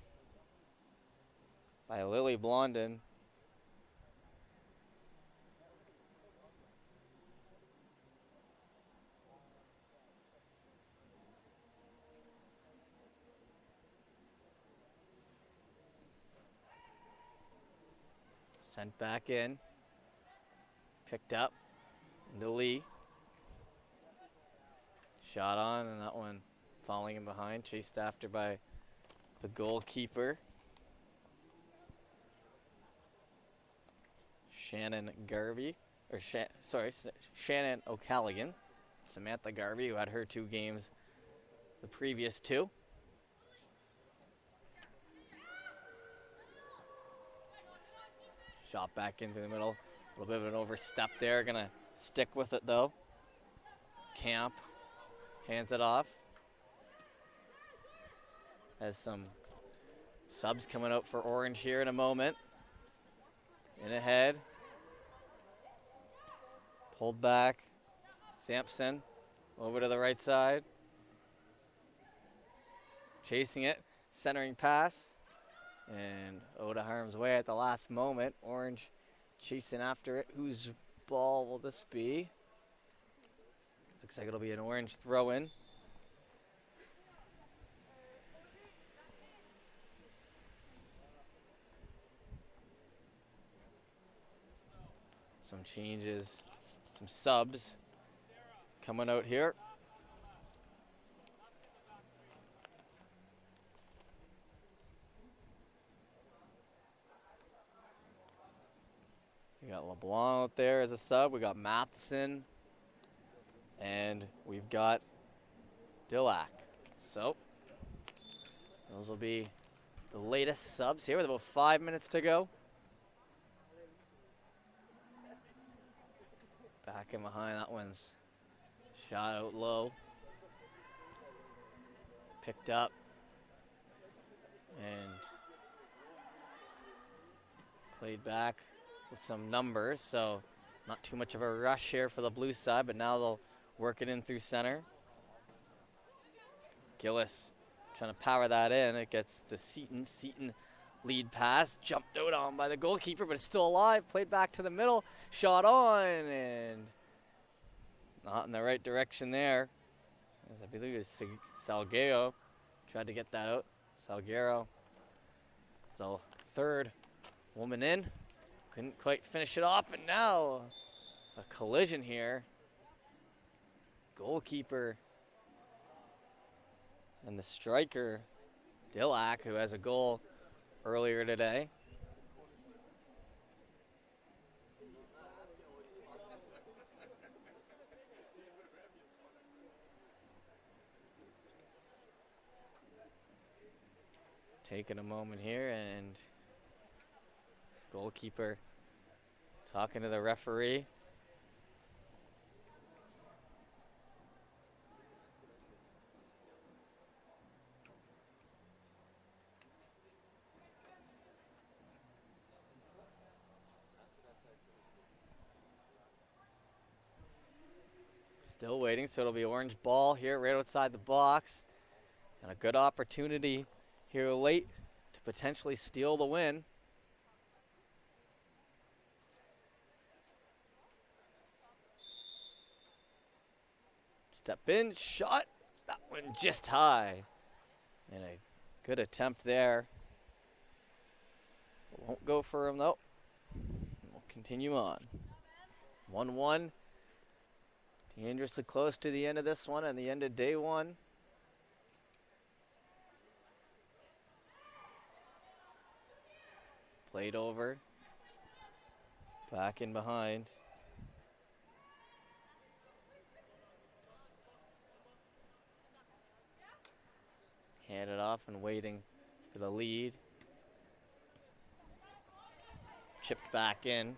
by Lily Blondin. Sent back in. Picked up into Lee. Shot on, and that one falling in behind. Chased after by the goalkeeper. Shannon Garvey. Or Shannon O'Callaghan. Samantha Garvey, who had her 2 games the previous 2. Shot back into the middle. A little bit of an overstep there. Gonna stick with it though. Camp hands it off. Has some subs coming out for Orange here in a moment. In ahead. Pulled back. Sampson over to the right side. Chasing it. Centering pass. And out of harm's way at the last moment. Orange chasing after it. Whose ball will this be? Looks like it'll be an Orange throw-in. Some changes, some subs coming out here. got LeBlanc out there as a sub. We got Matheson. And we've got Dillac. So, those will be the latest subs here with about 5 minutes to go. Back in behind, that one's shot out low. Picked up. And played back with some numbers, so not too much of a rush here for the blue side, but now they'll work it in through center. Gillis trying to power that in. It gets to Seaton. Seaton lead pass, jumped out on by the goalkeeper, but it's still alive. Played back to the middle, shot on, and not in the right direction there. As I believe it's Salguero tried to get that out. Salguero, so third woman in, couldn't quite finish it off, and now a collision here. Goalkeeper and the striker, Dillac, who has a goal earlier today. Taking a moment here, and goalkeeper talking to the referee. Still waiting, so it'll be orange ball here right outside the box. And a good opportunity here late to potentially steal the win. Step in, shot, that one just high. And a good attempt there. Won't go for him though. We'll continue on. 1-1. Dangerously close to the end of this one and the end of day one. Played over. Back in behind. Handed off and waiting for the lead. Chipped back in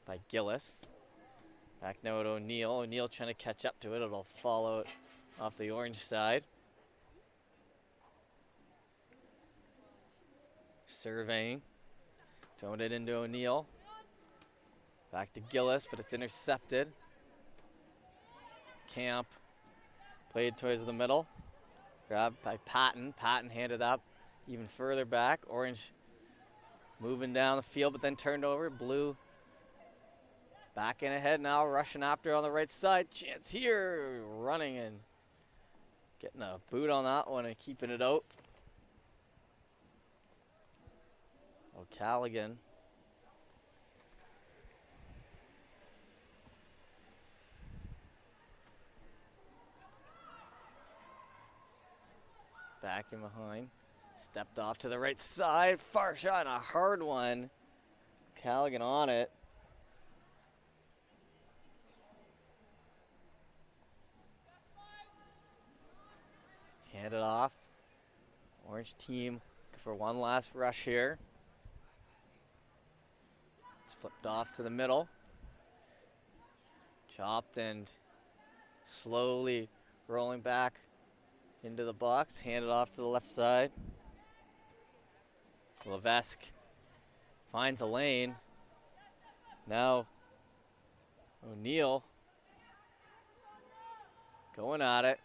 by Gillis. Back now to O'Neill. O'Neill trying to catch up to it. It'll fall out off the orange side. Surveying. Throwing it into O'Neill. Back to Gillis, but it's intercepted. Camp. Played towards the middle. Grabbed by Patton. Patton handed up even further back. Orange moving down the field, but then turned over. Blue back in ahead now, rushing after on the right side. Chance here, running and getting a boot on that one and keeping it out. O'Callaghan. Back in behind. Stepped off to the right side. Far shot and a hard one. O'Callaghan on it. Hand it off. Orange team for one last rush here. It's flipped off to the middle. Chopped and slowly rolling back into the box. Handed off to the left side. Levesque finds a lane. Now O'Neill going at it.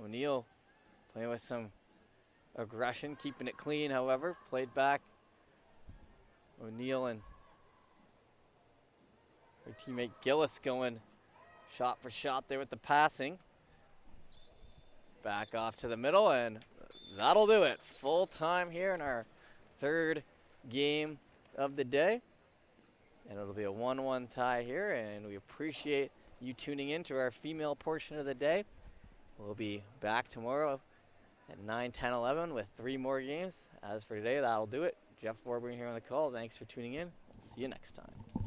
O'Neill playing with some aggression, keeping it clean, however. Played back. O'Neill and her teammate Gillis going shot for shot there with the passing. Back off to the middle, and that'll do it. Full time here in our third game of the day. And it'll be a 1-1 tie here, and we appreciate you tuning in to our female portion of the day. We'll be back tomorrow at 9, 10, 11 with 3 more games. As for today, that'll do it. Jeff Warburton here on the call. Thanks for tuning in. We'll See you next time.